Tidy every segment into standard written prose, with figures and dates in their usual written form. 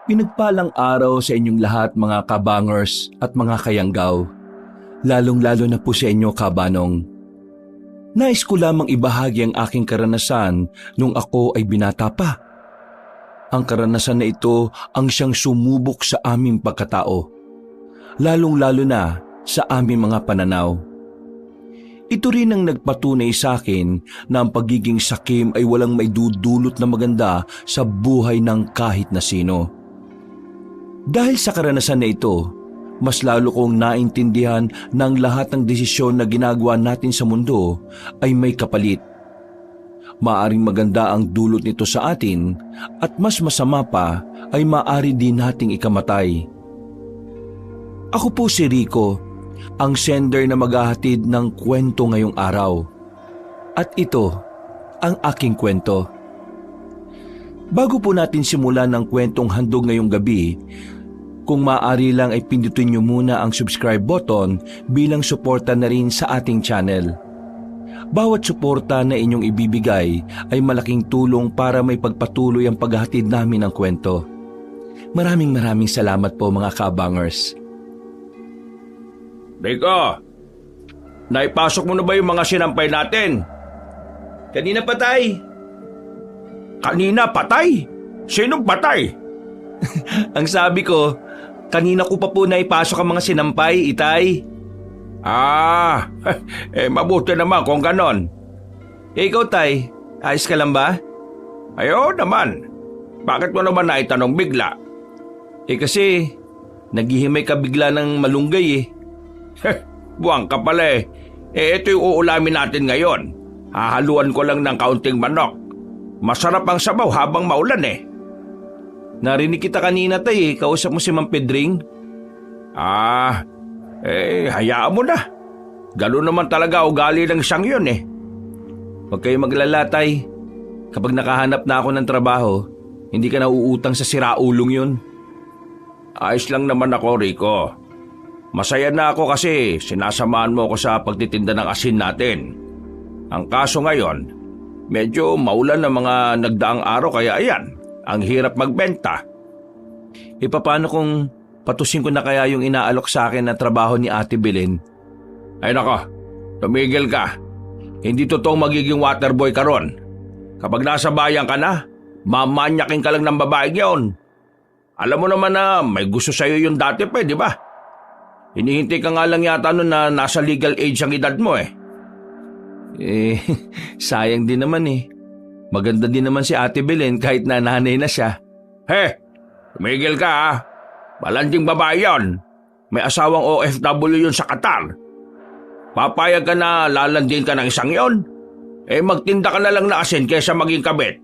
Pinagpalang araw sa inyong lahat mga kabangers at mga kayanggaw. Lalong-lalo na po sa inyo kabanong. Nais ko lamang ibahagi ang aking karanasan nung ako ay binata pa. Ang karanasan na ito ang siyang sumubok sa aming pagkatao. Lalong-lalo na sa aming mga pananaw. Ito rin ang nagpatunay sa akin na ang pagiging sakim ay walang maidudulot na maganda sa buhay ng kahit na sino. Dahil sa karanasan na ito, mas lalo kong naintindihan na ang lahat ng desisyon na ginagawa natin sa mundo ay may kapalit. Maaring maganda ang dulot nito sa atin at mas masama pa ay maaari din nating ikamatay. Ako po si Rico, ang sender na maghahatid ng kwento ngayong araw. At ito ang aking kwento. Bago po natin simulan ng kwentong handog ngayong gabi, kung maaari lang ay pindutin niyo muna ang subscribe button bilang suporta na rin sa ating channel. Bawat suporta na inyong ibibigay ay malaking tulong para may pagpatuloy ang paghahatid namin ng kwento. Maraming salamat po mga kabangers. Rico, naipasok mo na ba yung mga sinampay natin? Kanina patay. Kanina patay? Sinong patay? Ang sabi ko, kanina ko pa po naipasok ang mga sinampay, Itay. Mabuti naman kung ganon. Ikaw, Tay, ayos ka lang ba? Ayo naman. Bakit mo naman naitanong bigla? Kasi, naghihimay ka bigla ng malunggay Buwang ka pala ito yung uulamin natin ngayon. Hahaluan ko lang ng kaunting manok. Masarap ang sabaw habang maulan Narinig kita kanina, Tay, kausap mo si Mang Pedring. Hayaan mo na. Gano'n naman talaga ugali ng isang yun Huwag kayo maglala, Tay. Kapag nakahanap na ako ng trabaho, hindi ka na uutang sa siraulong yun. Ayos lang naman ako, Rico. Masaya na ako kasi sinasamahan mo ako sa pagtitinda ng asin natin. Ang kaso ngayon, medyo maulan ng mga nagdaang araw kaya ayan, ang hirap magbenta. Paano kung patusin ko na kaya yung inaalok sa akin na trabaho ni Ate Belen? Ay nako, tumigil ka. Hindi totoong magiging waterboy ka ron. Kapag nasa bayan ka na, mamanyakin ka lang ng babae yun. Alam mo naman na may gusto sa'yo yung dati pa, di ba? Hinihintay ka nga lang yata nun na nasa legal age ang edad mo Sayang din naman Maganda din naman si Ate Belen kahit na nanay na siya. Tumigil ka Balanding babae yon. May asawang OFW yun sa Qatar. Papayag ka na lalandin ka ng isang yon? Magtinda ka na lang na asin kaysa maging kabit.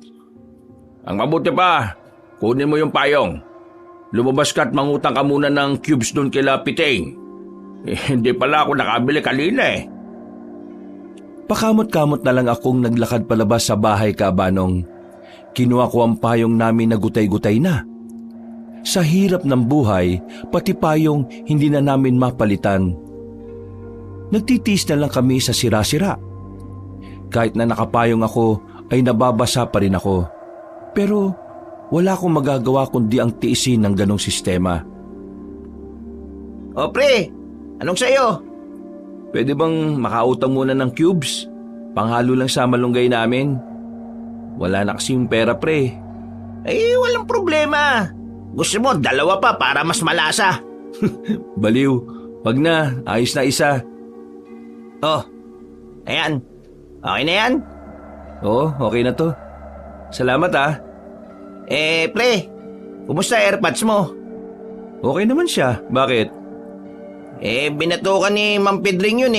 Ang mabuti pa, kunin mo yung payong. Lumabas ka at mangutang ka muna ng cubes dun kila Piting. Hindi pala ako nakabili kanina Pakamot-kamot na lang akong naglakad palabas sa bahay kabanong. Kinuha ko ang payong namin na gutay-gutay na. Sa hirap ng buhay, pati payong hindi na namin mapalitan. Nagtitiis na lang kami sa sira-sira. Kahit na nakapayong ako, ay nababasa pa rin ako. Pero wala akong magagawa kundi ang tiisin ng ganong sistema. O pre, anong sayo? Pwede bang makautang muna ng cubes? Panghalo lang sa malunggay namin. Wala na kasing pera, pre. Walang problema. Gusto mo, dalawa pa para mas malasa. Baliw. Wag na, ayos na isa. Oh, ayan. Okay na yan? Oo, okay na to. Salamat Pre, kumusta AirPods mo? Okay naman siya. Bakit? Binatukan ni Mang Pedring yun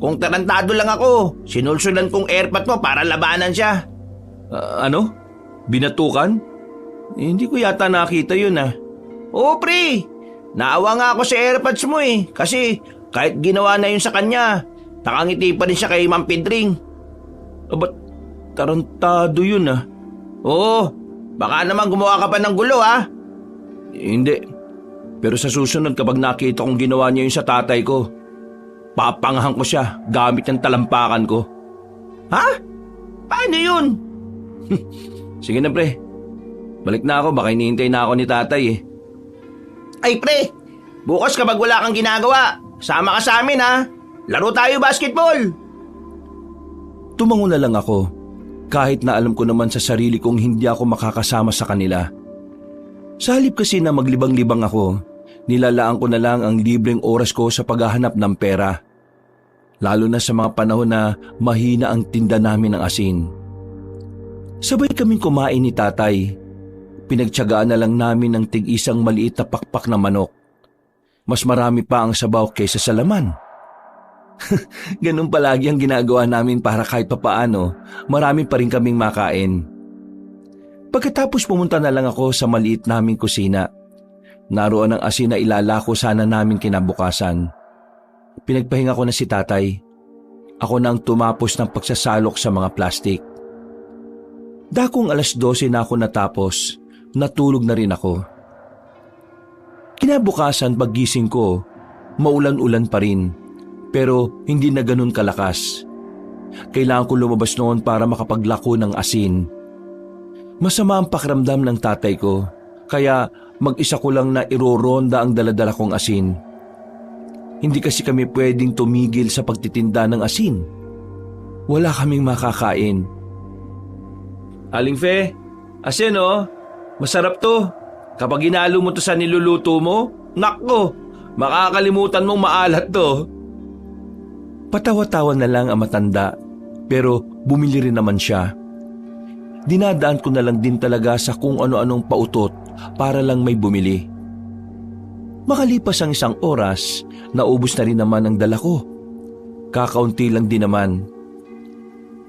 Kung tarantado lang ako, sinulsulan kong AirPod mo para labanan siya. Ano? Binatukan? Hindi ko yata nakita yun Oo pre, naawa nga ako sa AirPods mo kasi kahit ginawa na yun sa kanya, nakangiti pa rin siya kay Mang Pedring. Ba't tarantado yun Oo, baka naman gumawa ka pa ng gulo Hindi. Pero sa susunod kapag nakita kong ginawa niya yun sa tatay ko, papangahan ko siya gamit ng talampakan ko. Ha? Paano yun? Sige na pre. Balik na ako, baka hinihintay na ako ni tatay eh. Ay pre, bukas kapag wala kang ginagawa, sama ka sa amin ha. Laro tayo basketball. Tumango na lang ako, kahit na alam ko naman sa sarili kong hindi ako makakasama sa kanila. Sa halip kasi na maglibang-libang ako, nilalaan ko na lang ang libreng oras ko sa paghahanap ng pera. Lalo na sa mga panahon na mahina ang tinda namin ng asin. Sabay kaming kumain ni tatay. Pinagtiyagaan na lang namin ng tig-isang maliit na pakpak na manok. Mas marami pa ang sabaw kaysa sa laman. Ganun palagi ang ginagawa namin para kahit papaano, marami pa rin kaming makain. Pagkatapos pumunta na lang ako sa maliit naming kusina. Naroon ang asin na ilalako sana namin kinabukasan. Pinagpahinga ko na si tatay. Ako na ang tumapos ng pagsasalok sa mga plastik. Dakong 12:00 na ako natapos, natulog na rin ako. Kinabukasan paggising ko, maulan-ulan pa rin, pero hindi na ganun kalakas. Kailangan ko lumabas noon para makapaglako ng asin. Masama ang pakiramdam ng tatay ko, kaya mag-isa ko lang na iroronda ang daladala kong asin. Hindi kasi kami pwedeng tumigil sa pagtitinda ng asin. Wala kaming makakain. Aling Fe, asin oh, masarap to. Kapag inalo mo to sa niluluto mo, nakko, makakalimutan mong maalat to. Patawa-tawa na lang ang matanda, pero bumili rin naman siya. Dinadaan ko na lang din talaga sa kung ano-anong pautot para lang may bumili. Makalipas ang 1 oras, naubos na rin naman ang dala ko. Kakaunti lang din naman.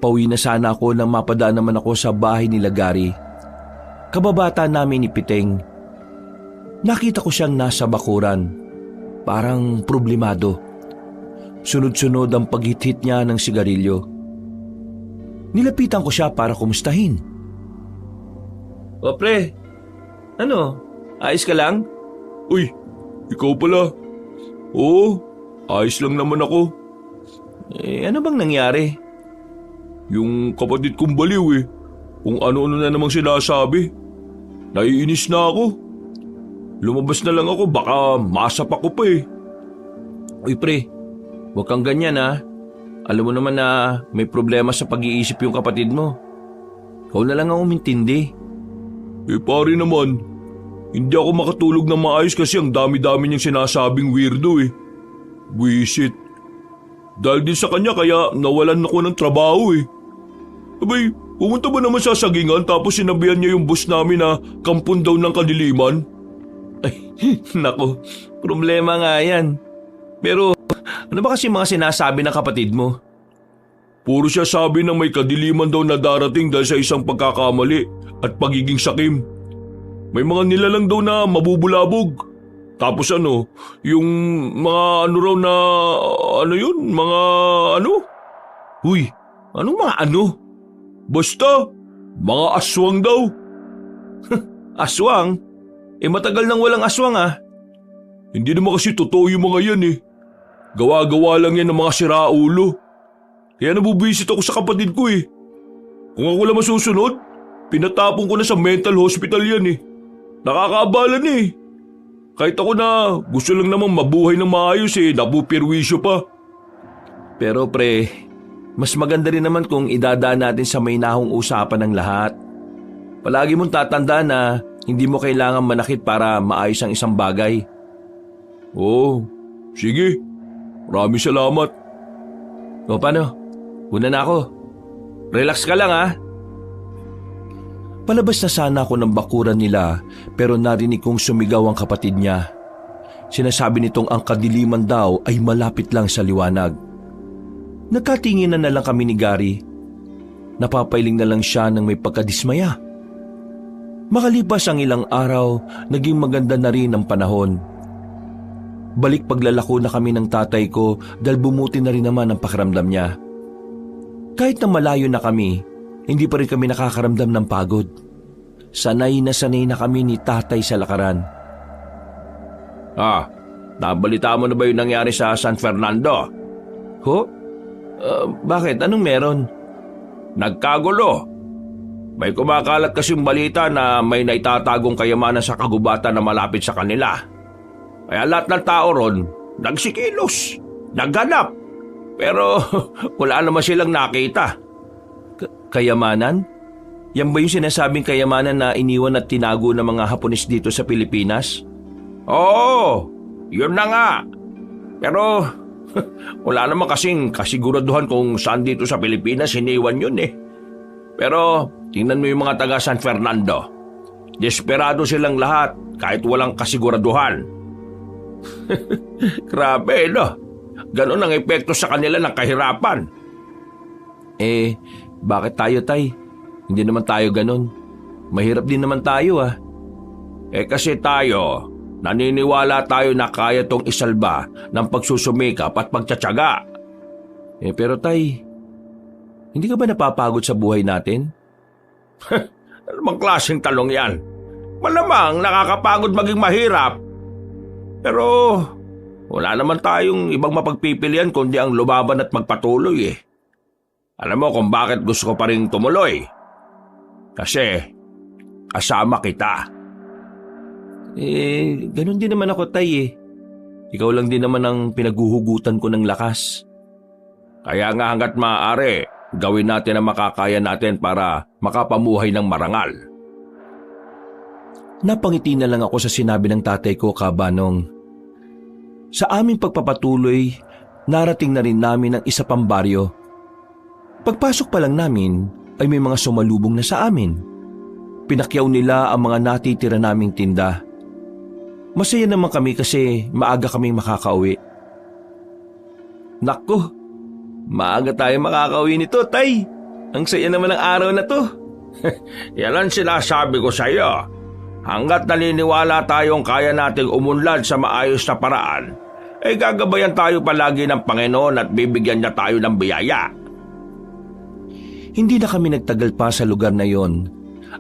Pauwi na sana ako nang mapadaan naman ako sa bahay nila Gary. Kababata namin ni Piteng. Nakita ko siyang nasa bakuran. Parang problemado. Sunod-sunod ang paghit-hit niya ng sigarilyo. Nilapitan ko siya para kumustahin. O pre, ano? Ayos ka lang? Uy, ikaw pala. Oo, ayos lang naman ako. Ano bang nangyari? Yung kapatid kong baliw eh. Kung ano-ano na namang sinasabi. Naiinis na ako. Lumabas na lang ako, baka masapak ko pa eh. Uy pre, huwag kang ganyan ha. Alam mo naman na may problema sa pag-iisip yung kapatid mo. Ikaw na lang ang umintindi. Eh pare naman, hindi ako makatulog na maayos kasi ang dami-dami niyang sinasabing weirdo eh. Buisit. Dahil din sa kanya kaya nawalan ako ng trabaho eh. Abay, pumunta ba naman sa sagingan tapos sinabihan niya yung boss namin na kampon daw ng kadiliman? Ay, nako, problema nga yan. Pero ano ba kasi mga sinasabi ng kapatid mo? Puro siya sabi na may kadiliman daw na darating dahil sa isang pagkakamali at pagiging sakim. May mga nilalang daw na mabubulabog. Tapos ano, yung mga ano raw na, ano yun, mga ano? Huy, anong mga ano? Basta, mga aswang daw. Aswang? Matagal nang walang aswang ah. Hindi naman kasi totoo yung mga yan eh. Gawa-gawa lang yan ng mga siraulo. Kaya nabubisit ako sa kapatid ko eh. Kung ako lang masusunod, pinatapon ko na sa mental hospital yan eh. Nakakaabala na eh. Kahit ako na gusto lang namang mabuhay ng maayos eh, napupirwisyo pa. Pero pre, mas maganda rin naman kung idadaan natin sa mahinahong usapan ng lahat. Palagi mong tatandaan na hindi mo kailangan manakit para maayos ang isang bagay. Oo, sige. Maraming salamat. O paano? Una na ako. Relax ka lang ha. Palabas na sana ako ng bakuran nila pero narinig kong sumigaw ang kapatid niya. Sinasabi nitong ang kadiliman daw ay malapit lang sa liwanag. Nagkatinginan na lang kami ni Gary. Napapailing na lang siya ng may pagkadismaya. Makalipas ang ilang araw, naging maganda na rin ang panahon. Balik paglalako na kami ng tatay ko dahil bumuti na rin naman ang pakiramdam niya. Kahit na malayo na kami, hindi pa rin kami nakakaramdam ng pagod. Sanay na kami ni tatay sa lakaran. Nabalita mo na ba yung nangyari sa San Fernando? Ho? Bakit? Anong meron? Nagkagulo. May kumakalat kasing balita na may naitatagong kayamanan sa kagubatan na malapit sa kanila. Kaya lahat ng tao ron, nagsikilos, naghanap. Pero wala naman silang nakita. Kayamanan? Yan ba yung sinasabing kayamanan na iniwan at tinago ng mga Hapones dito sa Pilipinas? Oo, yun na nga. Pero wala naman kasing kasiguraduhan kung saan dito sa Pilipinas iniwan yun eh. Pero tingnan mo yung mga taga San Fernando. Desperado silang lahat kahit walang kasiguraduhan. Grabe, no? Ganon ang epekto sa kanila ng kahirapan. Bakit tayo, Tay? Hindi naman tayo ganon. Mahirap din naman tayo, ah. Kasi tayo, naniniwala tayo na kaya tong isalba ng pagsusumikap at pagtsatsaga. Pero Tay, hindi ka ba napapagod sa buhay natin? Ano bang klaseng talong yan? Malamang nakakapagod maging mahirap. Pero wala naman tayong ibang mapagpipilian kundi ang lumaban at magpatuloy eh. Alam mo kung bakit gusto ko pa rin tumuloy? Kasi kasama kita. Ganun din naman ako, Tay eh. Ikaw lang din naman ang pinaguhugutan ko ng lakas. Kaya nga hanggat maaari, gawin natin ang makakaya natin para makapamuhay ng marangal. Napangiti na lang ako sa sinabi ng tatay ko, Kabanong. Sa aming pagpapatuloy, narating na rin namin ang isa pang baryo. Pagpasok pa lang namin ay may mga sumalubong na sa amin. Pinakyaw nila ang mga natitira naming tinda. Masaya naman kami kasi maaga kaming makakauwi. Nako, maaga tayo makakauwi nito, Tay. Ang saya naman ng araw na to. Yan ang sinasabi ko sa iyo. Hanggat naniniwala tayong kaya nating umunlad sa maayos na paraan, gagabayan tayo palagi ng Panginoon at bibigyan niya tayo ng biyaya. Hindi na kami nagtagal pa sa lugar na yon.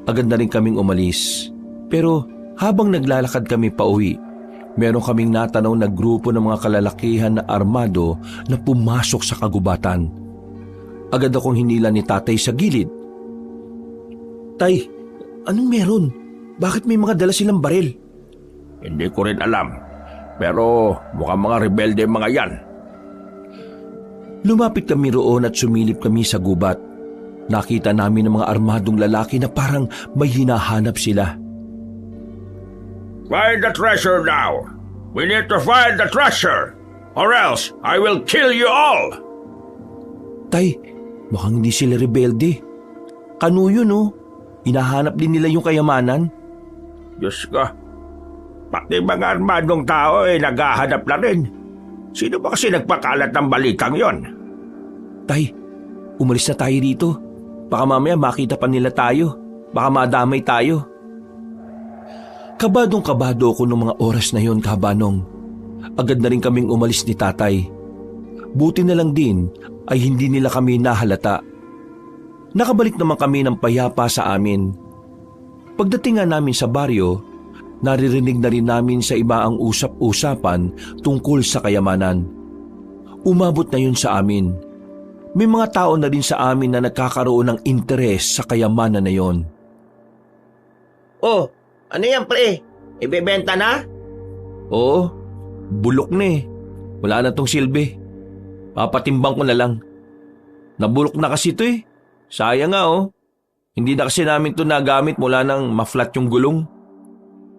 Agad na rin kaming umalis. Pero habang naglalakad kami pauwi, meron kaming natanaw na grupo ng mga kalalakihan na armado na pumasok sa kagubatan. Agad akong hinila ni tatay sa gilid. Tay, anong meron? Bakit may mga dala silang baril? Hindi ko rin alam. Pero mukhang mga rebelde mga yan. Lumapit kami roon at sumilip kami sa gubat. Nakita namin ng mga armadong lalaki na parang may hinahanap sila. Find the treasure now. We need to find the treasure. Or else I will kill you all. Tay, mukhang hindi sila rebelde. Kanu yun, oh. Hinahanap din nila yung kayamanan. Diyos ko. Pati mga armadong tao naghahanap na rin. Sino ba kasi nagpakalat ng balitang yon? Tay, umalis na tayo dito. Baka mamaya makita pa nila tayo. Baka madamay tayo. Kabadong-kabado ako noong mga oras na yon, Kabanong. Agad na rin kaming umalis ni tatay. Buti na lang din ay hindi nila kami nahalata. Nakabalik naman kami ng payapa sa amin. Pagdating nga namin sa baryo, naririnig na rin namin sa iba ang usap-usapan tungkol sa kayamanan. Umabot na yun sa amin. May mga tao na rin sa amin na nagkakaroon ng interes sa kayamanan na yon. Oh, ano yan pre? Ibebenta na? Oo, bulok na eh. Wala na tong silbi. Papatimbang ko na lang. Nabulok na kasi ito eh. Sayang nga oh. Hindi na kasi namin ito nagamit mula nang ma-flat yung gulong.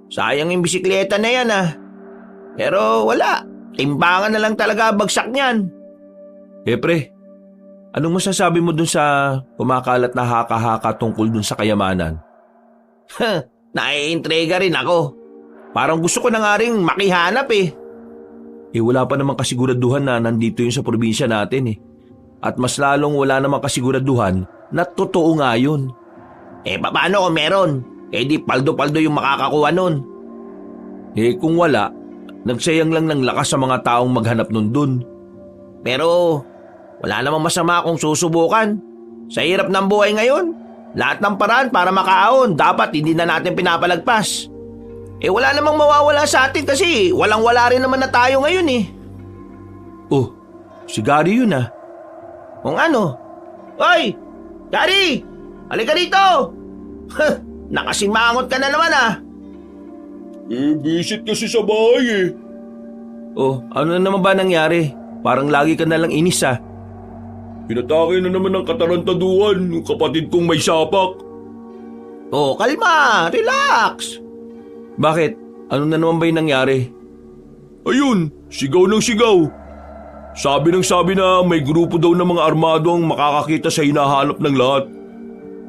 Sayang yung bisikleta na yan ah. Pero wala. Timbangan na lang talaga bagsak niyan. Pre, anong masasabi mo dun sa kumakalat na haka-haka tungkol dun sa kayamanan? Naiintriga rin ako. Parang gusto ko na nga rin makihanap eh. Wala pa namang kasiguraduhan na nandito yun sa probinsya natin eh. At mas lalong wala namang kasiguraduhan na totoo nga yun. Paano kung meron? Di paldo-paldo yung makakakuha nun. Kung wala, nagsayang lang ng lakas sa mga taong maghanap nun dun. Pero wala namang masama kung susubukan. Sa hirap ng buhay ngayon, lahat ng paraan para makaahon, dapat hindi na natin pinapalagpas. Wala namang mawawala sa atin kasi walang-wala rin naman na tayo ngayon eh. Oh, si Gary yun ah. Kung ano? Hoy! Gary! Halika dito! Nakasimangot ka na naman ah. Visit kasi sa bahay eh. Oh, ano na naman ba nangyari? Parang lagi ka nalang inis ah. Pinatake na naman ng katarantaduhan yung kapatid kong may sapak. Oh, kalma, relax. Bakit? Ano na naman ba yung nangyari? Ayun, sigaw ng sigaw. Sabi na may grupo daw ng mga armado ang makakakita sa hinahanap ng lahat.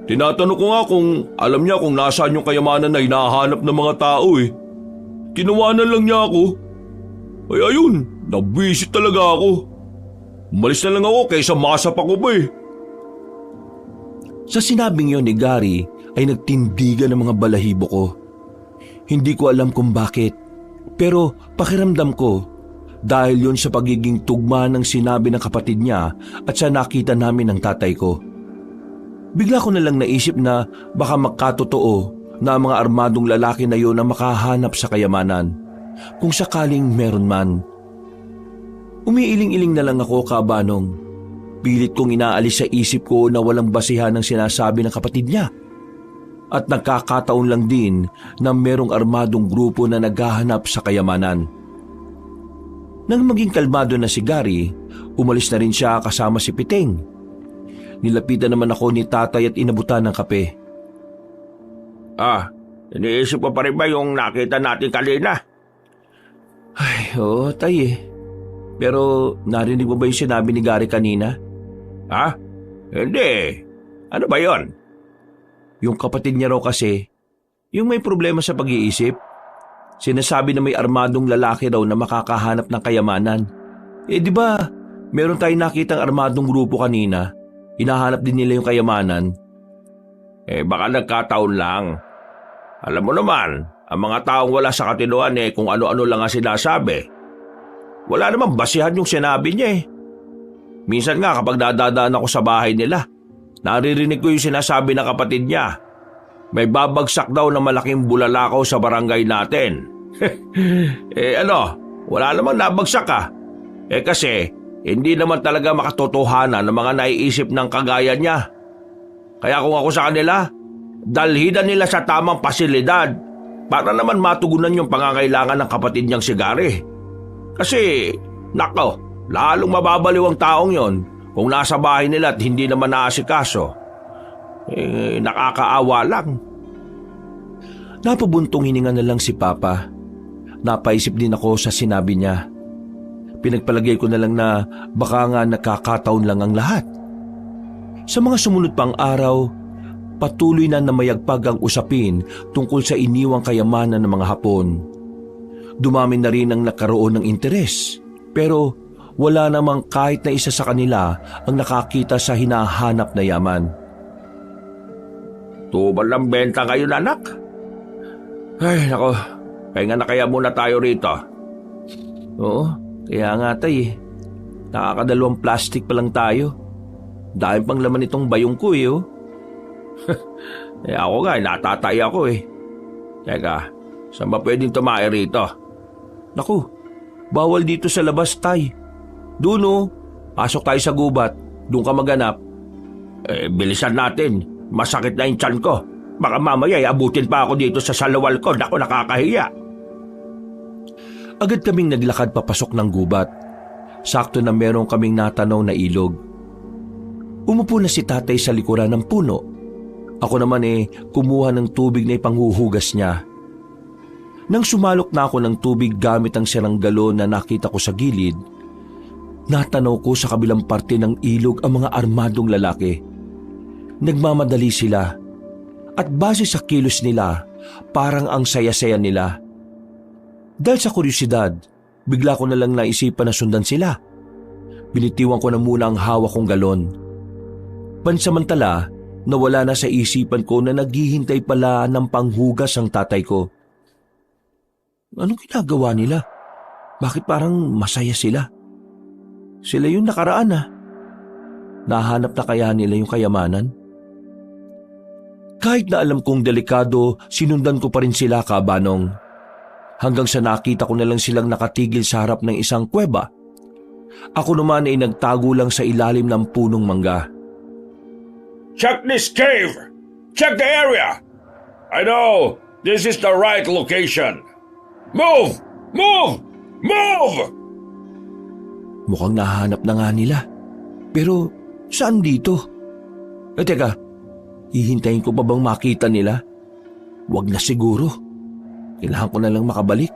Tinatanong ko nga kung alam niya kung nasaan yung kayamanan na hinahanap ng mga tao eh. Tinawanan lang niya ako. Ay ayun, nabwisit talaga ako. Umalis na lang ako kaysa masapak ko pa eh. Sa sinabing yon ni Gary ay nagtindigan ng mga balahibo ko. Hindi ko alam kung bakit, pero pakiramdam ko dahil yon sa pagiging tugma ng sinabi ng kapatid niya at sa nakita namin ng tatay ko. Bigla ko na lang naisip na baka magkatotoo na ang mga armadong lalaki na yon ang makahanap sa kayamanan, kung sakaling meron man. Umiiling-iling na lang ako, Kabanong. Pilit kong inaalis sa isip ko na walang basihan ng sinasabi ng kapatid niya. At nagkakataon lang din na merong armadong grupo na naghahanap sa kayamanan. Nang maging kalmado na si Gary, umalis na rin siya kasama si Piteng. Nilapitan naman ako ni tatay at inabutan ng kape. Iniisip ko pa rin ba yung nakita natin kanina? Ay, oo, tay eh. Pero narinig mo ba yung sinabi ni Gary kanina? Ha? Hindi. Ano ba yon? Yung kapatid niya raw kasi, yung may problema sa pag-iisip. Sinasabi na may armadong lalaki raw na makakahanap ng kayamanan. Eh di ba, meron tayong nakitang armadong grupo kanina. Hinahanap din nila yung kayamanan. Baka nagkataon lang. Alam mo naman, ang mga taong wala sa katinuan kung ano-ano lang ang sinasabi. Wala namang basihan yung sinabi niya eh. Minsan nga kapag dadadaan ako sa bahay nila, naririnig ko yung sinasabi ng kapatid niya. May babagsak daw na malaking bulalakaw sa barangay natin. Wala namang nabagsak ah. Kasi hindi naman talaga makatotohanan ng mga naiisip ng kagaya niya. Kaya kung ako sa kanila, dalhidan nila sa tamang pasilidad para naman matugunan yung pangangailangan ng kapatid niyang si Gary. Kasi, nako, lalong mababaliw ang taong yon kung nasa bahay nila at hindi naman naasikaso. Nakakaawa lang. Napabuntong hininga na lang si Papa. Napaisip din ako sa sinabi niya. Pinagpalagay ko na lang na baka nga nakakataon lang ang lahat. Sa mga sumunod pang araw, patuloy na namayagpag ang usapin tungkol sa iniwang kayamanan ng mga Hapon. Dumami na rin ang nakaroon ng interes, pero wala namang kahit na isa sa kanila ang nakakita sa hinahanap na yaman. Tubal ng benta ngayon, anak? Ay, nako, pahinga na kaya muna tayo rito. Oo, kaya nga tay eh. Nakakadalawang plastic pa lang tayo. Dahil pang laman itong bayong ko eh oh. Ako nga, natatay ako eh. Teka, saan ba pwedeng tumae rito? Naku, bawal dito sa labas tay. Doon oh, pasok tayo sa gubat. Doon ka maganap. Bilisan natin. Masakit na yung tiyan ko. Baka mamaya abutin pa ako dito sa salawal ko. Naku, nakakahiya. Agad kaming naglakad papasok ng gubat. Sakto na meron kaming natanaw na ilog. Umupo na si tatay sa likuran ng puno. Ako naman kumuha ng tubig na ipanghuhugas niya. Nang sumalok na ako ng tubig gamit ang sirang galon na nakita ko sa gilid, natanaw ko sa kabilang parte ng ilog ang mga armadong lalaki. Nagmamadali sila at base sa kilos nila, parang ang saya-saya nila. Dahil sa kuryosidad, bigla ko na lang naisipan na sundan sila. Binitiwan ko na muna ang hawak kong galon. Pansamantala, nawala na sa isipan ko na naghihintay pala ng panghugas ang tatay ko. Anong ginagawa nila? Bakit parang masaya sila? Sila yung nakaraan ah. Nahanap na kaya nila yung kayamanan? Kahit na alam kong delikado, sinundan ko pa rin sila, Kabanong. Hanggang sa nakita ko na lang silang nakatigil sa harap ng isang kuweba. Ako naman nagtago lang sa ilalim ng punong mangga. Check this cave! Check the area! I know this is the right location. Move! Move! Move! Mukhang nahanap na nga nila. Pero saan dito? Teka, hihintayin ko pa bang makita nila? Wag na siguro. Kailangan ko na lang makabalik.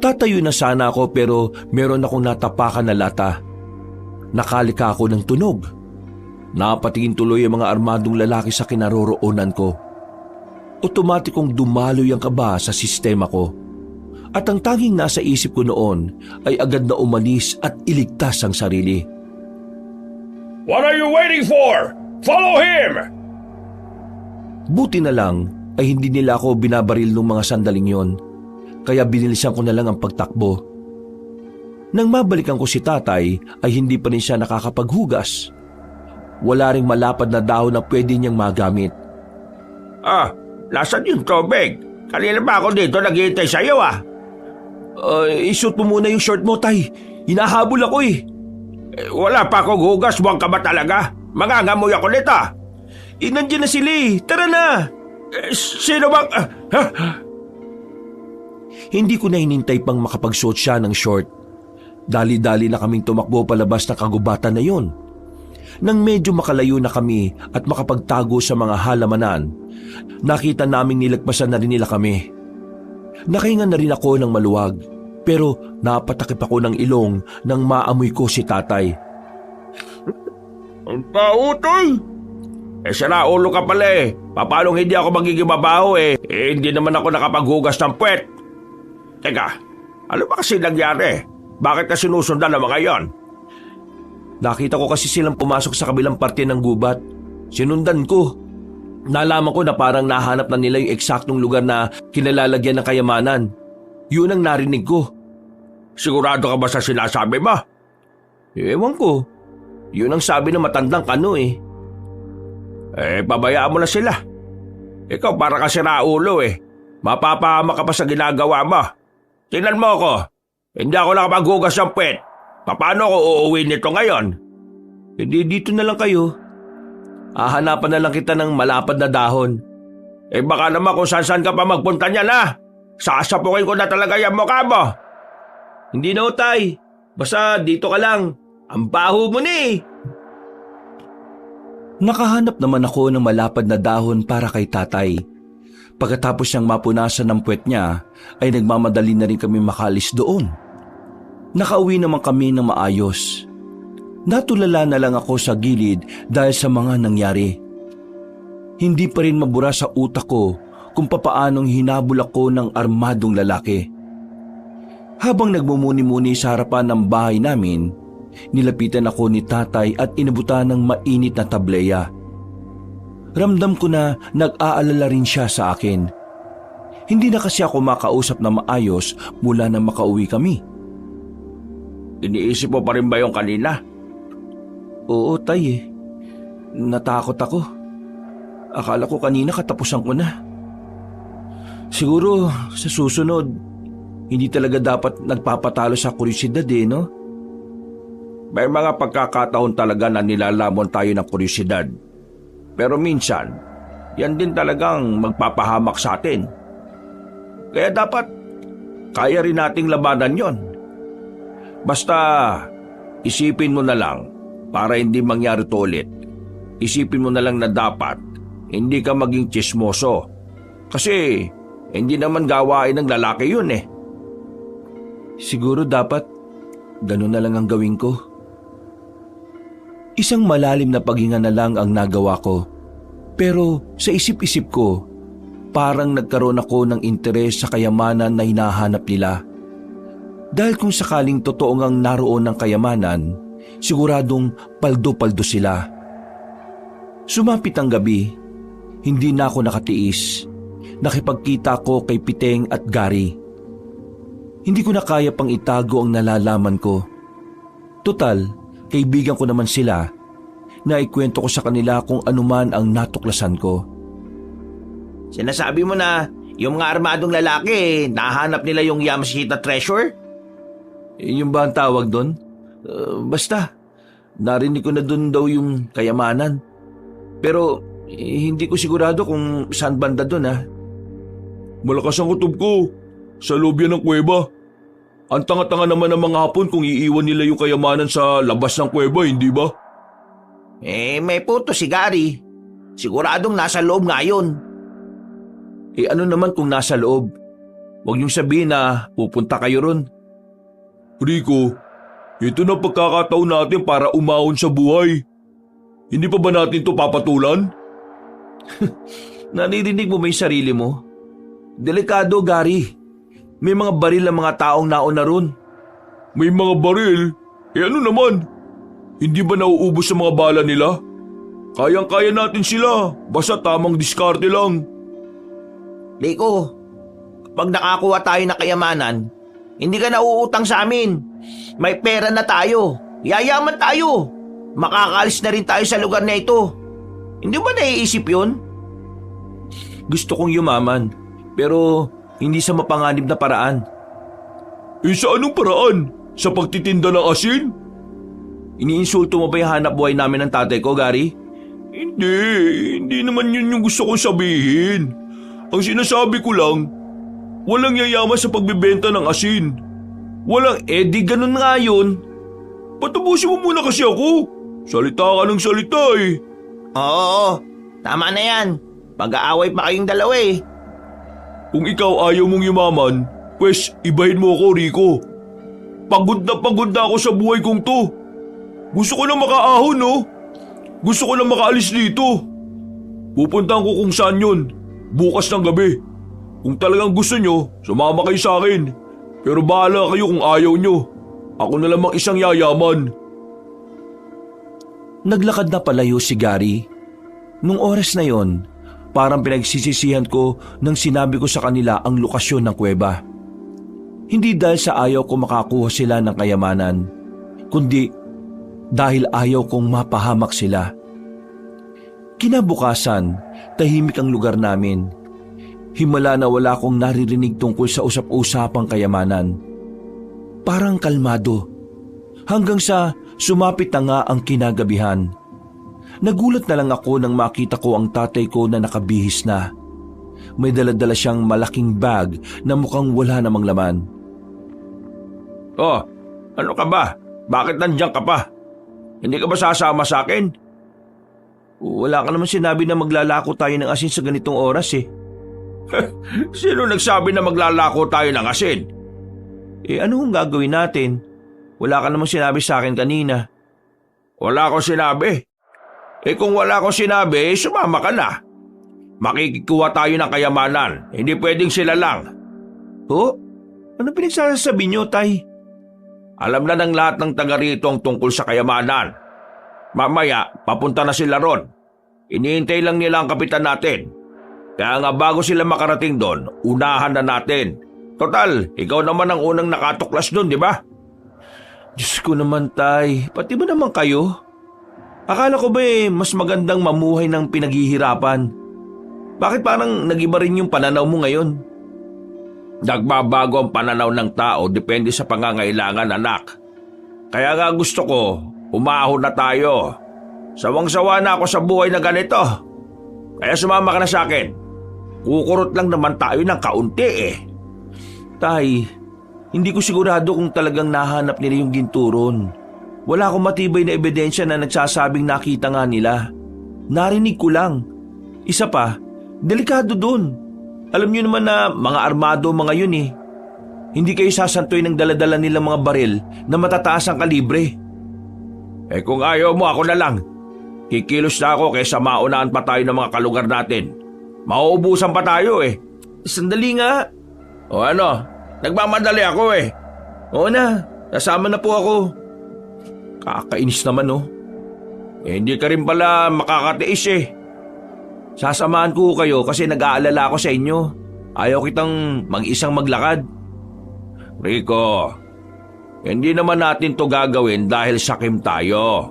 Tatayo na sana ako pero meron akong natapakan na lata. Nakalika ako ng tunog. Napatingin tuloy ang mga armadong lalaki sa kinaroroonan ko. Otomatikong dumaloy ang kaba sa sistema ko. At ang tanging nasa isip ko noon ay agad na umalis at iligtas ang sarili. What are you waiting for? Follow him! Buti na lang ay hindi nila ako binabaril nung mga sandaling yon. Kaya binilisan ko na lang ang pagtakbo. Nang mabalikan ko si tatay ay hindi pa rin siya nakakapaghugas. Wala ring malapad na dahon na pwede niyang magamit. Nasaan yung tubig? Kanina pa ako dito naghihintay sa'yo Isuot mo muna yung short mo, tay. Hinahabol ako eh. Wala pa akong hugas, buwang ka ba talaga? Mangangamoy ako nito. Nandiyan na sila eh. Tara na. Sino bang... Hindi ko na hinintay pang makapagsuot siya ng short. Dali-dali na kaming tumakbo palabas ng kagubatan na yon. Nang medyo makalayo na kami at makapagtago sa mga halamanan, nakita naming nilagpasan na rin nila kami. Nakahinga na rin ako ng maluwag, pero napatakip ako ng ilong nang maamoy ko si tatay. Ang pautoy! Sira ulo ka pala eh. Paano hindi ako magiging babaho eh? Hindi naman ako nakapaghugas ng puwet. Teka, ano ba kasi nangyari? Bakit ka sinusundan ng mga yon? Nakita ko kasi silang pumasok sa kabilang parte ng gubat. Sinundan ko. Nalaman ko na parang nahanap na nila yung eksaktong lugar na kinalalagyan ng kayamanan. Yun ang narinig ko. Sigurado ka ba sa sinasabi mo? Ewan ko. Yun ang sabi ng matandang kano eh. Pabayaan mo na sila. Ikaw para ka siraulo eh. Mapapahama ka pa sa ginagawa mo. Tingnan mo ako. Hindi ako nakapaghugas ng puwet. Paano ako uuwi nito ngayon? Hindi dito na lang kayo. Hahanapan na lang kita ng malapad na dahon. Baka naman kung saan ka pa magpunta niyan ha. Sasapukin ko na talaga yung mukha mo. Hindi na utay. Basta dito ka lang. Ang baho mo ni. Nakahanap naman ako ng malapad na dahon para kay tatay. Pagkatapos niyang mapunasan ng puwet niya, ay nagmamadali na rin kami makalis doon. Nakauwi naman kami ng maayos. Natulala na lang ako sa gilid dahil sa mga nangyari. Hindi pa rin mabura sa utak ko kung papaanong hinabol ako ng armadong lalaki. Habang nagmumuni-muni sa harapan ng bahay namin, nilapitan ako ni tatay at inabutan ng mainit na tableya. Ramdam ko na nag-aalala rin siya sa akin. Hindi na kasi ako makausap na maayos mula na makauwi kami. Iniisip mo pa rin ba yung kanina? Oo, tay eh. Natakot ako. Akala ko kanina katapusan ko na. Siguro sa susunod, hindi talaga dapat nagpapatalo sa kuryosidad no? May mga pagkakataon talaga na nilalamon tayo ng kuryosidad. Pero minsan, yan din talagang magpapahamak sa atin. Kaya dapat, kaya rin nating labanan yon. Basta, isipin mo na lang para hindi mangyari to ulit. Isipin mo na lang na dapat hindi ka maging tsismoso. Kasi hindi naman gawain ng lalaki yun eh. Siguro dapat ganun na lang ang gawin ko. Isang malalim na paghinga na lang ang nagawa ko. Pero sa isip-isip ko, parang nagkaroon ako ng interes sa kayamanan na hinahanap nila. Dahil kung sakaling totoo ngang naroon ng kayamanan, siguradong paldo-paldo sila. Sumapit ang gabi, hindi na ako nakatiis. Nakipagkita ko kay Piteng at Gary. Hindi ko na kaya pang itago ang nalalaman ko. Total, kaibigan ko naman sila. Naikwento ko sa kanila kung anuman ang natuklasan ko. Sinasabi mo na yung mga armadong lalaki, nahanap nila yung Yamashita treasure? Yung ba ang tawag doon? Basta, narinig ko na doon daw yung kayamanan. Pero Hindi ko sigurado kung saan banda doon ha. Malakas ang kutob ko. Sa loob yan ng kuweba. Ang tanga-tanga naman ng mga Hapon kung iiwan nila yung kayamanan sa labas ng kuweba, hindi ba? May punto si Gary. Siguradong nasa loob nga yun. Ano naman kung nasa loob? Huwag niyong sabihin na pupunta kayo ron. Rico, ito na pagkakataon natin para umahon sa buhay. Hindi pa ba natin to papatulan? Naririnig mo ba yung sarili mo? Delikado, Gary. May mga baril ang mga taong nauna ron. May mga baril? Ano naman? Hindi ba nauubos sa mga bala nila? Kayang-kaya natin sila, basta tamang diskarte lang. Rico, kapag nakakuha tayo ng kayamanan, hindi ka nauutang sa amin. May pera na tayo. Yayaman tayo. Makakaalis na rin tayo sa lugar na ito. Hindi ba naiisip yun? Gusto kong yumaman, pero hindi sa mapanganib na paraan. Sa anong paraan? Sa pagtitinda ng asin? Iniinsulto mo ba yung hanap buhay namin ng tatay ko, Gary? Hindi naman yun yung gusto kong sabihin. Ang sinasabi ko lang, walang yayaman sa pagbibenta ng asin. Walang ganun nga yun. Patapusin mo muna kasi ako. Salita ka ng salita eh. Oo, tama na yan. Pag-aaway pa kayong dalawa eh. Kung ikaw ayaw mong yumaman, pwes ibahin mo ako, Rico. Pagod na ako sa buhay kong to. Gusto ko na makaahon, no? Gusto ko na makaalis dito. Pupuntahan ko kung saan yun, bukas ng gabi. Kung talagang gusto nyo, sumama kayo sa akin. Pero bahala kayo kung ayaw nyo. Ako na lamang isang yayaman. Naglakad na palayo si Gary. Nung oras na yon, parang pinagsisisihan ko nang sinabi ko sa kanila ang lokasyon ng kuweba. Hindi dahil sa ayaw ko makakuha sila ng kayamanan, kundi dahil ayaw kong mapahamak sila. Kinabukasan, tahimik ang lugar namin. Himala na wala akong naririnig tungkol sa usap-usapang kayamanan. Parang kalmado. Hanggang sa sumapit na nga ang kinagabihan. Nagulat na lang ako nang makita ko ang tatay ko na nakabihis na. May dala-dala siyang malaking bag na mukhang wala namang laman. Oh, ano ka ba? Bakit nandiyan ka pa? Hindi ka ba sasama sa akin? Wala ka naman sinabi na maglalako tayo ng asin sa ganitong oras eh. Sino nagsabi na maglalako tayo ng asin? Ano ang gagawin natin? Wala ka namang sinabi sa akin kanina. Wala akong sinabi. Kung wala akong sinabi, sumama ka na. Makikikuha tayo ng kayamanan. Hindi pwedeng sila lang. Oh? Ano pinagsasabi niyo, Tay? Alam na ng lahat ng taga rito ang tungkol sa kayamanan. Mamaya, papunta na sila ron. Iniintay lang nila ang kapitan natin. Kaya nga bago sila makarating doon, unahan na natin. Total, ikaw naman ang unang nakatuklas doon, di ba? Diyos ko naman, Tay. Pati ba naman kayo? Akala ko ba mas magandang mamuhay ng pinaghihirapan? Bakit parang nag-iba rin yung pananaw mo ngayon? Nagbabago ang pananaw ng tao depende sa pangangailangan, anak. Kaya nga gusto ko, umahon na tayo. Sawang-sawa na ako sa buhay na ganito. Kaya sumama ka na sa akin. Kukurot lang naman tayo ng kaunti eh. Tay, hindi ko sigurado kung talagang nahanap nila yung ginturon. Wala akong matibay na ebidensya na nagsasabing nakita nga nila. Narinig ko lang. Isa pa, delikado dun. Alam niyo naman na mga armado mga yun eh. Hindi kayo sasantoy ng daladala nilang mga baril na matataas ang kalibre. Kung ayaw mo, ako na lang. Kikilos na ako kaysa maunaan pa tayo ng mga kalugar natin. Mauubusan pa tayo eh. Sandali nga. O ano, nagmamadali ako eh. Oo na, kasama na po ako. Kakainis naman oh. Hindi ka rin pala makakatiis eh. Sasamahan ko kayo kasi nag-aalala ako sa inyo. Ayaw kitang mag-isang maglakad. Rico, hindi naman natin to gagawin dahil sakim tayo.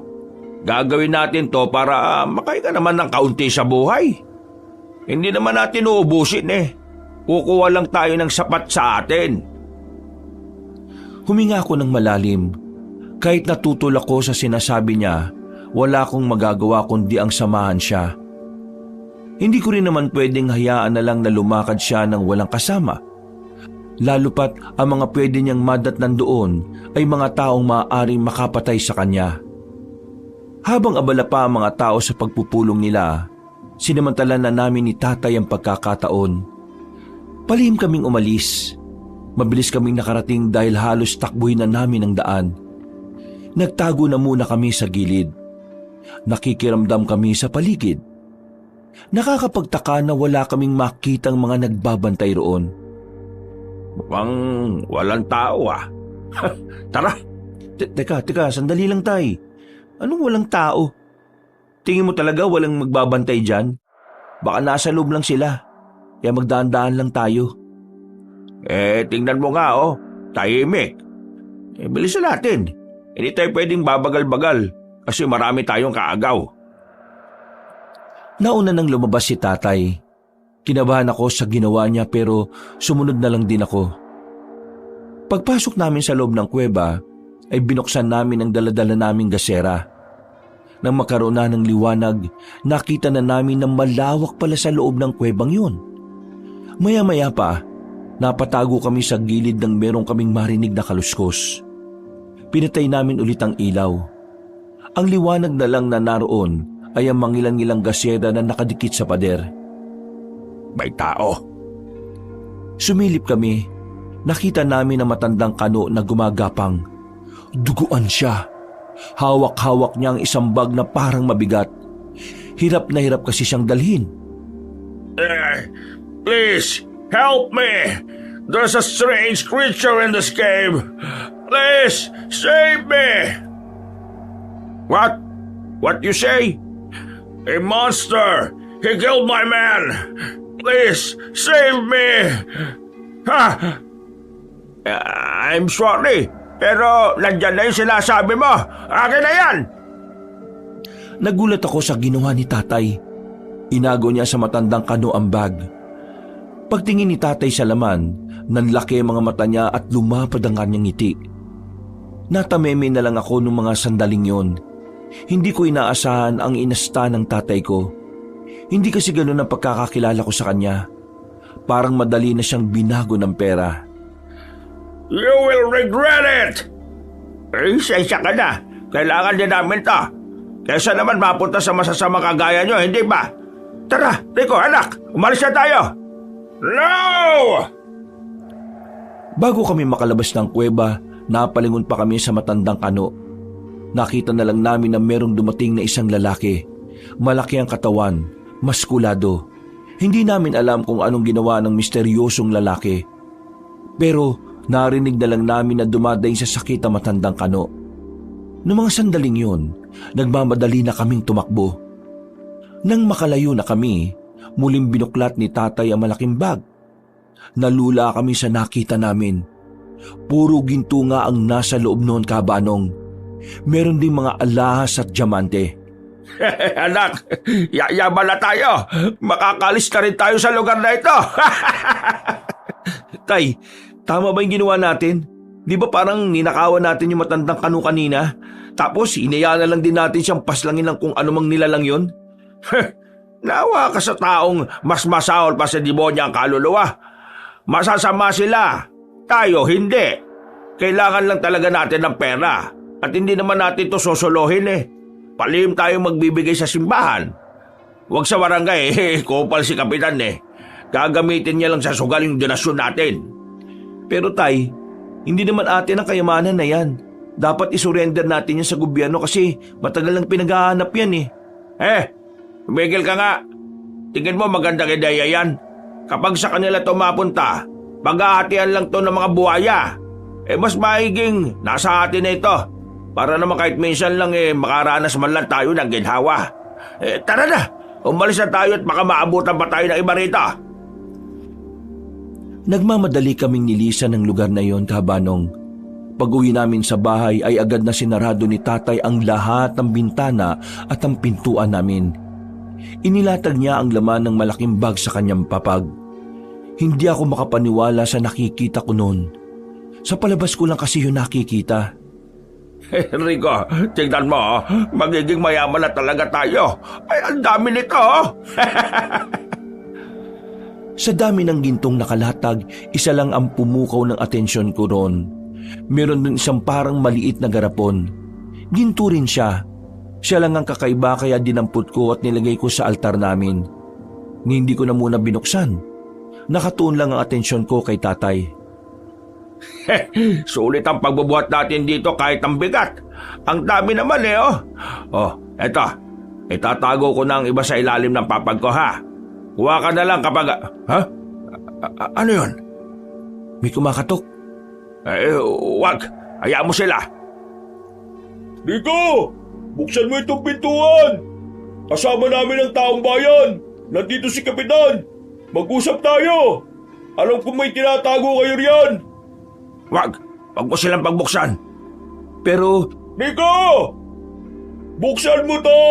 Gagawin natin to para makahinga naman ng kaunti sa buhay. Hindi naman natin uubusin eh. Kukuha lang tayo ng sapat sa atin. Huminga ako ng malalim. Kahit natutol ako sa sinasabi niya, wala akong magagawa kundi ang samahan siya. Hindi ko rin naman pwedeng hayaan na lang na lumakad siya ng walang kasama. Lalo pat ang mga pwede niyang madatnan doon ay mga taong maaaring makapatay sa kanya. Habang abala pa ang mga tao sa pagpupulong nila, sinamantala na namin ni tatay ang pagkakataon. Palihim kaming umalis. Mabilis kaming nakarating dahil halos takbuhin na namin ang daan. Nagtago na muna kami sa gilid. Nakikiramdam kami sa paligid. Nakakapagtaka na wala kaming makitang mga nagbabantay roon. Mukhang walang tao ah. Tara. Teka, sandali lang tay. Anong walang tao? Tingin mo talaga walang magbabantay dyan? Baka nasa loob lang sila. Kaya magdaan-daan lang tayo. Tingnan mo nga tahimik. Bilisan natin. Hindi tayo pwedeng babagal-bagal kasi marami tayong kaagaw. Nauna nang lumabas si tatay. Kinabahan ako sa ginawa niya pero sumunod na lang din ako. Pagpasok namin sa loob ng kuweba ay binuksan namin ang daladala naming gasera. Nang magkaroon na ng liwanag, nakita na namin na malawak pala sa loob ng kuwebang yun. Maya-maya pa, napatago kami sa gilid ng merong kaming marinig na kaluskos. Pinatay namin ulit ang ilaw. Ang liwanag na lang na naroon ay ang mangilang-ilang gasera na nakadikit sa pader. May tao. Sumilip kami. Nakita namin ang matandang kano na gumagapang. Duguan siya. Hawak-hawak niya ang isang bag na parang mabigat. Hirap na hirap kasi siyang dalhin. Please, help me! There's a strange creature in this cave. Please, save me! What? What you say? A monster! He killed my man! Please, save me! Ha! I'm sorry, pero nandyan na yung sinasabi mo. Akin na yan! Nagulat ako sa ginawa ni tatay. Inago niya sa matandang kano ang bag. Pagtingin ni tatay sa laman, nanlaki ang mga mata niya at lumapad ang kanyang ngiti. Natameme na lang ako nung mga sandaling yon. Hindi ko inaasahan ang inasta ng tatay ko. Hindi kasi ganun ang pagkakakilala ko sa kanya. Parang madali na siyang binago ng pera. You will regret it! Isa ka na. Kailangan din namin to. Kaysa naman mapunta sa masasama kagaya nyo, hindi ba? Tara, Rico, anak, umalis na tayo! No! Bago kami makalabas ng kuweba, napalingon pa kami sa matandang kano. Nakita na lang namin na merong dumating na isang lalaki. Malaki ang katawan, maskulado. Hindi namin alam kung anong ginawa ng misteryosong lalaki. Pero narinig na lang namin na dumadaing sa sakit ang matandang kano. Noong mga sandaling yun, nagmamadali na kaming tumakbo. Nang makalayo na kami, muling binuklat ni tatay ang malaking bag. Nalula kami sa nakita namin. Puro ginto nga ang nasa loob noon, kabanong. Meron ding mga alahas at diamante. Anak, yayaman na tayo. Makakalis na rin tayo sa lugar na ito. Tay, tama ba yung ginawa natin? Di ba parang ninakawan natin yung matandang kano kanina? Tapos inaya na lang din natin siyang paslangin ng kung anumang nilalang yon? Nawa ka sa taong mas masahol pa sa demonya ang kaluluwa. Masasama sila. Tayo hindi. Kailangan lang talaga natin ng pera. At hindi naman natin to sosolohin eh. Palihim tayong magbibigay sa simbahan. Huwag sa barangay, kupal si kapitan eh. Gagamitin niya lang sa sugal yung donasyon natin. Pero tay, hindi naman atin ang kayamanan na yan. Dapat isurrender natin yan sa gobyerno kasi matagal lang pinag-hahanap yan eh. Tumigil ka nga. Tingin mo magandang ideya yan. Kapag sa kanila to mapunta, paghahatian lang to ng mga buhaya. Mas maiging nasa atin na ito. Para naman kahit minsan lang makaranas man lang tayo ng ginhawa. Tara na, umalis na tayo at baka maabutan pa tayo ng iba rito. Nagmamadali kaming nilisan ng lugar na yon, kabanong. Pag-uwi namin sa bahay ay agad na sinarado ni tatay ang lahat ng bintana at ang pintuan namin. Inilatag niya ang laman ng malaking bag sa kanyang papag. Hindi ako makapaniwala sa nakikita ko noon. Sa palabas ko lang kasi yun nakikita. Rico, tignan mo, magiging mayaman na talaga tayo. Ay, ang dami nito. Sa dami ng gintong nakalatag, isa lang ang pumukaw ng atensyon ko roon. Meron din isang parang maliit na garapon. Ginto rin siya. Siya lang ang kakaiba kaya dinampot ko at nilagay ko sa altar namin. Hindi ko na muna binuksan. Nakatuon lang ang atensyon ko kay tatay. Sulit ang pagbubuhat natin dito kahit ang bigat. Ang dami naman oh. Oh, eto. Itatago ko na ang iba sa ilalim ng papag ko ha. Kuha ka na lang kapag... Ha? Ano yun? May kumakatok. Wag. Hayaan mo sila. Rico! Buksan mo itong pintuan! Kasama namin ang taong bayan! Nandito si Kapitan! Mag-usap tayo! Alam kong may tinatago kayo riyan! Wag. Wag mo silang pagbuksan. Pero Rico! Buksan mo to!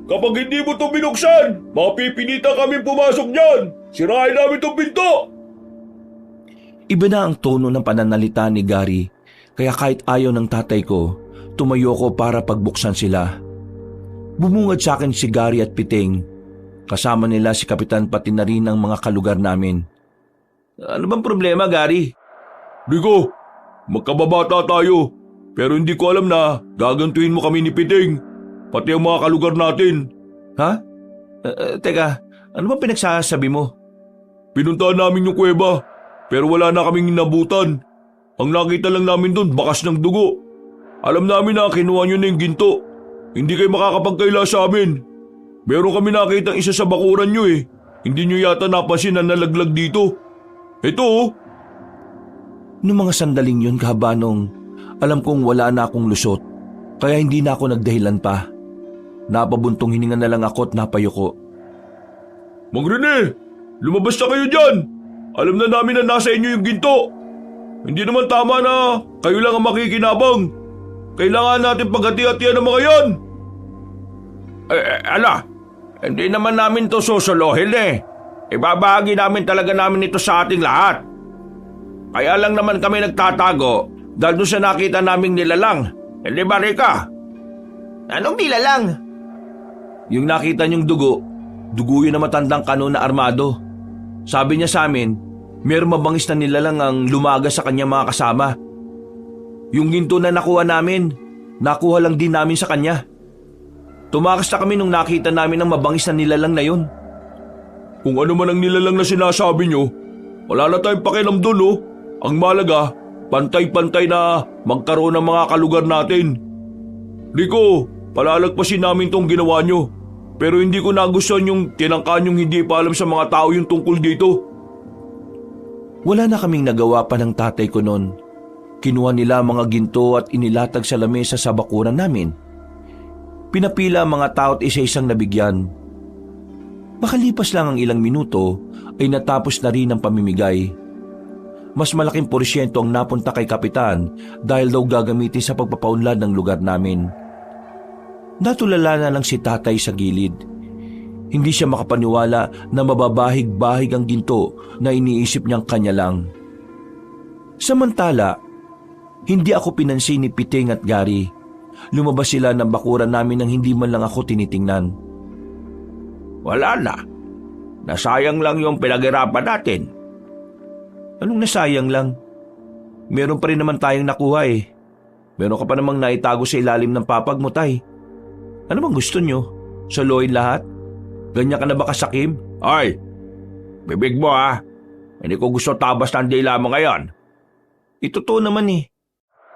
Kapag hindi mo to binuksan, mapipilitan kami pumasok dyan! Sirahin namin itong pinto! iba na ang tono ng pananalita ni Gary, kaya kahit ayaw ng tatay ko, tumayo ko para pagbuksan sila. Bumungad sa akin si Gary at Piting. Kasama nila si Kapitan pati na rin ang mga kalugar namin. Ano bang problema, Gary? Rico, magkababata tayo. Pero hindi ko alam na gagantuin mo kami ni Piting. Pati ang mga kalugar natin. Ha? Teka, ano bang pinagsasabi mo? Pinuntahan namin yung kuweba, pero wala na kaming inabutan. Ang nakita lang namin doon, bakas ng dugo. Alam namin na kinuha nyo na yung ginto. Hindi kayo makakapagkaila sa amin. Meron kami nakitang isa sa bakuran nyo eh. Hindi nyo yata napansin na nalaglag dito. Ito oh. Noong mga sandaling yun, kahabanong, alam kong wala na akong lusot, kaya hindi na ako nagdahilan pa. Napabuntong hininga na lang ako at napayuko. Mang Rene, lumabas na kayo dyan. Alam na namin na nasa inyo yung ginto. Hindi naman tama na kayo lang ang makikinabang. Kailangan natin paghati-hatian ng mga yan. Hindi naman namin to susuluhin eh. Ibabahagi namin talaga namin ito sa ating lahat. Kaya lang naman kami nagtatago dahil doon sa nakita naming nilalang. Hindi ba, Rika? Anong nilalang? Yung nakita niyong dugo yun na matandang kano na armado. Sabi niya sa amin, mayroong mabangis na nilalang ang lumaga sa kanyang mga kasama. Yung ginto na nakuha namin, nakuha lang din namin sa kanya. Tumakas na kami nung nakita namin ang mabangis na nilalang na yun. Kung ano man ang nilalang na sinasabi nyo, wala na tayong pakialam doon oh. Ang malaga, pantay-pantay na magkaroon ng mga kalugar natin. Rico, palalagpasin namin tong ginawa nyo. Pero hindi ko nagustuhan yung tinangkan yung hindi pa alam sa mga tao yung tungkol dito. Wala na kaming nagawa pa ng tatay ko noon. Kinuha nila ang mga ginto at inilatag sa lamesa sa bakuran namin. Pinapila ang mga tao at isa-isang nabigyan. Makalipas lang ang ilang minuto ay natapos na rin ang pamimigay. Mas malaking porsyento ang napunta kay Kapitan dahil daw gagamitin sa pagpapaunlad ng lugar namin. Natulala na lang si tatay sa gilid. Hindi siya makapaniwala na mababahig-bahig ang ginto na iniisip niyang kanya lang. Samantala, hindi ako pinansin ni Piting at Gary. Lumabas sila ng bakuran namin nang hindi man lang ako tinitingnan. Wala na. Nasayang lang yung pinaghirapan natin. Anong nasayang lang? Meron pa rin naman tayong nakuha eh. Meron ka pa namang naitago sa ilalim ng papag mo, tay. Ano bang gusto nyo? Suluin lahat? Ganyan ka na ba kasakim? Ay, bibig mo ha. Hindi ko gusto tabas ng dila mo ngayon. Totoo naman eh.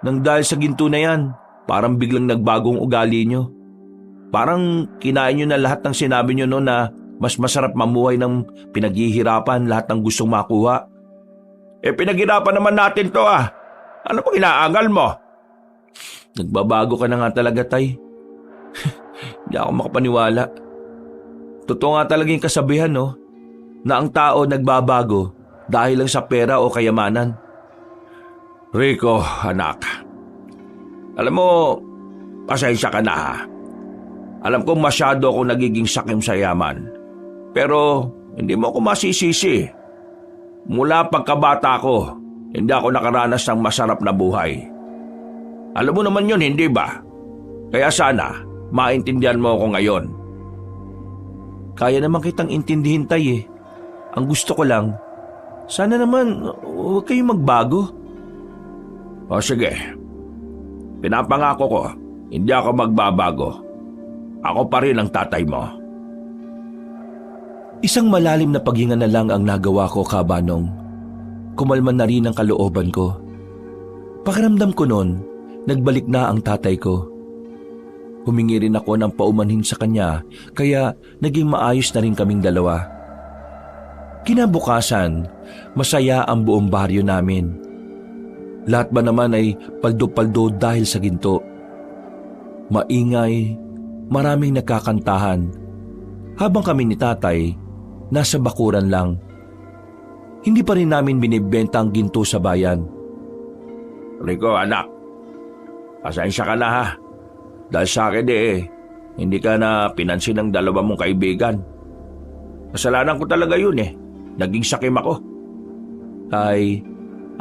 Nang dahil sa ginto na yan, parang biglang nagbagong ugali nyo. Parang kinain nyo na lahat ng sinabi nyo no na mas masarap mamuhay ng pinaghihirapan lahat ng gustong makuha. Pinaghirapan naman natin to ah. Ano pang inaangal mo? Nagbabago ka na nga talaga, tay. Hindi ako makapaniwala. Totoo nga talaga yung kasabihan, no? Na ang tao nagbabago dahil lang sa pera o kayamanan. Rico, anak. Alam mo, pasensya ka na ha. Alam kong masyado akong nagiging sakim sa yaman. Pero hindi mo ako masisisi. Mula pagkabata ko, hindi ako nakaranas ng masarap na buhay. Alam mo naman yun, hindi ba? Kaya sana, maintindihan mo ako ngayon. Kaya naman kitang intindihin, Tay eh. Ang gusto ko lang, sana naman huwag kayong magbago. O sige, pinapangako ko, hindi ako magbabago. Ako pa rin ang tatay mo. Isang malalim na paghinga na lang ang nagawa ko, Kabanong. Kumalma na rin ang kalooban ko. Pakiramdam ko noon, nagbalik na ang tatay ko. Humingi rin ako ng paumanhin sa kanya, kaya naging maayos na rin kaming dalawa. Kinabukasan, masaya ang buong baryo namin. Lahat ba naman ay paldo-paldo dahil sa ginto. Maingay, maraming nagkakantahan. Habang kami ni tatay, nasa bakuran lang. Hindi pa rin namin binibenta ang ginto sa bayan. Rico, anak, pasensya ka na ha. Dahil sa akin hindi ka na pinansin ng dalawa mong kaibigan. Kasalanan ko talaga yun Naging sakim ako. Ay,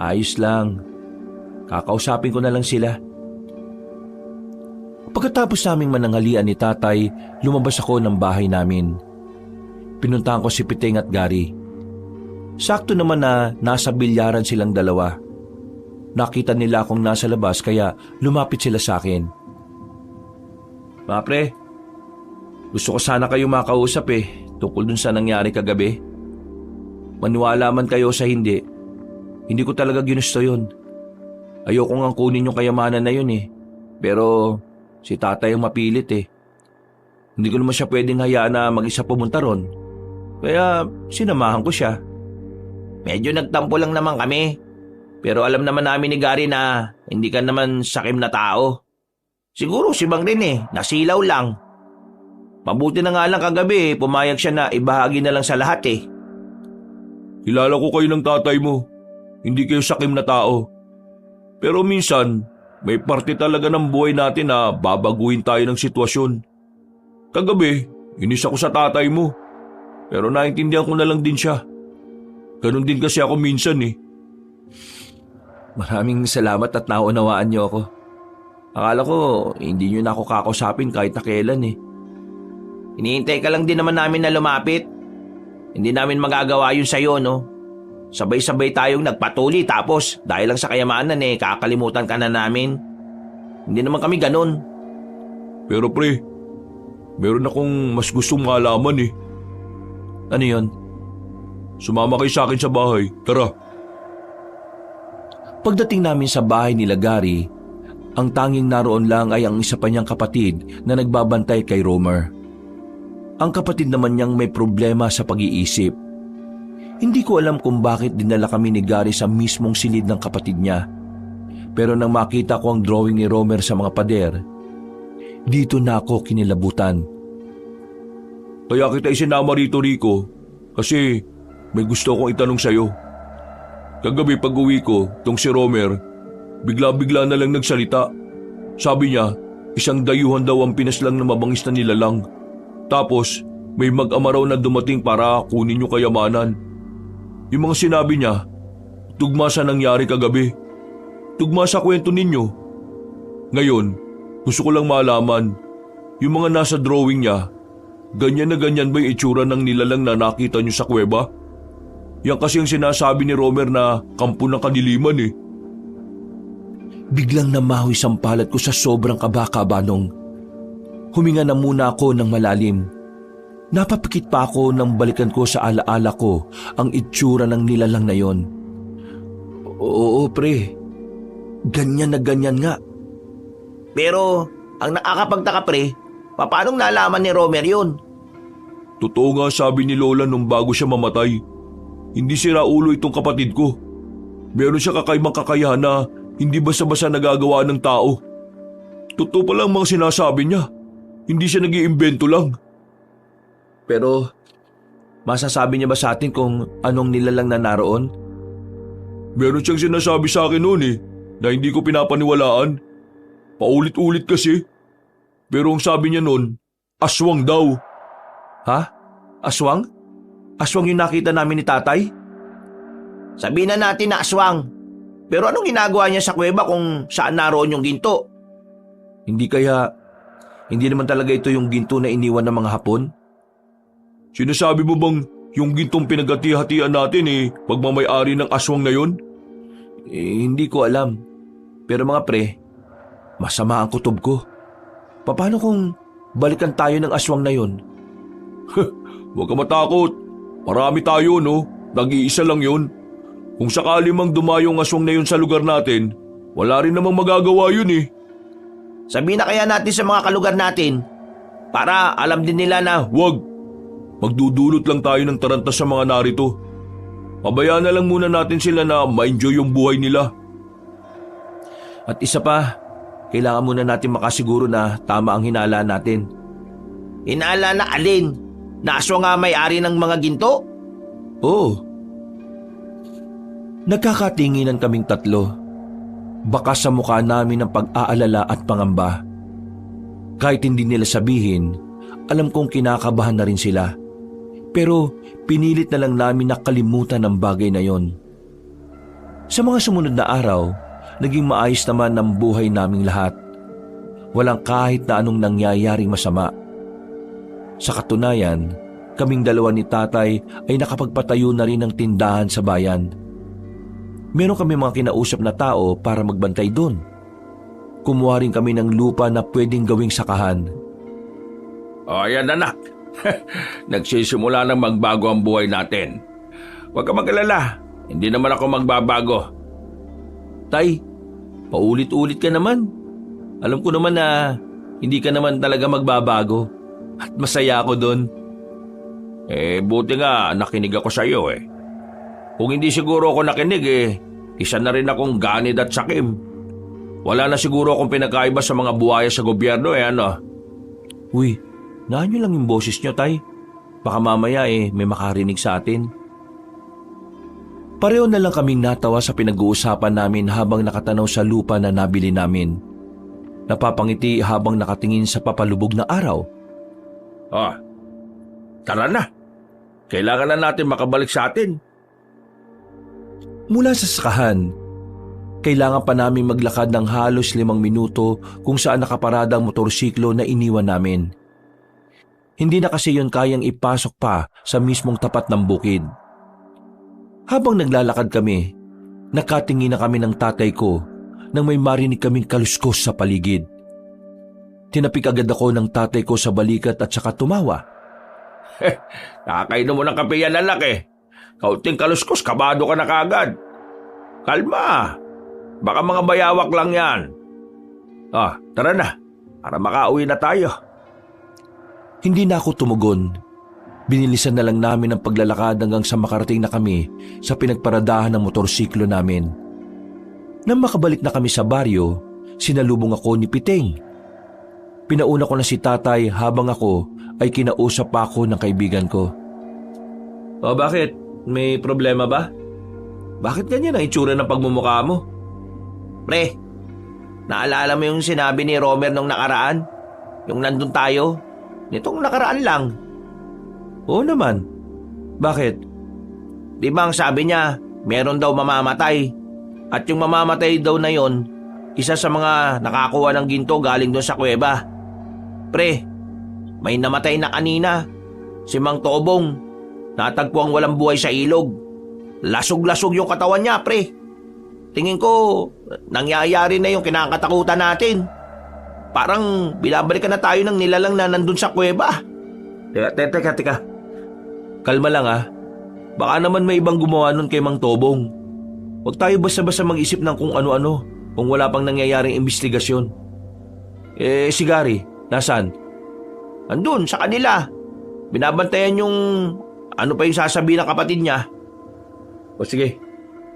ayos lang. Kakausapin ko na lang sila. Pagkatapos naming mananghalian ni tatay, lumabas ako ng bahay namin. Pinuntahan ko si Piting at Gary. Sakto naman na nasa bilyaran silang dalawa. Nakita nila akong nasa labas kaya lumapit sila sa akin. Mga pre, gusto ko sana kayo makausap tungkol dun sa nangyari kagabi. Maniwala man kayo sa hindi ko talaga ginusto yun. Ayoko nga kunin yung kayamanan na yun Pero si tatay ang mapilit Hindi ko naman siya pwedeng hayaan na mag-isa pumunta ron. Kaya sinamahan ko siya. Medyo nagtampo lang naman kami. Pero alam naman namin ni Gary na hindi ka naman sakim na tao. Siguro si Bang rin nasilaw lang. Mabuti na nga lang kagabi, pumayag siya na ibahagi na lang sa lahat Kilala ko kayo ng tatay mo. Hindi kayo sakim na tao. Pero minsan, may parte talaga ng buhay natin na babaguhin tayo ng sitwasyon. Kagabi, inis ako sa tatay mo. Pero naintindihan ko na lang din siya. Ganon din kasi ako minsan Maraming salamat at naunawaan niyo ako. Akala ko hindi niyo na ako kakausapin kahit na kailan Hinihintay ka lang din naman namin na lumapit. Hindi namin magagawa yun sa'yo, no? Sabay-sabay tayong nagpatuli tapos dahil lang sa kayamanan kakalimutan ka na namin. Hindi naman kami ganun. Pero pre, meron akong mas gustong malaman Ano yon? Sumama kayo sa akin sa bahay. Tara. Pagdating namin sa bahay nila Gary, ang tanging naroon lang ay ang isa pa niyang kapatid na nagbabantay kay Romer. Ang kapatid naman niyang may problema sa pag-iisip. Hindi ko alam kung bakit dinala kami ni Gary sa mismong silid ng kapatid niya. Pero nang makita ko ang drawing ni Romer sa mga pader, dito na ako kinilabutan. Kaya kita isinama rito, Rico, kasi may gusto akong itanong sa'yo. Kagabi pag-uwi ko, tong si Romer, bigla-bigla na lang nagsalita. Sabi niya, isang dayuhan daw ang pinaslang na mabangis na nilalang. Tapos, may mag-ama raw na dumating para kunin yung kayamanan. Yung mga sinabi niya, tugma sa nangyari kagabi. Tugma sa kwento ninyo. Ngayon, gusto ko lang malaman, yung mga nasa drawing niya, ganyan na ganyan ba yung itsura ng nilalang na nakita niyo sa kuweba? Yan kasi ang sinasabi ni Romer na kampo ng kadiliman Biglang namahos ang palad ko sa sobrang kaba-kabanong. Huminga na muna ako ng malalim. Napapikit pa ako nang balikan ko sa alaala ko ang itsura ng nilalang na yon. Oo pre, ganyan na ganyan nga. Pero ang nakakapagtaka pre, paano nalaman ni Romer yun? Totoo nga sabi ni Lola nung bago siya mamatay. Hindi sira ulo itong kapatid ko. Meron siya kakaibang kakayahan na hindi basta-basta nagagawa ng tao. Totoo pa lang mga sinasabi niya. Hindi siya nag-iimbento lang. Pero, masasabi niya ba sa atin kung anong nilalang na naroon? Meron siyang sinasabi sa akin noon na hindi ko pinapaniwalaan. Paulit-ulit kasi. Pero ang sabi niya noon, aswang daw. Ha? Aswang? Aswang yung nakita namin ni tatay? Sabihin na natin na aswang. Pero anong ginagawa niya sa kuweba kung saan naroon yung ginto? Hindi naman talaga ito yung ginto na iniwan ng mga Hapon? Sinasabi mo bang yung gintong pinagati-hatian natin pagmamay-ari ng aswang na yon? Hindi ko alam. Pero mga pre, masama ang kutob ko. Paano kung balikan tayo ng aswang na yon? Huwag ka matakot. Marami tayo, no? Nag-iisa lang yun. Kung sakali mang dumayong aswang na yun sa lugar natin, wala rin namang magagawa yun Sabihin na kaya natin sa mga kalugar natin para alam din nila na Huwag. Magdudulot lang tayo ng taranta sa mga narito. Pabayaan na lang muna natin sila na ma-enjoy yung buhay nila. At isa pa, kailangan muna natin makasiguro na tama ang hinala natin. hinala na alin? Na aswang nga may-ari ng mga ginto? Oo. Nagkakatinginan kaming tatlo. Baka sa mukha namin ang pag-aalala at pangamba. Kahit hindi nila sabihin, alam kong kinakabahan na rin sila. Pero pinilit na lang namin na kalimutan ang bagay na yon. Sa mga sumunod na araw, naging maayos naman ang buhay naming lahat. Walang kahit na anong nangyayaring masama. Sa katunayan, kaming dalawa ni tatay ay nakapagpatayo na rin ng tindahan sa bayan. Meron kami mga kinausap na tao para magbantay doon. Kumuha rin kami ng lupa na pwedeng gawing sakahan. O yan anak, nagsisimula nang magbago ang buhay natin. Huwag ka mag-alala, hindi naman ako magbabago. Tay, paulit-ulit ka naman. Alam ko naman na hindi ka naman talaga magbabago. At masaya ako doon. Buti nga nakinig ako sa iyo Kung hindi siguro ako nakinig isa na rin akong ganid at sakim. Wala na siguro akong pinakaiba sa mga buhaya sa gobyerno ano. Uy, nahanyo lang yung boses nyo, tay. Baka mamaya may makarinig sa atin. Pareho na lang kaming natawa sa pinag-uusapan namin habang nakatanaw sa lupa na nabili namin. Napapangiti habang nakatingin sa papalubog na araw. Tara na. Kailangan na natin makabalik sa atin. Mula sa sakahan, kailangan pa namin maglakad ng halos 5 minuto kung saan nakaparada ang motorsiklo na iniwan namin. Hindi na kasi yun kayang ipasok pa sa mismong tapat ng bukid. Habang naglalakad kami, nakatingin na kami ng tatay ko nang may marinig kaming kaluskos sa paligid. Tinapik agad ako ng tatay ko sa balikat at saka tumawa. Nakakainom mo ng kape yan anak Kaunting kaluskos, kabado ka na kaagad. Kalma. Baka mga bayawak lang yan. Tara na. Para makauwi na tayo. Hindi na ako tumugon. Binilisan na lang namin ang paglalakad hanggang sa makarating na kami sa pinagparadahan ng motorsiklo namin. Nang makabalik na kami sa baryo, sinalubong ako ni Piteng. Pinauna ko na si tatay habang ako ay kinausap pa ako ng kaibigan ko. Bakit? May problema ba? Bakit ganyan ang itsura ng pagmumukha mo? Pre, naalala mo yung sinabi ni Romer nung nakaraan? Yung nandun tayo? Nitong nakaraan lang. Oo naman. Bakit? Di ba ang sabi niya, meron daw mamamatay. At yung mamamatay daw na yon, isa sa mga nakakuha ng ginto galing doon sa kuweba. Pre, may namatay na kanina. Si Mang Tobong. Natagpo ang walang buhay sa ilog. Lasog-lasog yung katawan niya, pre. Tingin ko, nangyayari na yung kinakatakutan natin. Parang binabalikan na tayo ng nilalang na nandun sa kuweba. Teka. Kalma lang Baka naman may ibang gumawa nun kay Mang Tobong. Huwag tayo basta-basta mag-isip ng kung ano-ano kung wala pang nangyayaring investigasyon. Si Gary, nasaan? Andun, sa kanila. Binabantayan yung ano pa yung sasabihin ng kapatid niya. O sige,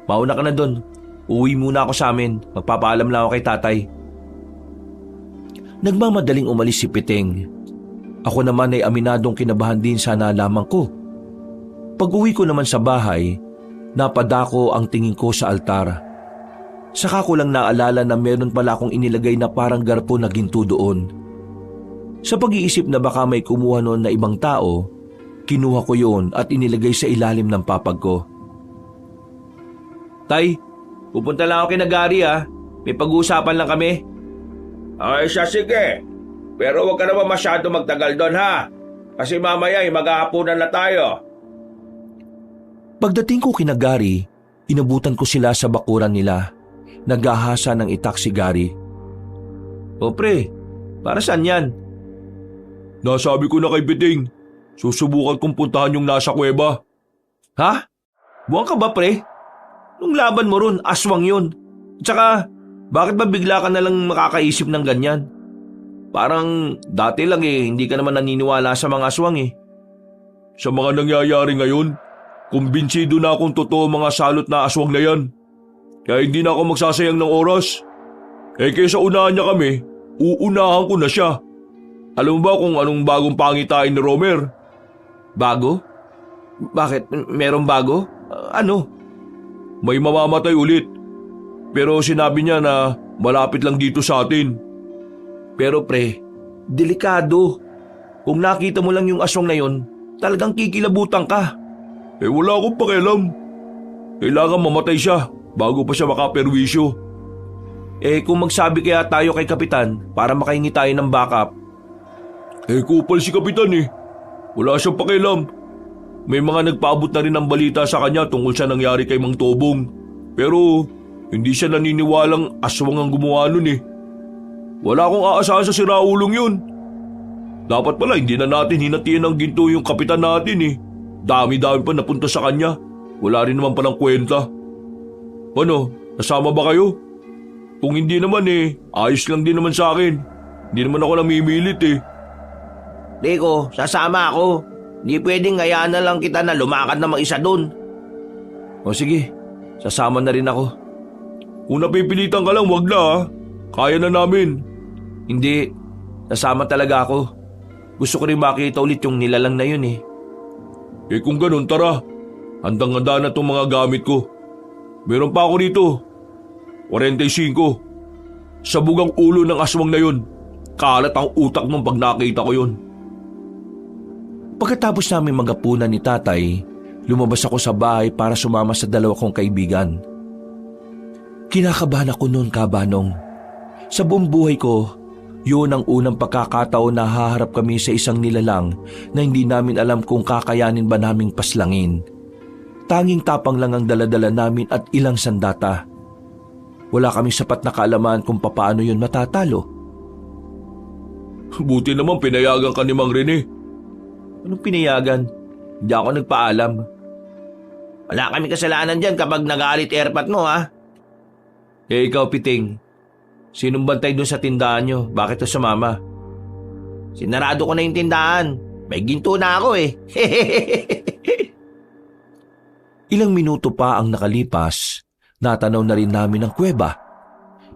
mauna ka na dun. Uwi muna ako sa amin. Magpapaalam lang ako kay tatay. Nagmamadaling umalis si Piteng. Ako naman ay aminadong kinabahan din sa nalaman ko. Pag-uwi ko naman sa bahay, napadako ang tingin ko sa altar. Saka ko lang naalala na meron pala akong inilagay na parang garpo na ginto doon. Sa pag-iisip na baka may kumuha noon na ibang tao, kinuha ko yun at inilagay sa ilalim ng papag ko. Tay, Pupunta lang ako kina Gary May pag-uusapan lang kami. Ay siya, sige. Pero huwag ka naman masyado magtagal doon ha. Kasi mamaya maghahapunan na tayo. Pagdating ko kina Gary, inabutan ko sila sa bakuran nila. Naghahasa ng itak si Gary. O pre, para saan yan? Nasabi ko na kay Piting, susubukan kong puntahan yung nasa kuweba. Ha? Buwan ka ba pre? Nung laban mo ron, aswang yun. Tsaka, bakit ba bigla ka nalang makakaisip ng ganyan? Parang dati lang hindi ka naman naniniwala sa mga aswang Sa mga nangyayari ngayon, kumbinsido na akong totoo mga salot na aswang na yan. Kaya hindi na ako magsasayang ng oras. Kaysa unahan niya kami, uunahan ko na siya. Alam mo ba kung anong bagong pangitain ni Romer? Bago? Bakit? Merong bago? Ano? May mamamatay ulit. Pero sinabi niya na malapit lang dito sa atin. Pero pre, delikado. Kung nakita mo lang yung aswang na yon, talagang kikilabutan ka. Wala akong pakialam. Kailangan mamatay siya bago pa siya makaperwisyo. Kung magsabi kaya tayo kay Kapitan para makahingi tayo ng backup. Kupal si Kapitan Wala siyang pakialam. May mga nagpaabot na rin ng balita sa kanya tungkol sa nangyari kay Mang Tobong. Pero hindi siya naniniwalang aswang ang gumawa nun Wala akong aasahan sa siraulong yun. Dapat pala hindi na natin hinatian ng ginto yung kapitan natin Dami-dami pa napunta sa kanya. Wala rin naman palang kwenta. Ano, nasama ba kayo? Kung hindi naman ayos lang din naman sa akin. Hindi naman ako namimilit Rico, sasama ako. Hindi pwedeng hayaan na lang kita na lumakad na mag-isa dun. O sige, sasama na rin ako. Kung napipilitan ka lang, wag na Kaya na namin. Hindi, sasama talaga ako. Gusto ko rin makita ulit yung nilalang na yun Kung ganun, tara. Handang-handa na itong mga gamit ko. Meron pa ako rito. 45. Sabugang ulo ng aswang na yun. Kalat ang utak nung pag nakita ko yun. Pagkatapos namin magapunan ni tatay, lumabas ako sa bahay para sumama sa dalawa kong kaibigan. Kinakabahan ako noon, Kabanong. Sa buong buhay ko, yun ang unang pagkakataon na haharap kami sa isang nilalang na hindi namin alam kung kakayanin ba naming paslangin. Tanging tapang lang ang daladala namin at ilang sandata. Wala kaming sapat na kaalaman kung papaano yun matatalo. Buti naman pinayagan ka ni Mang Rene. Anong pinayagan? Hindi ako nagpaalam. Wala kami kasalanan dyan kapag nagalit airpat mo Ikaw Piting, sinong bantay dun sa tindahan nyo? Bakit to sumama? Sinarado ko na yung tindahan. May ginto na ako Ilang minuto pa ang nakalipas, natanaw na rin namin ang kuweba.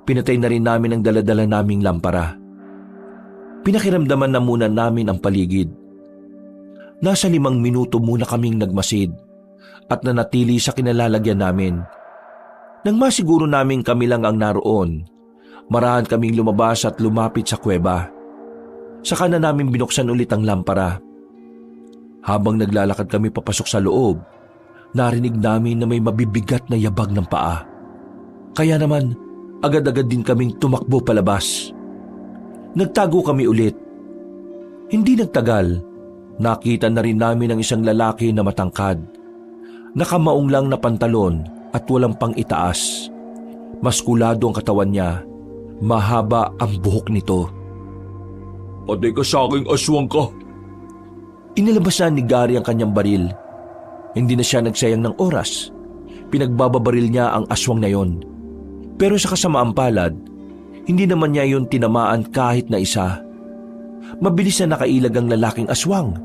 Pinatay na rin namin ang daladala naming lampara. Pinakiramdaman na muna namin ang paligid. Nasa 5 minuto muna kaming nagmasid at nanatili sa kinalalagyan namin. Nang masiguro namin kami lang ang naroon, marahan kaming lumabas at lumapit sa kuweba. Saka na namin binuksan ulit ang lampara. Habang naglalakad kami papasok sa loob, narinig namin na may mabibigat na yabag ng paa. Kaya naman, agad-agad din kaming tumakbo palabas. Nagtago kami ulit. Hindi nagtagal, nakita na rin namin ang isang lalaki na matangkad. Nakamaong lang na pantalon at walang pang itaas. Maskulado ang katawan niya, mahaba ang buhok nito. Patay ka sa aking aswang ka. Inilabas na ni Gary ang kanyang baril. Hindi na siya nagsayang ng oras. Pinagbababaril niya ang aswang na yon. Pero sa kasamaang palad, hindi naman niya yon tinamaan kahit na isa. Mabilis na nakailag ang lalaking aswang.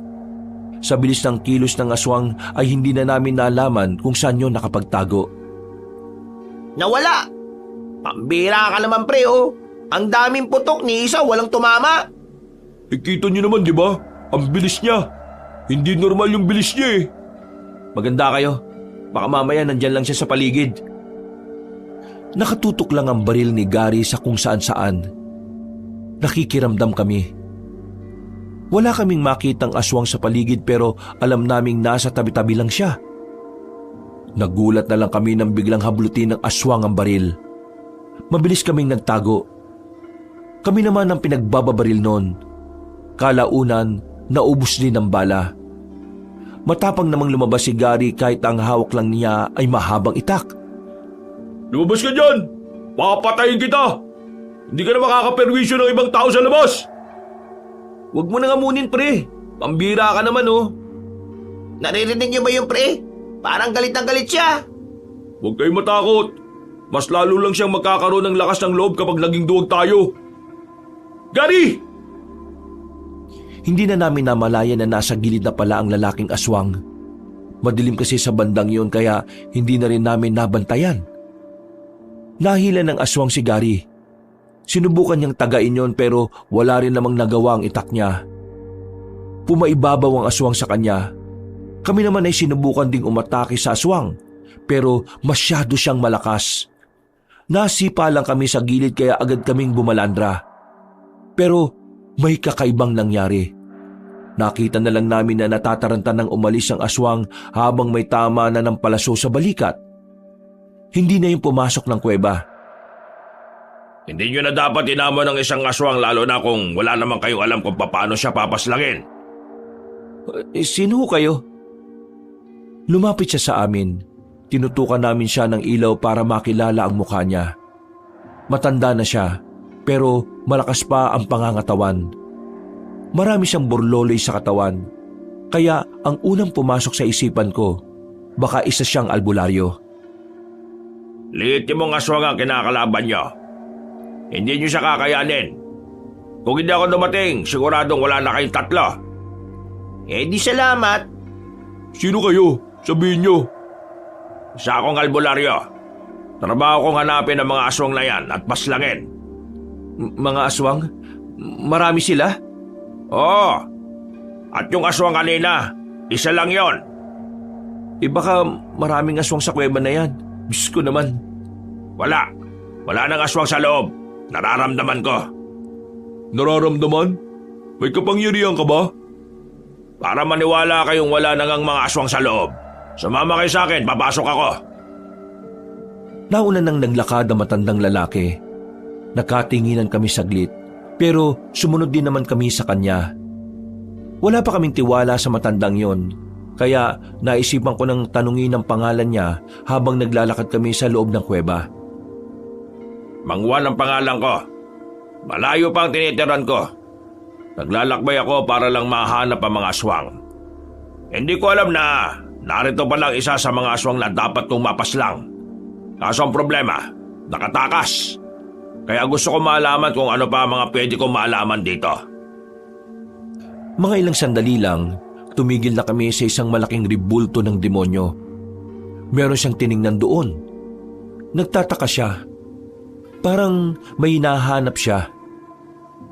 Sa bilis ng kilos ng aswang ay hindi na namin nalaman kung saan yon nakapagtago. Nawala! Pambira ka naman pre Ang daming putok ni isa walang tumama. Kita niyo naman di ba? Ang bilis niya. Hindi normal yung bilis niya Maganda kayo. Baka mamaya nandyan lang siya sa paligid. Nakatutok lang ang baril ni Gary sa kung saan-saan. Nakikiramdam kami. Wala kaming makitang aswang sa paligid pero alam naming nasa tabi-tabi lang siya. Nagulat na lang kami nang biglang hablutin ng aswang ang baril. Mabilis kaming nagtago. Kami naman ang pinagbababaril noon. Kalaunan, naubos din ang bala. Matapang namang lumabas si Gary kahit ang hawak lang niya ay mahabang itak. Lumabas ka dyan! Papatayin kita! Hindi ka na makakaperwisyo ng ibang tao sa labas! Huwag mo na ngamunin, pre. Pambira ka naman, oh. Naririnig niyo ba yung pre? Parang galit ang galit siya. Huwag kayong matakot. Mas lalo lang siyang magkakaroon ng lakas ng loob kapag naging duwag tayo. Gary! Hindi na namin namalayan na nasa gilid na pala ang lalaking aswang. Madilim kasi sa bandang yun kaya hindi na rin namin nabantayan. Nahila ng aswang si Gary. Sinubukan niyang tagain yon pero wala rin namang nagawa ang itak niya. Pumaibabaw ang aswang sa kanya. Kami naman ay sinubukan ding umatake sa aswang pero masyado siyang malakas. Nasipa lang kami sa gilid kaya agad kaming bumalandra. Pero may kakaibang nangyari. Nakita na lang namin na natataranta ng umalis ang aswang habang may tama na ng palaso sa balikat. Hindi na yung pumasok ng kuweba. Hindi nyo na dapat inamon ng isang aswang lalo na kung wala naman kayong alam kung paano siya papaslangin. Sino kayo? Lumapit siya sa amin. Tinutukan namin siya ng ilaw para makilala ang mukha niya. Matanda na siya, pero malakas pa ang pangangatawan. Marami siyang burloloy sa katawan, kaya ang unang pumasok sa isipan ko, baka isa siyang albularyo. Liitin mong aswang ang kinakalaban nyo. Hindi nyo siya kakayanin. Kung hindi ako dumating, siguradong wala na kayong tatlo. Eh di salamat. Sino kayo? Sabihin nyo. Isa akong albularyo. Trabaho kong hanapin ang mga aswang na yan at paslangin. Mga aswang? Marami sila? Oo. At yung aswang kanina, isa lang yon. Baka maraming aswang sa kuweba na yan. Diyos ko naman. Wala. Wala nang aswang sa loob. Nararamdaman ko. Nararamdaman? May kapangyarihan ka ba? Para maniwala kayong wala nang mga aswang sa loob, sumama kayo sa akin, papasok ako. Nauna nang naglakad ang matandang lalaki. Nakatinginan kami saglit, pero sumunod din naman kami sa kanya. Wala pa kaming tiwala sa matandang yon, kaya naisipan ko nang tanungin ang pangalan niya habang naglalakad kami sa loob ng kuweba. Mang Juan ang pangalan ko. Malayo pa ang tinitiran ko. Naglalakbay ako para lang mahanap ang mga aswang. Hindi ko alam na narito pa lang isa sa mga aswang na dapat kong mapaslang. Kaso ang problema, nakatakas. Kaya gusto ko malaman kung ano pa ang mga pwede kong malaman dito. Mga ilang sandali lang, tumigil na kami sa isang malaking ribulto ng demonyo. Meron siyang tiningnan doon. Nagtataka siya. Parang may hinahanap siya.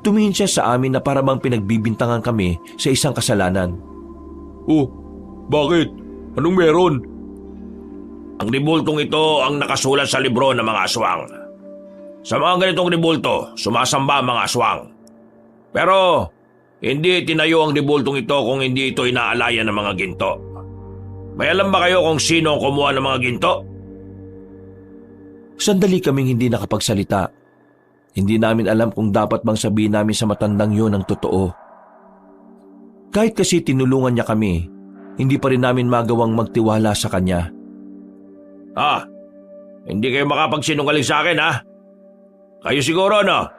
Tumingin siya sa amin na para bang pinagbibintangan kami sa isang kasalanan. Oh, bakit? Anong meron? Ang ribultong ito ang nakasulat sa libro ng mga aswang. Sa mga ganitong ribulto, sumasamba ang mga aswang. Pero hindi tinayo ang ribultong ito kung hindi ito inaalayan ng mga ginto. May alam ba kayo kung sino ang kumuha ng mga ginto? Sandali kaming hindi nakapagsalita. Hindi namin alam kung dapat bang sabihin namin sa matandang yun ang totoo. Kahit kasi tinulungan niya kami, hindi pa rin namin magawang magtiwala sa kanya. Hindi kayo makapagsinungaling sa akin, ha? Kayo siguro, no?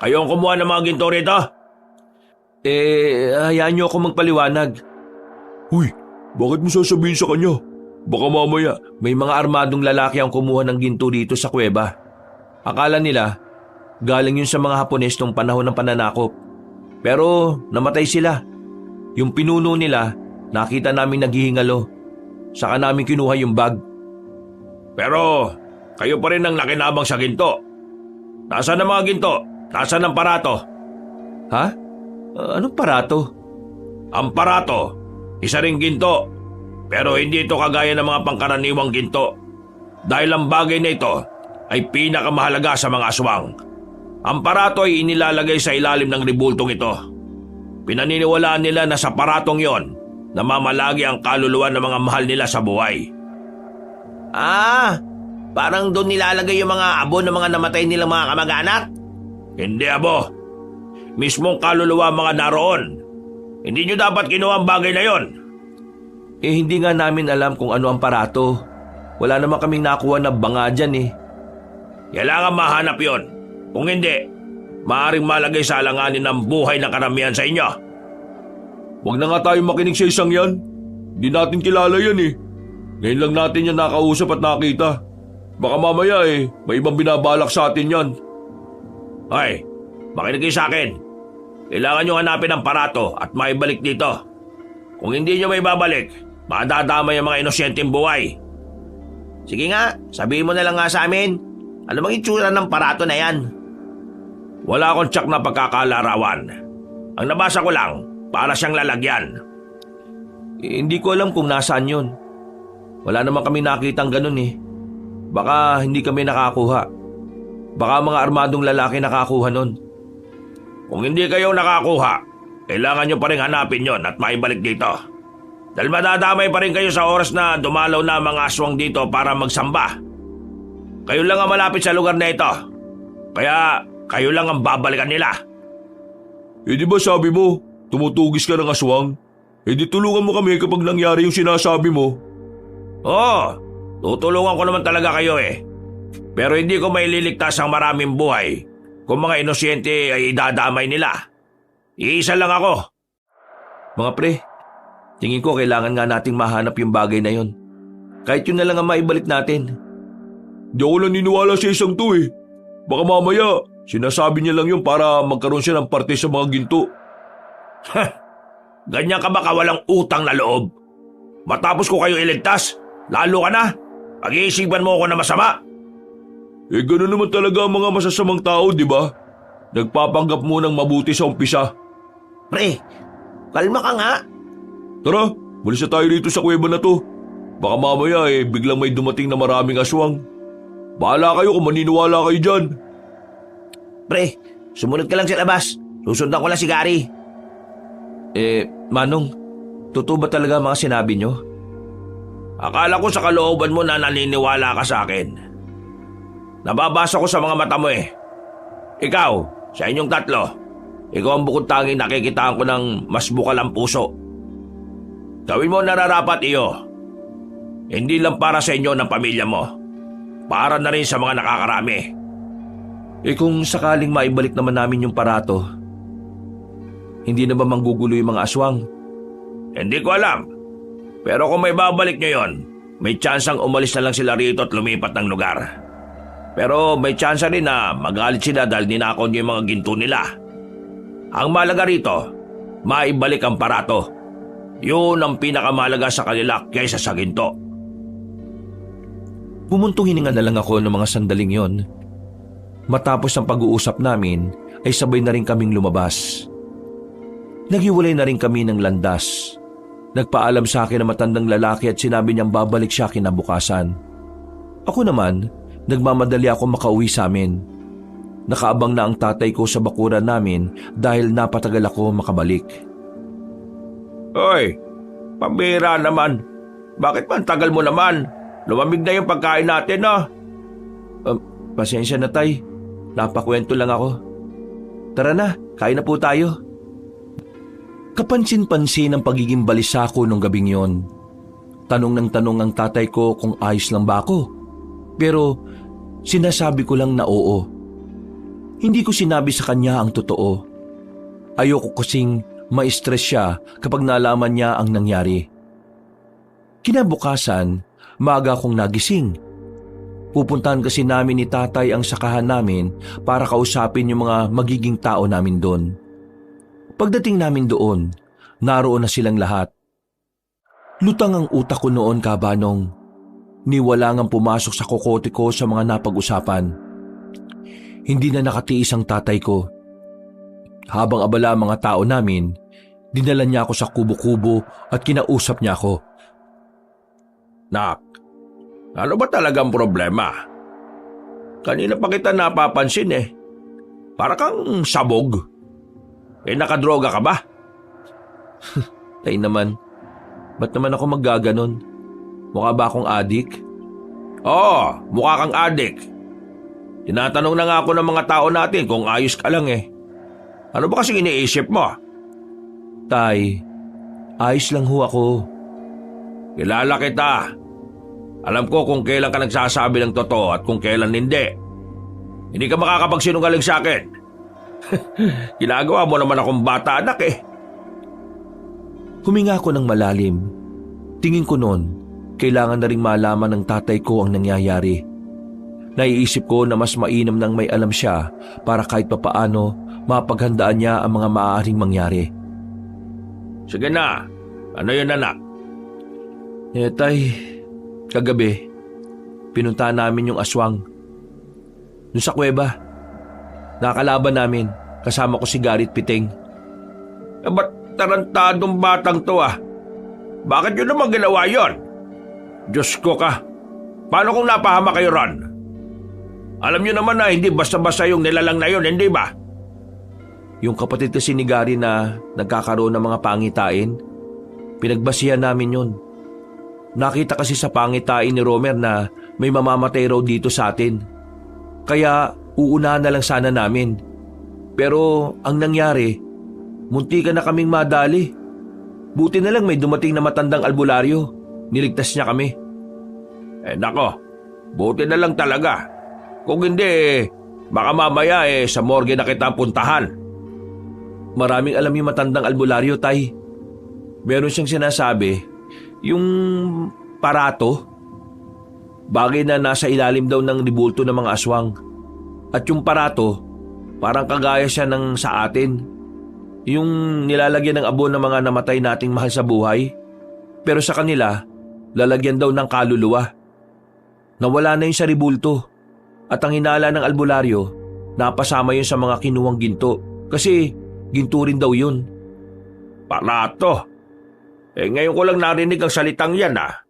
Kayo ang kumuha ng mga ginto rito? Hayaan niyo ako magpaliwanag. Uy, bakit mo sasabihin sa kanya? Baka mamaya. May mga armadong lalaki ang kumuha ng ginto dito sa kuweba. Akala nila, galing yun sa mga Hapones nung panahon ng pananakop. Pero namatay sila. Yung pinuno nila, nakita namin naghihingalo. Saka namin kinuha yung bag. Pero kayo pa rin ang nakinabang sa ginto. Nasaan ang mga ginto? Nasaan ang parato? Ha? Anong parato? Ang parato, isa ring ginto. Pero hindi ito kagaya ng mga pangkaraniwang ginto. Dahil ang bagay na ito ay pinakamahalaga sa mga aswang. Ang parato ay inilalagay sa ilalim ng ribultong ito. Pinaniniwalaan nila na sa paratong yon, namamalagi ang kaluluwa ng mga mahal nila sa buhay. Ah, parang doon nilalagay yung mga abo ng mga namatay nilang mga kamag-anak? Hindi, abo. Mismong kaluluwa ang mga naroon. Hindi nyo dapat kinuha ang bagay na yon. Hindi nga namin alam kung ano ang parato. Wala naman kaming nakuha na banga dyan eh. Kailangan mahanap yon. Kung hindi, maaaring malagay sa alanganin ang buhay ng karamihan sa inyo. Huwag na nga tayo makinig sa isang yan. Hindi natin kilala yan eh. Ngayon lang natin yan nakausap at nakita. Baka mamaya may ibang binabalak sa atin yan. Hoy, makinig kayo sa akin. Kailangan nyo hanapin ang parato at maibalik dito. Kung hindi nyo may babalik, madadamay ang mga inosyenteng buhay. Sige nga, sabihin mo na lang nga sa amin. Ano bang itsura ng parato na yan? Wala akong tsak na pagkakalarawan. Ang nabasa ko lang, para siyang lalagyan. Hindi ko alam kung nasaan yun. Wala naman kami nakitang ganun eh. Baka hindi kami nakakuha. Baka mga armadong lalaki nakakuha nun. Kung hindi kayo nakakuha, kailangan nyo pa rin hanapin yon at maibalik dito. Dahil madadamay pa rin kayo sa oras na dumalaw na mga aswang dito para magsamba. Kayo lang ang malapit sa lugar na ito. Kaya kayo lang ang babalikan nila. Di ba sabi mo, tumutugis ka ng aswang? Di tulungan mo kami kapag nangyari yung sinasabi mo. Oo, tutulungan ko naman talaga kayo eh. Pero hindi ko maililigtas ang maraming buhay kung mga inosyente ay idadamay nila. Iisa lang ako. Mga pre, tingin ko kailangan nga nating mahanap yung bagay na yun. Kahit yun na lang ang maibalik natin. Di ako naniniwala sa isang to eh. Baka mamaya, sinasabi niya lang yun para magkaroon siya ng parte sa mga ginto. Ganyan ka ba kawalang utang na loob? Matapos ko kayo iligtas, lalo ka na. Pag-iisipan mo ako na masama. Gano'n naman talaga ang mga masasamang tao, di ba? Nagpapanggap mo ng mabuti sa umpisa. Pre, kalma ka nga. Tara, malis na tayo rito sa kuweba na to. Baka mamaya biglang may dumating na maraming aswang. Bahala kayo kung maniniwala kayo dyan. Pre, sumunod ka lang sa labas. Susundan ko lang si Gary. Manong, totoo ba talaga mga sinabi nyo? Akala ko sa kalooban mo na naniniwala ka sa akin. Nababasa ko sa mga mata mo eh. Ikaw, sa inyong tatlo, ikaw ang bukod tanging nakikitaan ko ng mas bukal ang puso. Gawin mo nararapat iyo. Hindi lang para sa inyo ng pamilya mo. Para na rin sa mga nakakarami. Kung sakaling maibalik naman namin yung parato, hindi na ba manggugulo yung mga aswang? Hindi ko alam. Pero kung may babalik nyo yon, may tsansang umalis na lang sila rito at lumipat ng lugar. Pero may tsansa rin na magalit sila dahil ninakaw niyo yung mga ginto nila. Ang malaga rito, maibalik ang parato. Yun ang pinakamalaga sa kanila kaysa sa ginto. Bumuntong hininga na lang ako ng mga sandaling yon. Matapos ang pag-uusap namin, ay sabay na rin kaming lumabas. Naghiwalay na rin kami ng landas. Nagpaalam sa akin ang matandang lalaki at sinabi niyang babalik siya kinabukasan. Ako naman, nagmamadali ako makauwi sa amin. Nakaabang na ang tatay ko sa bakuran namin dahil napatagal ako makabalik. Hoy, pambira naman. Bakit man tagal mo naman? Lumamig na yung pagkain natin, no? Pasensya na tay, napakwento lang ako. Tara na, kain na po tayo. Kapansin-pansin ang pagiging balisa ko nung gabing yon. Tanong ng tanong ang tatay ko kung ayos lang ba ako. Pero sinasabi ko lang na oo. Hindi ko sinabi sa kanya ang totoo. Ayoko kasing ma-stress siya kapag nalaman niya ang nangyari. Kinabukasan, maaga akong nagising. Pupuntahan kasi namin ni tatay ang sakahan namin para kausapin yung mga magiging tao namin doon. Pagdating namin doon, naroon na silang lahat. Lutang ang utak ko noon, kabanong. Niwala ngang pumasok sa kokote ko sa mga napag-usapan. Hindi na nakatiis ang tatay ko. Habang abala ang mga tao namin, dinala niya ako sa kubo-kubo at kinausap niya ako. Nak, ano ba talagang problema? Kanina pa kita napapansin eh. Para kang sabog. Nakadroga ka ba? Tay naman, ba't naman ako maggaganon? Mukha ba akong adik? Oo, mukha kang adik. Tinatanong na nga ako ng mga tao natin kung ayos ka lang eh. Ano ba kasing iniisip mo? Tay, ayos lang ho ako. Kilala kita. Alam ko kung kailan ka nagsasabi ng totoo at kung kailan hindi. Hindi ka makakapagsinungaling sa akin. Ginagawa mo naman akong bata anak eh. Huminga ako ng malalim. Tingin ko noon, kailangan na ring malaman ng tatay ko ang nangyayari. Naiisip ko na mas mainam nang may alam siya para kahit papaano mapaghandaan niya ang mga maaaring mangyari. Sige na, ano yun anak? Tay, kagabi, pinuntahan namin yung aswang. Doon sa kuweba. Nakalaban namin, kasama ko si Garit Piting. Ba't tarantadong batang to ah? Bakit yun naman ginawa yun? Diyos ko ka, paano kung napahama kayo ron? Alam niyo naman na hindi basta-basta yung nilalang na yun, hindi ba? Yung kapatid kasi ni Gary na nagkakaroon ng mga pangitain, pinagbasihan namin yun. Nakita kasi sa pangitain ni Romer na may mamamatay raw dito sa atin. Kaya uunahan na lang sana namin. Pero ang nangyari, muntikan na kaming madali. Buti na lang may dumating na matandang albularyo. Niligtas niya kami. Nako, buti na lang talaga. Kung hindi, baka mamaya sa morgue na kita puntahan. Maraming alam yung matandang albularyo, Tay. Meron siyang sinasabi, yung parato, bagay na nasa ilalim daw ng libulto ng mga aswang. At yung parato, parang kagaya siya ng sa atin. Yung nilalagyan ng abo ng mga namatay nating mahal sa buhay. Pero sa kanila, lalagyan daw ng kaluluwa. Nawala na yung sa libulto. At ang hinala ng albularyo, napasama yun sa mga kinuwang ginto. Kasi ginto rin daw yun. Parato? Ngayon ko lang narinig ang salitang yan ah.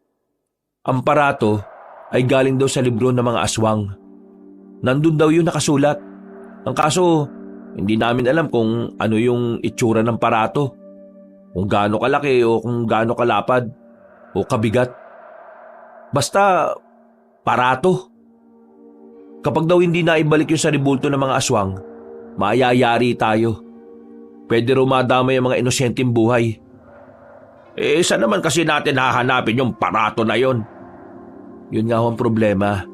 Ang parato ay galing daw sa libro ng mga aswang. Nandun daw yun nakasulat. Ang kaso, hindi namin alam kung ano yung itsura ng parato. Kung gaano kalaki o kung gaano kalapad o kabigat. Basta, parato. Kapag daw hindi na ibalik yung sa libulto ng mga aswang, mayayari tayo. Pwede raw madamay ang mga inosenteng buhay. Saan naman kasi natin hahanapin yung parato na yon? Yun nga ang problema.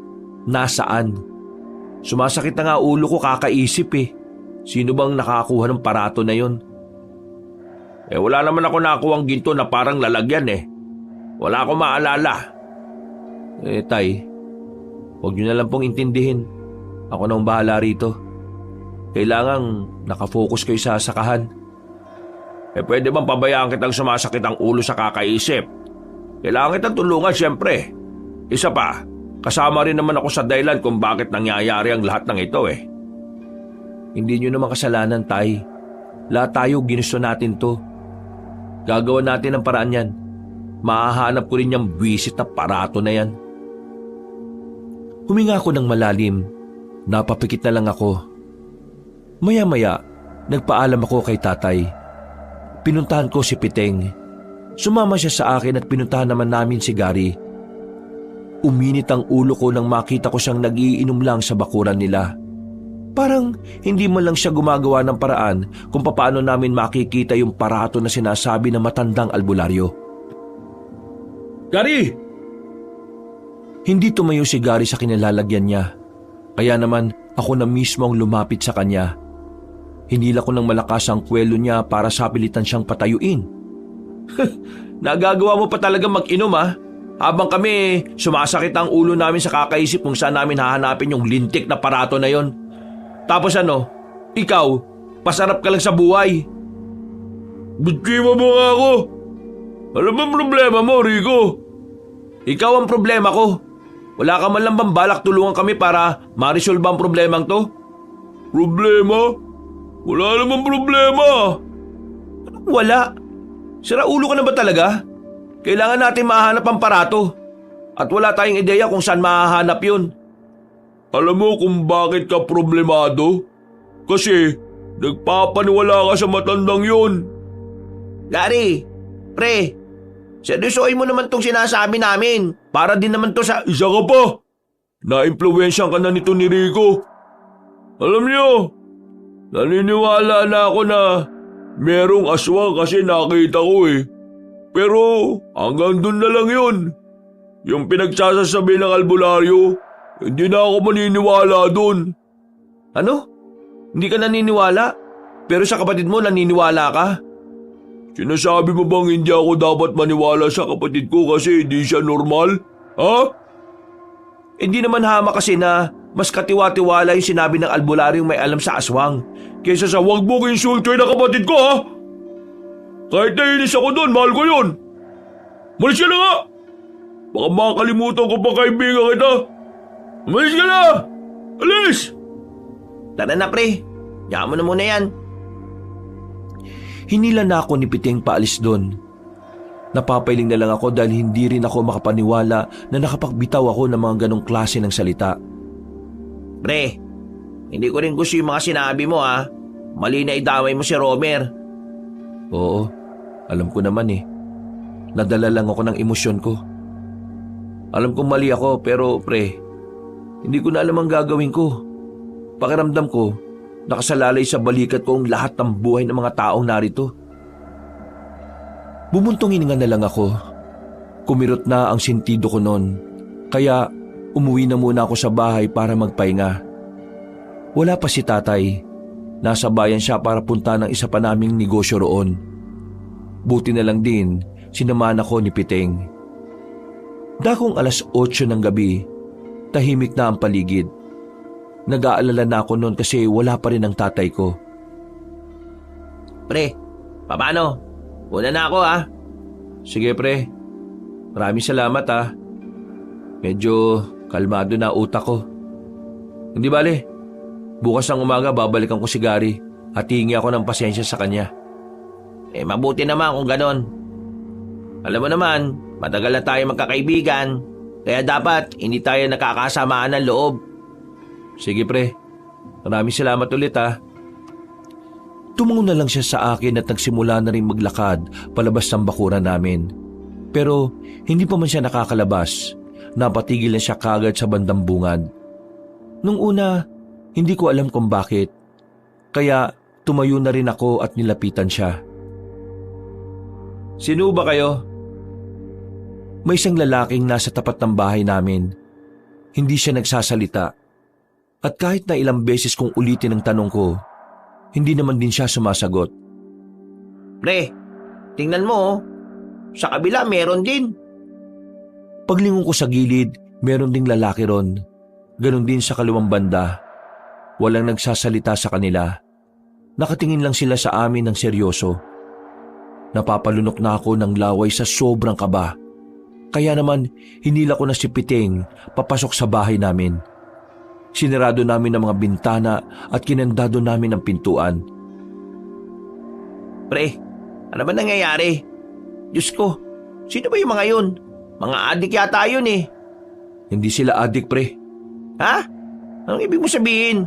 Nasaan? Sumasakit na nga ulo ko kakaisip eh. Sino bang nakakuha ng parato na yon? Wala naman ako nakuhang ginto na parang lalagyan eh. Wala akong maalala. Tay, huwag niyo na lang pong intindihin. Ako na ang bahala rito. Kailangang nakafocus kayo sa sakahan. Pwede bang pabayaan kitang sumasakit ang ulo sa kakaisip? Kailangan kitang tulungan siyempre. Isa pa, kasama rin naman ako sa dahilan kung bakit nangyayari ang lahat ng ito eh. Hindi niyo naman kasalanan, Tay. Lahat tayo ginusto natin to. Gagawa natin ang paraan yan. Mahahanap ko rin yung buwisit na parato na yan. Huminga ako ng malalim. Napapikit na lang ako. Maya-maya, nagpaalam ako kay tatay. Pinuntahan ko si Piteng. Sumama siya sa akin at pinuntahan naman namin si Gary. Uminit ang ulo ko nang makita ko siyang nagiinom lang sa bakuran nila. Parang hindi man lang siya gumagawa ng paraan kung paano namin makikita yung parato na sinasabi ng matandang albularyo. Gary! Hindi tumayo si Gary sa kinilalagyan niya. Kaya naman ako na mismo ang lumapit sa kanya. Hinila ko ng malakas ang kwelo niya para sapilitan siyang patayuin. Nagagawa mo pa talaga mag-inom ha? Habang kami sumasakit ang ulo namin sa kakaisip kung saan namin hahanapin yung lintik na parato na yon. Tapos ikaw, pasarap ka lang sa buhay. Bitiwa mo nga ako! Alam mo ang problema mo, Rico? Ikaw ang problema ko. Wala ka man lang bang balak tulungan kami para ma-resolve ang problemang to? Problema? Wala namang problema. Wala. Sira ulo ka na ba talaga? Kailangan natin mahanap ang parato. At wala tayong ideya kung saan mahahanap yun. Alam mo kung bakit ka problemado? Kasi nagpapaniwala ka sa matandang yun. Gary, pre, seryosohin mo naman tong sinasabi namin. Para din naman to sa... Isa ka pa! naimpluwensyahan ka na nito ni Rico. Alam niyo, naniniwala na ako na merong aswang kasi nakita ko eh. Pero hanggang dun na lang yun. Yung pinagsasasabi ng albularyo, hindi na ako maniniwala dun. Ano? Hindi ka naniniwala? Pero sa kapatid mo naniniwala ka? Sinasabi mo bang hindi ako dapat maniwala sa kapatid ko kasi hindi siya normal? Ha? Hindi naman hama kasi na mas katiwa-tiwala yung sinabi ng albularyong may alam sa aswang. Kaysa sa wag mo insultoy na kapatid ko ha? Kahit nainis ako doon, mahal ko yun. Malis ka na nga! Baka makakalimutan ko pa kaibigan kita. Malis ka na! Alis! Tara na pre, yaman mo na muna yan. Hinila na ako ni Piting paalis doon. Napapailing na lang ako dahil hindi rin ako makapaniwala na nakapagbitaw ako ng mga ganong klase ng salita. Pre, hindi ko rin gusto yung mga sinabi mo ha. Mali na idamay mo si Romer. Oo, alam ko naman eh. Nadala lang ako ng emosyon ko. Alam kong mali ako pero pre, hindi ko na alam ang gagawin ko. Pakiramdam ko, nakasalalay sa balikat ko ang lahat ng buhay ng mga taong narito. Bumuntong hininga na lang ako. Kumirot na ang sentido ko noon. Kaya umuwi na muna ako sa bahay para magpahinga. Wala pa si tatay. Nasa bayan siya para punta ng isa pa naming negosyo roon. Buti na lang din, sinamahan ako ni Piting. Dakong 8:00 ng gabi, tahimik na ang paligid. Nag-aalala na ako noon kasi wala pa rin ang tatay ko. Pre, paano? Una na ako ha. Sige pre, maraming salamat ha. Medyo kalmado na utak ko. Hindi bale, bukas ng umaga babalikan ko si Gary at hihingi ako ng pasensya sa kanya. Mabuti naman kung ganon. Alam mo naman, matagal na tayo magkakaibigan, kaya dapat hindi tayo nakakasamaan ng loob. Sige pre, maraming salamat ulit ha. Tumango na lang siya sa akin at nagsimula na rin maglakad palabas ng bakuran namin. Pero hindi pa man siya nakakalabas, napatigil na siya kagad sa bandang bungad. Nung una, hindi ko alam kung bakit, kaya tumayo na rin ako at nilapitan siya. Sino ba kayo? May isang lalaking nasa tapat ng bahay namin. Hindi siya nagsasalita. At kahit na ilang beses kong ulitin ang tanong ko, hindi naman din siya sumasagot. Pre, tingnan mo oh. Sa kabila meron din. Paglingon ko sa gilid, meron ding lalaki ron. Ganon din sa kaliwang banda. Walang nagsasalita sa kanila. Nakatingin lang sila sa amin ng seryoso. Napapalunok na ako ng laway sa sobrang kaba. Kaya naman, hinila ko na si Piting papasok sa bahay namin. Sinarado namin ang mga bintana at kinandado namin ang pintuan. Pre, ano ba nangyayari? Diyos ko, sino ba yung mga yun? Mga adik yata yun eh. Hindi sila adik pre. Ha? Anong ibig mo sabihin?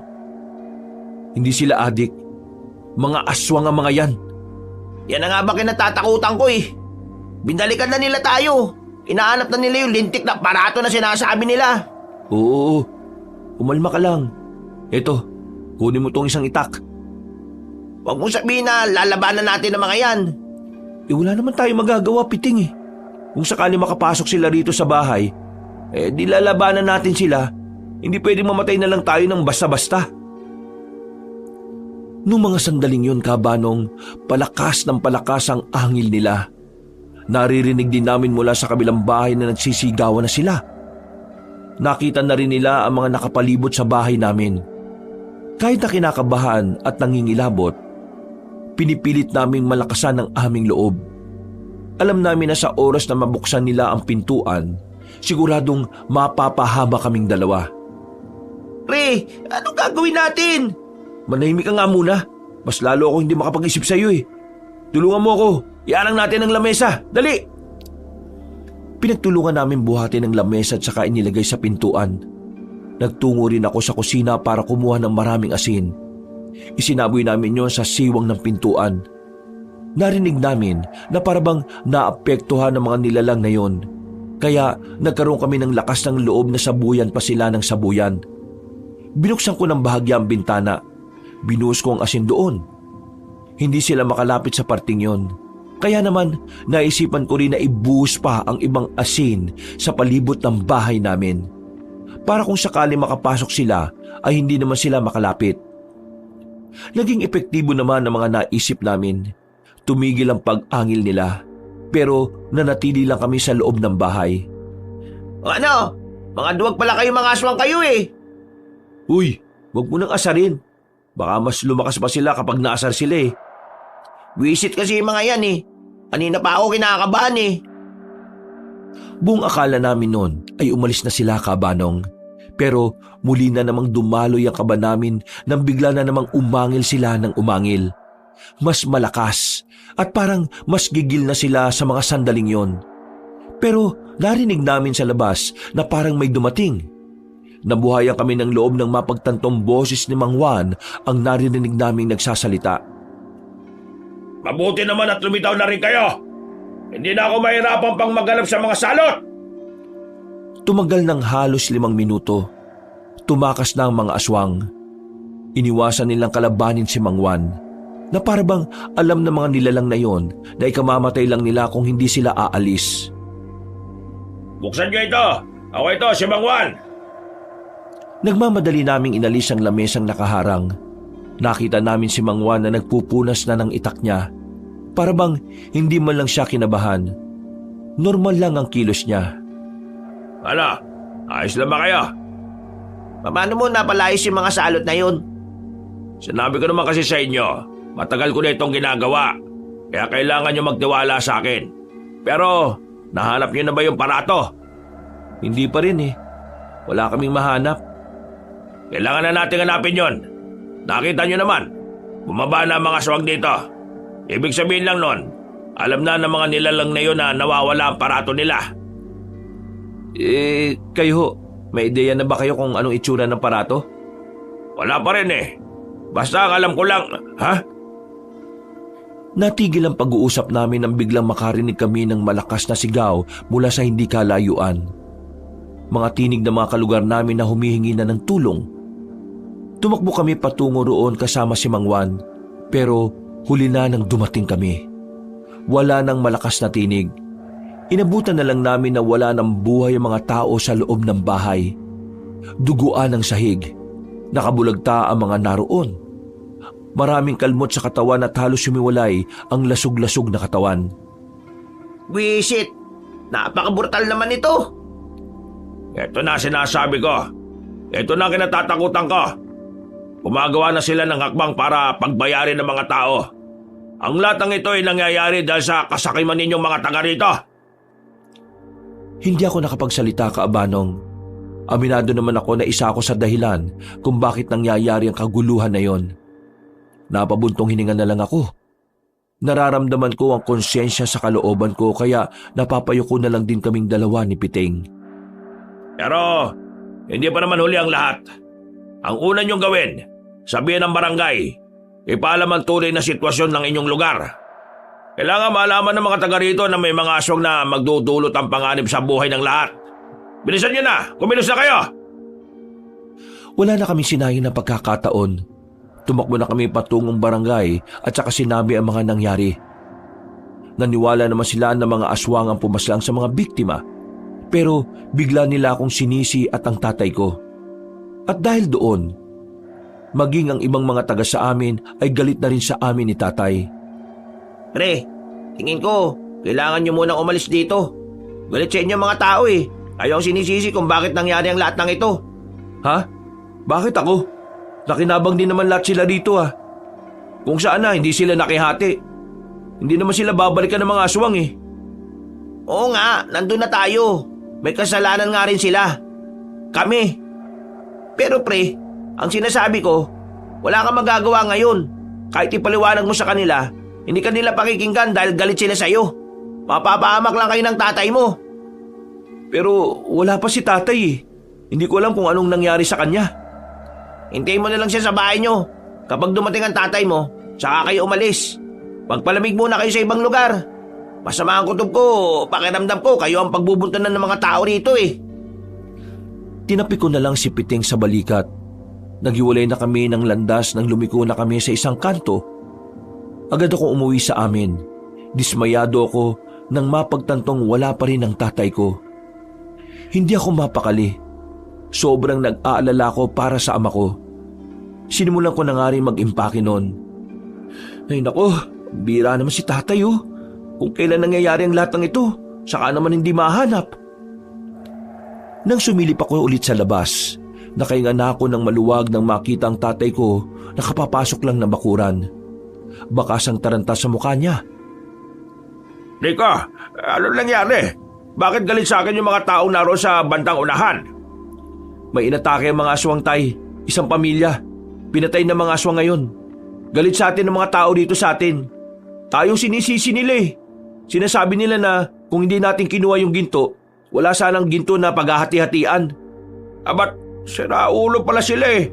Hindi sila adik. Mga aswang ang mga yan. Yan na nga ba kinatatakutan ko eh. Binalikan na nila tayo. Inaanap na nila yung lintik na aparato na sinasabi nila. Oo, kumalma ka lang. Eto, kunin mo tong isang itak. Huwag mong sabihin na lalabanan natin ang mga yan. Wala naman tayo magagawa, Piting eh. Kung sakali makapasok sila rito sa bahay, di lalabanan natin sila. Hindi pwedeng mamatay na lang tayo ng basta-basta. Noong mga sandaling yun, Kabanong, palakas ng palakas ang angil nila. Naririnig din namin mula sa kabilang bahay na nagsisigawan na sila. Nakita na rin nila ang mga nakapalibot sa bahay namin. Kahit na kinakabahan at nangingilabot, pinipilit naming malakasan ang aming loob. Alam namin na sa oras na mabuksan nila ang pintuan, siguradong mapapahama kaming dalawa. Pre, anong gagawin natin? Manahimik ka nga muna. Mas lalo ako hindi makapag-isip sa iyo eh. Tulungan mo ako. Iarang natin ang lamesa. Dali! Pinagtulungan namin buhatin ang lamesa at saka inilagay sa pintuan. Nagtungo rin ako sa kusina para kumuha ng maraming asin. Isinaboy namin yon sa siwang ng pintuan. Narinig namin na parabang naapektuhan ng mga nilalang na yon. Kaya nagkaroon kami ng lakas ng loob na sabuyan pa sila ng sabuyan. Binuksan ko ng bahagya ang bintana. Binuhos ko ang asin doon. Hindi sila makalapit sa parting yon. Kaya naman naisipan ko rin na ibuhos pa ang ibang asin sa palibot ng bahay namin. Para kung sakali makapasok sila ay hindi naman sila makalapit. Naging epektibo naman ang mga naisip namin. Tumigil ang pag-angil nila. Pero nanatili lang kami sa loob ng bahay. Ano? Mga duwag pala kayo, mga aswang kayo eh. Uy, wag mo nang asarin. Baka mas lumakas pa sila kapag naasar sila eh. Wisit kasi yung mga yan eh. Kanina pa ako kinakabahan eh. Buong akala namin noon ay umalis na sila, Kabanong. Pero muli na namang dumaloy ang kaba namin nang bigla na namang umangil sila ng umangil. Mas malakas at parang mas gigil na sila sa mga sandaling yon. Pero narinig namin sa labas na parang may dumating. Nabuhayan kami ng loob ng mapagtantong boses ni Mang Juan ang narinig naming nagsasalita. Mabuti naman at lumitaw na rin kayo. Hindi na ako mahirapan pang maghanap sa mga salot. Tumagal ng halos 5 minuto. Tumakas na ang mga aswang. Iniwasan nilang kalabanin si Mang Juan, na parabang alam ng mga nilalang na yon na ikamamatay lang nila kung hindi sila aalis. Buksan niyo ito. Ako ito, si Mang Juan. Nagmamadali naming inalis ang lamesang nakaharang. Nakita namin si Mang Juan na nagpupunas na ng itak niya. Parabang hindi man lang siya kinabahan. Normal lang ang kilos niya. Ano? Ayos lang ba kayo? Paano mo napalayas yung mga salot na yun? Sinabi ko naman kasi sa inyo, matagal ko na itong ginagawa. Kaya kailangan nyo magtiwala sa akin. Pero, nahanap nyo na ba yung parato? Hindi pa rin eh. Wala kaming mahanap. Kailangan na natin hanapin yon. Nakita nyo naman, bumaba na ang mga aswang dito. Ibig sabihin lang nun, alam na ng mga nilalang na yun na nawawala ang parato nila. Kayo ho, may ideya na ba kayo kung anong itsura ng parato? Wala pa rin eh. Basta ang alam ko lang, ha? Natigil ang pag-uusap namin nang biglang makarinig kami ng malakas na sigaw mula sa hindi kalayuan. Mga tinig ng mga kalugar namin na humihingi na ng tulong. Tumakbo kami patungo roon kasama si Mang Juan, pero huli na nang dumating kami. Wala nang malakas na tinig. Inabutan na lang namin na wala nang buhay ang mga tao sa loob ng bahay. Duguan ang sahig. Nakabulagta ang mga naroon. Maraming kalmot sa katawan at halos sumiwalay ang lasog-lasog na katawan. Wisit! Napaka-brutal naman ito! Ito na sinasabi ko. Ito na kinatatakutan ko. Gumagawa na sila ng hakbang para pagbayarin ng mga tao. Ang lahat ng ito ay nangyayari dahil sa kasakiman ninyong mga taga rito. Hindi ako nakapagsalita, Kaabanong. Aminado naman ako na isa ako sa dahilan kung bakit nangyayari ang kaguluhan na yon. Napabuntong hininga na lang ako. Nararamdaman ko ang konsyensya sa kalooban ko kaya napapayuko na lang din kaming dalawa ni Piting. Pero hindi pa naman huli ang lahat. Ang una niyong gawin, sabihin ng barangay, ipaalam ang tunay na sitwasyon ng inyong lugar. Kailangan malaman ng mga taga rito na may mga aswang na magdudulot ang panganib sa buhay ng lahat. Bilisan niyo na! Kumilos na kayo! Wala na kaming sinayang na pagkakataon. Tumakbo na kami patungong barangay at saka sinabi ang mga nangyari. Naniwala naman sila na mga aswang ang pumaslang sa mga biktima. Pero bigla nila akong sinisi at ang tatay ko. At dahil doon, maging ang ibang mga taga sa amin ay galit na rin sa amin ni tatay. Pre, tingin ko, kailangan niyo munang umalis dito. Galit sa inyo mga tao eh. Ayaw sinisisi kung bakit nangyari ang lahat ng ito. Ha? Bakit ako? Nakinabang din naman lahat sila dito ah. Kung saan na, hindi sila nakihati. Hindi naman sila babalikan ng mga aswang eh. Oo nga, nandun na tayo. May kasalanan nga rin sila. Kami. Pero pre, ang sinasabi ko, wala kang magagawa ngayon. Kahit ipaliwanag mo sa kanila, hindi kanila pakikinggan dahil galit sila sa'yo. Mapapahamak lang kayo ng tatay mo. Pero wala pa si tatay eh. Hindi ko alam kung anong nangyari sa kanya. Hintayin mo na lang siya sa bahay nyo. Kapag dumating ang tatay mo, saka kayo umalis. Magpalamig muna kayo sa ibang lugar. Masama ang kutob ko, pakiramdam ko, kayo ang pagbubuntanan ng mga tao rito eh. Tinapi ko na lang si Piting sa balikat. Naghiwalay na kami ng landas nang lumiko na kami sa isang kanto. Agad ako umuwi sa amin. Dismayado ako nang mapagtantong wala pa rin ang tatay ko. Hindi ako mapakali. Sobrang nag-aalala ko para sa ama ko. Sinimulan ko na nga rin mag-impake noon. Ay nako, bira naman si tatay oh. Kung kailan nangyayari ang lahat ng ito, saka naman hindi mahanap. Nang sumilip ako ulit sa labas, nakahinga na ako ng maluwag nang makita ang tatay ko na kapapasok lang ng bakuran. Bakas ang taranta sa mukha niya. Rico, ano nangyari? Bakit galit sa akin yung mga taong naroon sa bandang unahan? May inatake ang mga aswang, tay. Isang pamilya. Pinatay ng mga aswang ngayon. Galit sa atin ng mga tao dito sa atin. Tayong sinisisi nila eh. Sinasabi nila na kung hindi natin kinuha yung ginto, wala sanang ginto na paghahati-hatian. Abat, siraulo pala sila eh.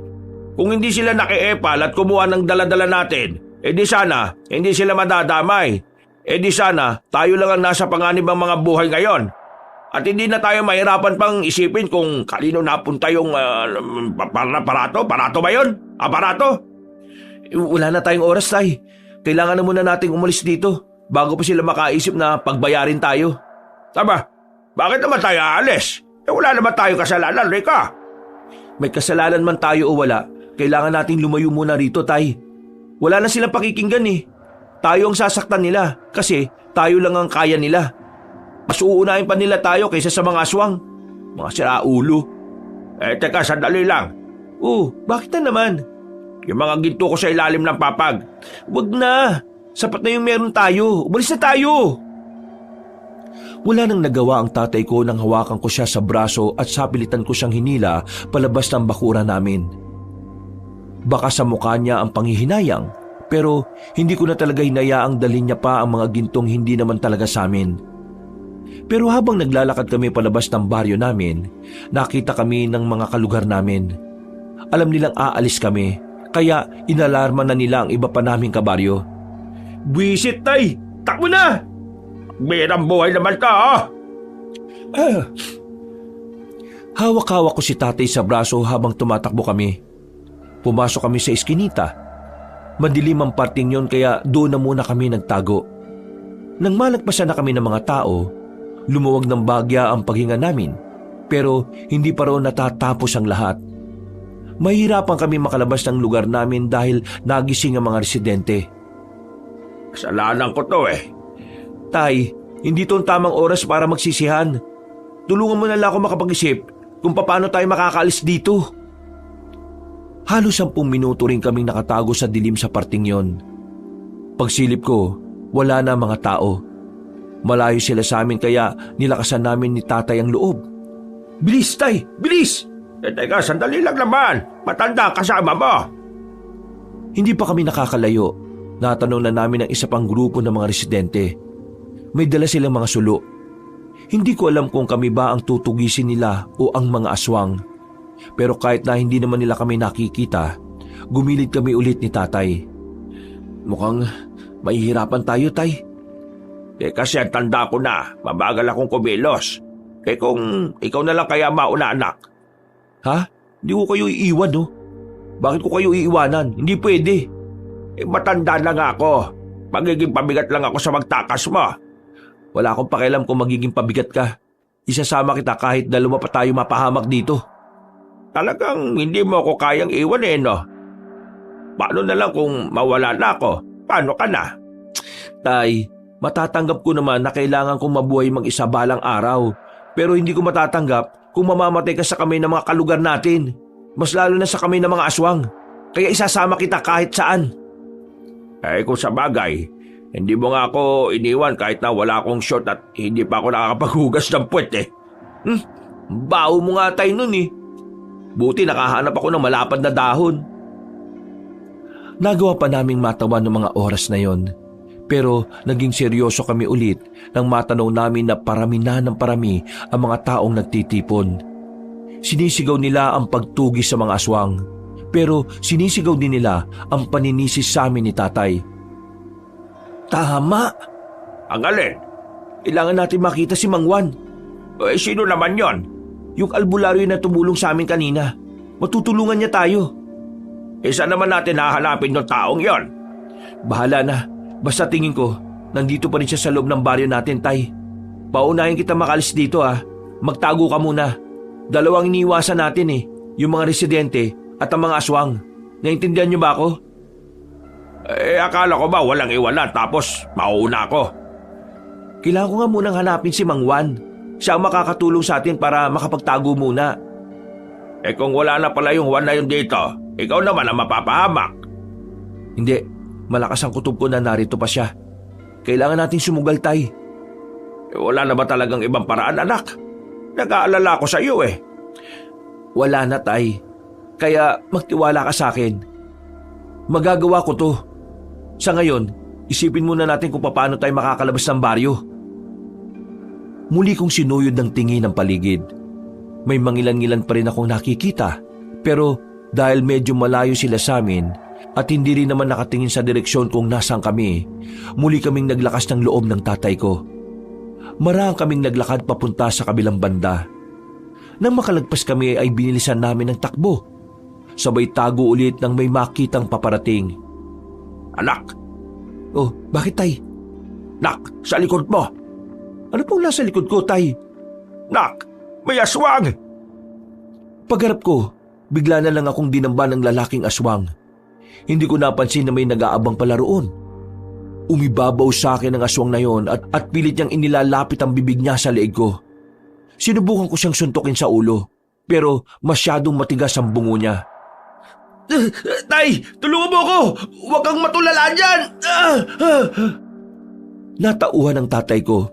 Kung hindi sila nakiepal at kumuha ng daladala natin, di sana hindi sila madadamay. Di sana tayo lang ang nasa panganib ng mga buhay ngayon. At hindi na tayo mahirapan pang isipin kung kanino napunta yung aparato. Aparato ba yun? Aparato? Wala na tayong oras, tay. Kailangan na muna nating umalis dito bago pa sila makaisip na pagbayarin tayo. Tama, bakit naman tayo aalis? Wala naman tayo kasalanan, Rica. May kasalanan man tayo o wala, kailangan nating lumayo muna rito, tay. Wala na silang pakikinggan eh. Tayo ang sasaktan nila kasi tayo lang ang kaya nila. Mas uunahin pa nila tayo kaysa sa mga aswang. Mga siraulo. Teka, sandali lang. Bakit na naman? Yung mga ginto ko sa ilalim ng papag. Wag na. Sapat na yung meron tayo. Umalis na tayo. Wala nang nagawa ang tatay ko nang hawakan ko siya sa braso at sapilitan ko siyang hinila palabas ng bakura namin. Baka sa mukha niya ang panghihinayang, pero hindi ko na talaga hinayaang dalhin niya pa ang mga gintong hindi naman talaga sa amin. Pero habang naglalakad kami palabas ng baryo namin, nakita kami ng mga kalugar namin. Alam nilang aalis kami, kaya inalarma na nila ang iba pa naming kabaryo. Buwisit, tay! Takbo na! Birang buhay naman ka, Hawak-hawak ko si tatay sa braso habang tumatakbo kami. Pumasok kami sa eskinita. Madilim ang parting yon kaya doon na muna kami nagtago. Nang malagpasan na kami ng mga tao, lumuwag ng bagya ang paghinga namin, pero hindi pa raw natatapos ang lahat. Mahirapan kami makalabas ng lugar namin dahil nagising ang mga residente. Kasalanan ko to eh. Tay, hindi to ang tamang oras para magsisihan. Tulungan mo na lang ako makapag-isip kung paano tayo makakaalis dito. Halos 10 minuto rin kaming nakatago sa dilim sa parting yon. Pagsilip ko, wala na mga tao. Malayo sila sa amin kaya nilakasan namin ni tatay ang loob. Bilis, tay! Bilis! Teka, sandali lang naman. Matanda kasama mo. Hindi pa kami nakakalayo. Natanong na namin ang isa pang grupo ng mga residente. May dala silang mga sulo. Hindi ko alam kung kami ba ang tutugisin nila o ang mga aswang. Pero kahit na hindi naman nila kami nakikita, gumilid kami ulit ni tatay. Mukhang mahihirapan tayo, tay. Kasi ang tanda ko na, mabagal akong kumilos. Kung ikaw na lang kaya mauna, anak. Ha? Hindi ko kayo iiwan, no? Bakit ko kayo iiwanan? Hindi pwede. Matanda na nga ako. Magiging pabigat lang ako sa magtakas mo. Wala akong pakialam kung magiging pabigat ka. Isasama kita kahit dalawa pa tayo mapahamak dito. Talagang hindi mo ako kayang iwan eh, no? Paano na lang kung mawala na ako? Paano ka na? Tay, matatanggap ko naman na kailangan kong mabuhay mag-isa balang araw. Pero hindi ko matatanggap kung mamamatay ka sa kamay ng mga kalugar natin. Mas lalo na sa kamay ng mga aswang. Kaya isasama kita kahit saan. Kung sa bagay, hindi mo nga ako iniwan kahit na wala akong shot at hindi pa ako nakakapaghugas ng puwet eh. Baho mo nga tayo nun eh. Buti nakahanap ako ng malapad na dahon. Nagawa pa naming matawan ng mga oras na yon. Pero naging seryoso kami ulit nang matanaw namin na parami na ng parami ang mga taong nagtitipon. Sinisigaw nila ang pagtugis sa mga aswang. Pero sinisigaw din nila ang paninisis sa amin ni tatay. Tama! Ang alin? Kailangan natin makita si Mang Juan. Eh, sino naman yon? Yung albularyo na tumulong sa amin kanina. Matutulungan niya tayo. Saan naman natin hahanapin yung taong yon? Bahala na. Basta tingin ko, nandito pa rin siya sa loob ng baryo natin, Tay. Paunahin kita makalis dito Magtago ka muna. Dalawang iniiwasan natin yung mga residente at ang mga aswang. Naintindihan niyo ba ako? Akala ko ba walang iwanan tapos mauuna ako? Kailangan ko nga munang hanapin si Mang Juan. Siya ang makakatulong sa atin para makapagtago muna. Kung wala na pala yung Juan na yun dito, ikaw naman ang mapapahamak. Hindi, malakas ang kutob ko na narito pa siya. Kailangan natin sumugal, Tay. Wala na ba talagang ibang paraan, anak? Nag-aalala ko sa iyo Wala na, Tay. Kaya magtiwala ka sa akin. Magagawa ko to. Sa ngayon, isipin muna natin kung paano tayo makakalabas ng baryo. Muli kong sinuyod ng tingin ng paligid. May mangilan-ngilan pa rin akong nakikita. Pero dahil medyo malayo sila sa amin at hindi rin naman nakatingin sa direksyon kung nasaan kami, muli kaming naglakas ng loob ng tatay ko. Marahang kaming naglakad papunta sa kabilang banda. Nang makalagpas kami ay binilisan namin ng takbo. Sabay tago ulit nang may makitang paparating. Anak! Oh, bakit, Tay? Nak, sa likod mo! Ano pong nasa likod ko, Tay? Nak, may aswang! Pagharap ko, bigla na lang akong dinamba ng lalaking aswang. Hindi ko napansin na may nag-aabang pala roon. Umibabaw sa akin ang aswang na yon at pilit niyang inilalapit ang bibig niya sa leeg ko. Sinubukan ko siyang suntukin sa ulo, pero masyadong matigas ang bungo niya. Tay, tulungan mo ako! Huwag kang matulala dyan! Natauhan ng tatay ko.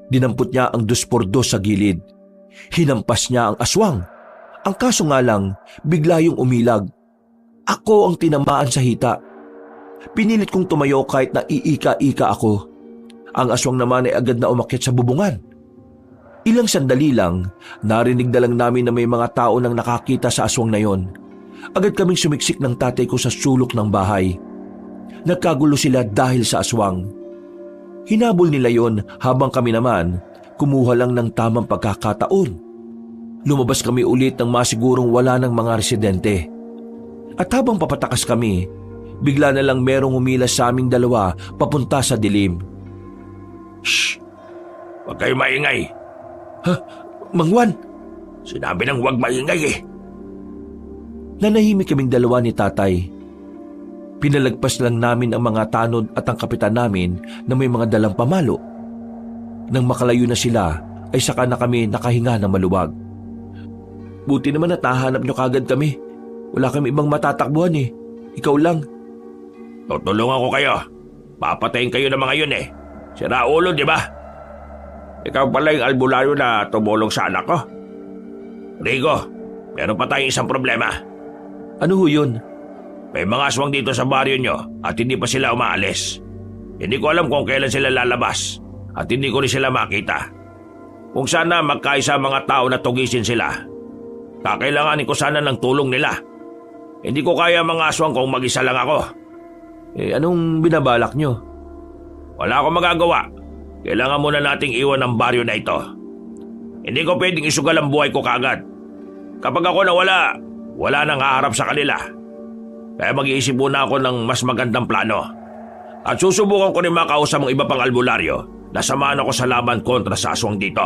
Dinampot niya ang 2x2 sa gilid. Hinampas niya ang aswang. Ang kaso nga lang, bigla yung umilag. Ako ang tinamaan sa hita. Pinilit kong tumayo kahit na iika-ika ako. Ang aswang naman ay agad na umakyat sa bubungan. Ilang sandali lang, narinig na lang namin na may mga tao nang nakakita sa aswang na yon. Agad kaming sumiksik ng tatay ko sa sulok ng bahay. Nagkagulo sila dahil sa aswang. Hinabol nila yon habang kami naman kumuha lang ng tamang pagkakataon. Lumabas kami ulit nang masigurong wala ng mga residente. At habang papatakas kami, bigla na lang merong umilas sa aming dalawa papunta sa dilim. Shh! Huwag kayo maingay. Mang Juan! Sinabi nang huwag maingay Nanahimik kaming dalawa ni tatay. Pinalagpas lang namin ang mga tanod at ang kapitan namin na may mga dalang pamalo. Nang makalayo na sila, ay saka na kami nakahinga ng maluwag. Buti naman at nahanap nyo kagad kami. Wala kami ibang matatakbuhan Ikaw lang. Tutulungan ko kayo. Papatayin kayo ng mga yun Sira ulo, di ba? Ikaw pala yung albularyo na tumulong sa anak ko. Rigo, meron pa tayong isang problema. Ano ho yun? May mga aswang dito sa baryo nyo at hindi pa sila umaalis. Hindi ko alam kung kailan sila lalabas at hindi ko rin sila makita. Kung sana magkaisa ang mga tao na tugisin sila, kakailanganin ko sana ng tulong nila. Hindi ko kaya mga aswang kung mag-isa lang ako. Anong binabalak nyo? Wala akong magagawa. Kailangan muna nating iwan ang baryo na ito. Hindi ko pwedeng isugal ang buhay ko kaagad. Kapag ako nawala, wala nang haharap sa kanila. Kaya mag-iisip muna ako ng mas magandang plano. At susubukan ko rin makausap ang iba pang albularyo na samahan ako sa laban kontra sa aswang dito.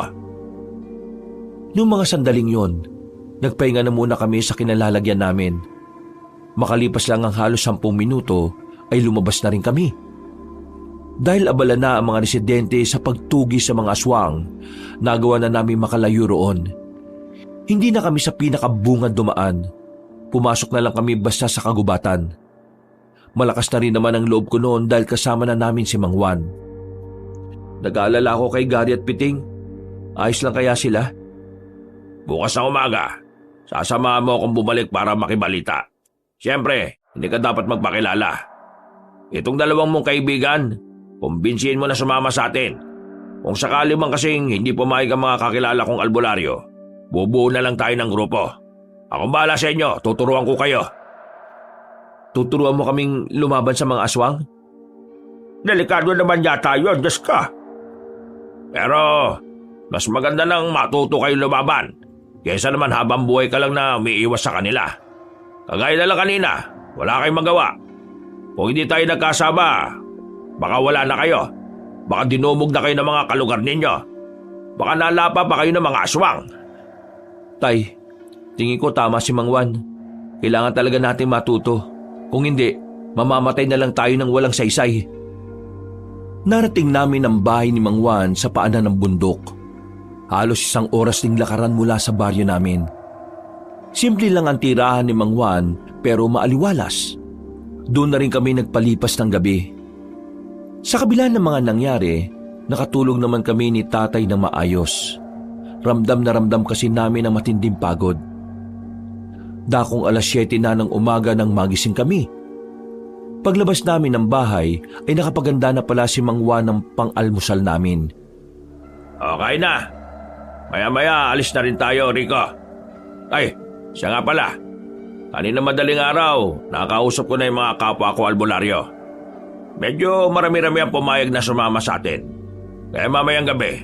Noong mga sandaling yon, nagpahinga na muna kami sa kinalalagyan namin. Makalipas lang ang halos 10 minuto ay lumabas na rin kami. Dahil abala na ang mga residente sa pagtugi sa mga aswang, nagawa na namin makalayo roon. Hindi na kami sa pinakabungad dumaan. Pumasok na lang kami basta sa kagubatan. Malakas na rin naman ang loob ko noon dahil kasama na namin si Mang Juan. Nag-aalala ako kay Gary at Piting. Ayos lang kaya sila? Bukas na umaga, sasamahan mo akong bumalik para makibalita. Siyempre, hindi ka dapat magpakilala. Itong dalawang mong kaibigan, kumbinsihin mo na sumama sa atin. Kung sakali man kasing hindi pumayag ang mga kakilala kong albularyo, bubuo na lang tayo ng grupo. Akong bahala sa inyo, tuturuan ko kayo. Tuturuan mo kaming lumaban sa mga aswang? Delikado naman yata yun, Diyos ka. Pero mas maganda nang matuto kayo lumaban kaysa naman habang buhay ka lang na umiiwas sa kanila. Kagaya na lang kanina, wala kayong magawa. Kung hindi tayo nagkasama, baka wala na kayo. Baka dinumog na kayo ng mga kalugar ninyo. Baka nalapa pa kayo ng mga aswang. Tay, tingin ko tama si Mang Juan. Kailangan talaga natin matuto. Kung hindi, mamamatay na lang tayo ng walang saysay. Narating namin ang bahay ni Mang Juan sa paanan ng bundok. Halos 1 oras ding lakaran mula sa baryo namin. Simple lang ang tirahan ni Mang Juan pero maaliwalas. Doon na rin kami nagpalipas ng gabi. Sa kabila ng mga nangyari, nakatulog naman kami ni tatay ng maayos. Ramdam na ramdam kasi namin ang matinding pagod. Dakong 7:00 na ng umaga nang magising kami. Paglabas namin ng bahay ay nakapaganda na pala si Mang Juan ng pang-almusal namin. Okay na. Maya-maya alis na rin tayo, Rico. Ay, siya nga pala. Kanina madaling araw, nakausap ko na yung mga kapwa ko albularyo. Medyo marami-rami ang pumayag na sumama sa atin. Kaya mamayang gabi,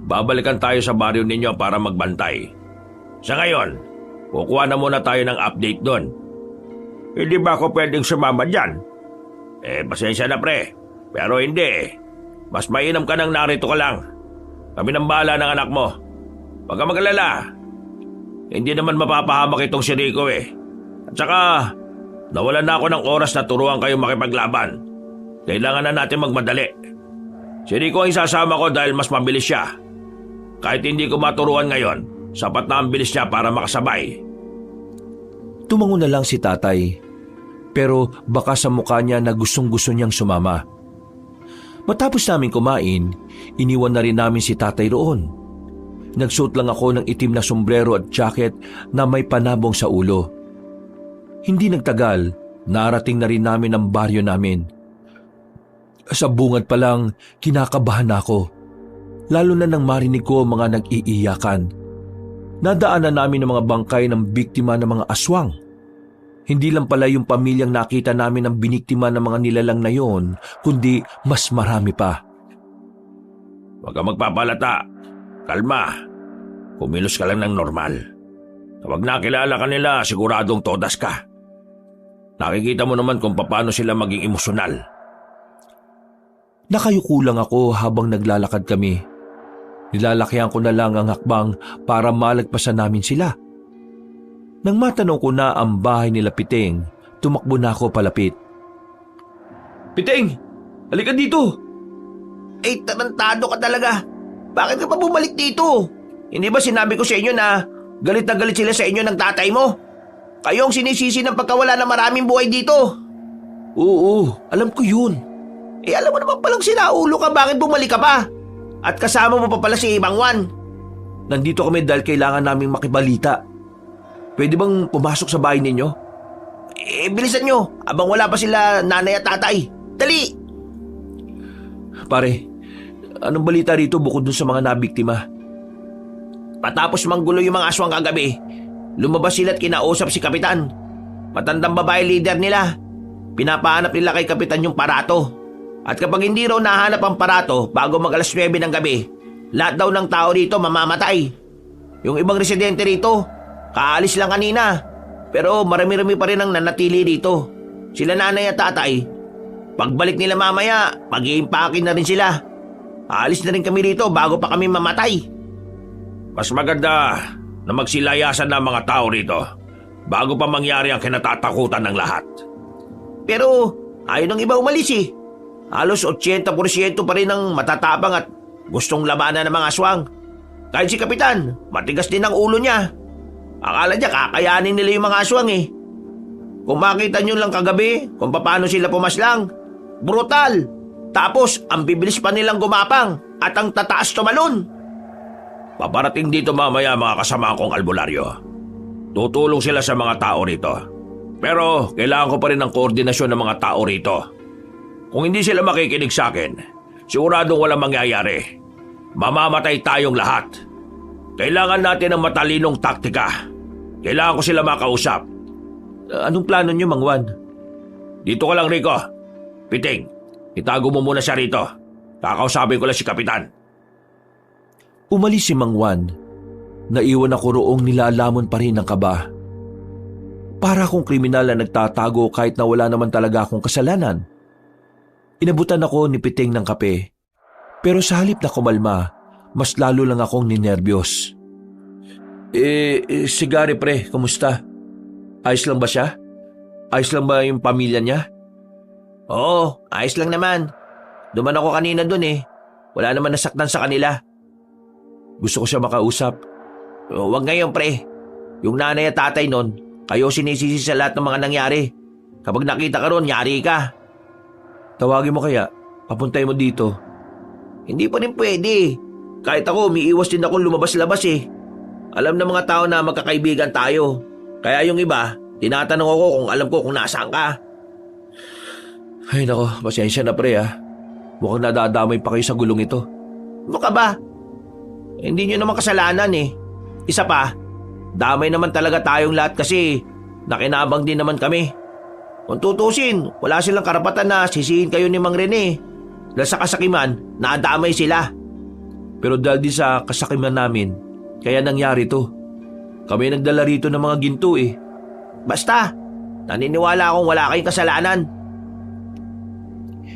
babalikan tayo sa baryo ninyo para magbantay. Sa ngayon, kukuha na muna tayo ng update doon. Hindi ba ako pwedeng sumama dyan? Pasensya na pre, pero hindi. Mas mainam ka nang narito ka lang. Kami nang bahala ng anak mo. Huwag ka mag-alala. Hindi naman mapapahamak itong si Rico At saka, nawalan na ako ng oras na turuan kayo makipaglaban. Kailangan na natin magmadali. Si Rico ang isasama ko dahil mas mabilis siya. Kahit hindi ko maturuan ngayon, sapat na ang bilis niya para makasabay. Tumango na lang si tatay. Pero baka sa mukha niya na gustong-gusto niyang sumama. Matapos namin kumain, iniwan na rin namin si tatay roon. Nagsuot lang ako ng itim na sombrero at jacket na may panabong sa ulo. Hindi nagtagal, narating na rin namin ang baryo namin. Sa bungad pa lang, kinakabahan ako. Lalo na nang marinig ko mga nag-iiyakan. Nadaanan namin ang mga bangkay ng biktima ng mga aswang. Hindi lang pala yung pamilyang nakita namin ang biniktima ng mga nilalang na yon, kundi mas marami pa. Huwag ka magpapalata. Kalma. Kumilos ka lang ng normal. Kapag nakilala ka nila, siguradong todas ka. Nakikita mo naman kung paano sila maging emosyonal. Nakayuko lang ako habang naglalakad kami. Nilalakyan ko na lang ang hakbang para malagpasan namin sila. Nang matanong ko na ang bahay nila Piting, tumakbo na ako palapit. Piting! Halika dito! Tarantado ka talaga! Bakit ka pa bumalik dito? Hindi ba sinabi ko sa inyo na galit na galit sila sa inyo ng tatay mo? Kayo ang sinisisi ng pagkawala ng maraming buhay dito. Oo, alam ko yun. Alam mo naman palang sinaulo ka, bakit bumalik ka pa? At kasama mo pa pala si Mang Juan. Nandito kami dahil kailangan naming makibalita. Pwede bang pumasok sa bahay ninyo? Bilisan nyo, abang wala pa sila nanay at tatay. Dali! Pare, anong balita rito bukod dun sa mga nabiktima? Patapos manggulo yung mga aswang kagabi, lumabas sila at kinausap si Kapitan. Matandang babae leader nila. Pinapahanap nila kay Kapitan yung parato. At kapag hindi raw nahanap ang parato bago mag 9 ng gabi, lahat daw ng tao rito mamamatay. Yung ibang residente rito, kaalis lang kanina. Pero marami-rami pa rin ang nanatili rito. Sila nanay at tatay. Pagbalik nila mamaya, mag-iimpakin na rin sila. Aalis na rin kami rito bago pa kami mamatay. Mas maganda na magsilayasan na ang mga tao rito bago pa mangyari ang kinatatakutan ng lahat. Pero ayaw ng iba umalis eh. Halos 80% pa rin ang matatabang at gustong labanan ng mga aswang. Kahit si Kapitan, matigas din ang ulo niya. Akala niya kakayanin nila yung mga aswang eh. Kung makita nyo lang kagabi kung paano sila pumaslang, brutal. Tapos ang bibilis pa nilang gumapang at ang tataas tumalon. Paparating dito mamaya mga kasama kong albularyo. Tutulong sila sa mga tao rito. Pero kailangan ko pa rin ng koordinasyon ng mga tao rito. Kung hindi sila makikinig sa akin, siguradong walang mangyayari. Mamamatay tayong lahat. Kailangan natin ng matalinong taktika. Kailangan ko sila makausap. Anong plano niyo, Mang Juan? Dito ka lang, Rico. Piting, itago mo muna siya rito. Kakausapin ko lang si Kapitan. Umalis si Mang Juan. Naiwan ako roong nilalamon pa rin ng kaba. Para akong kriminal na nagtatago kahit na wala naman talaga akong kasalanan. Inabutan ako ni Piting ng kape. Pero sa halip na kumalma, mas lalo lang akong ninerbiyos. Si Gary pre, kumusta? Ayos lang ba siya? Ayos lang ba yung pamilya niya? Oo, ayos lang naman. Duman ako kanina dun eh. Wala naman nasaktan sa kanila. Gusto ko siya makausap. Huwag ngayon pre. Yung nanay at tatay nun, kayo sinisisi sa lahat ng mga nangyari. Kapag nakita ka ron, yari ka. Tawagin mo kaya, papuntay mo dito. Hindi pa rin pwede. Kahit ako, umiiwas din ako lumabas-labas eh. Alam ng mga tao na magkakaibigan tayo. Kaya yung iba, tinatanong ako kung alam ko kung nasaan ka. Ay nako, pasensya na pre ah. Mukhang nadadamay pa kayo sa gulong ito. Ano ka ba? Hindi nyo naman kasalanan eh. Isa pa, damay naman talaga tayong lahat kasi nakinabang din naman kami. Kung tutusin, wala silang karapatan na sisihin kayo ni Mang Rene. Dahil sa kasakiman, nadamay sila. Pero dahil din sa kasakiman namin, kaya nangyari to. Kami nagdala rito ng mga ginto eh. Basta, naniniwala akong wala kayong kasalanan.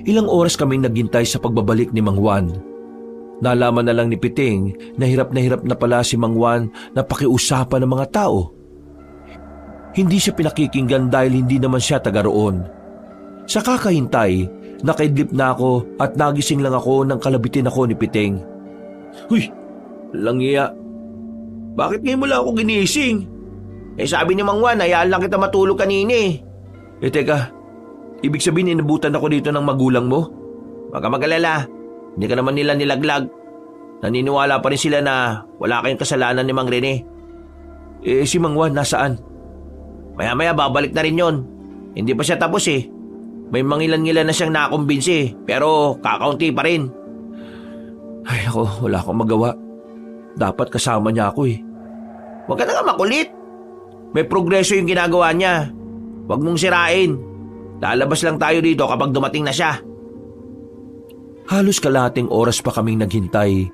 Ilang oras kaming naghintay sa pagbabalik ni Mang Juan. Nalaman na lang ni Piting na hirap na pala si Mang Juan na pakiusapan ng mga tao. Hindi siya pinakikinggan dahil hindi naman siya taga roon. Sa kakahintay, nakaidlip na ako at nagising lang ako nang kalabitin ako ni Piting. Huy, langiya. Bakit ngayon mo lang ako ginising? Sabi ni Mang Juan, hayaan lang kita matulog kanina eh. Teka, ibig sabihin inabutan ako dito ng magulang mo? Huwag ka mag-alala. Hindi ka naman nila nilaglag. Naniniwala pa rin sila na wala kayong kasalanan ni Mang Rene. Si Mang Juan nasaan? Maya-maya babalik na rin yon. Hindi pa siya tapos eh. May mangilan-ngilan na siyang nakumbinsi pero kakaunti pa rin. Ay ako, wala akong magawa. Dapat kasama niya ako eh. Huwag ka na nga makulit. May progreso yung ginagawa niya. Huwag mong sirain. Lalabas lang tayo dito kapag dumating na siya. Halos kalahating oras pa kaming naghintay.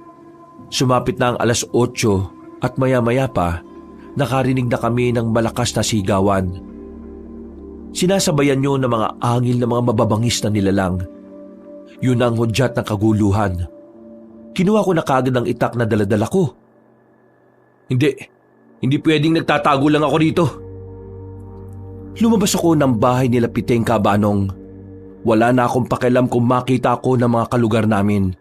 Sumapit na ang 8:00 at maya-maya pa, nakarinig na kami ng malakas na sigawan. Sinasabayan nyo ng mga angil na mga mababangis na nilalang. Yun ang hudyat ng kaguluhan. Kinuha ko na kagad ang itak na daladala ko. Hindi pwedeng nagtatago lang ako dito. Lumabas ako ng bahay nila Piting Kabanong. Wala na akong pakialam kung makita ako ng mga kalugar namin.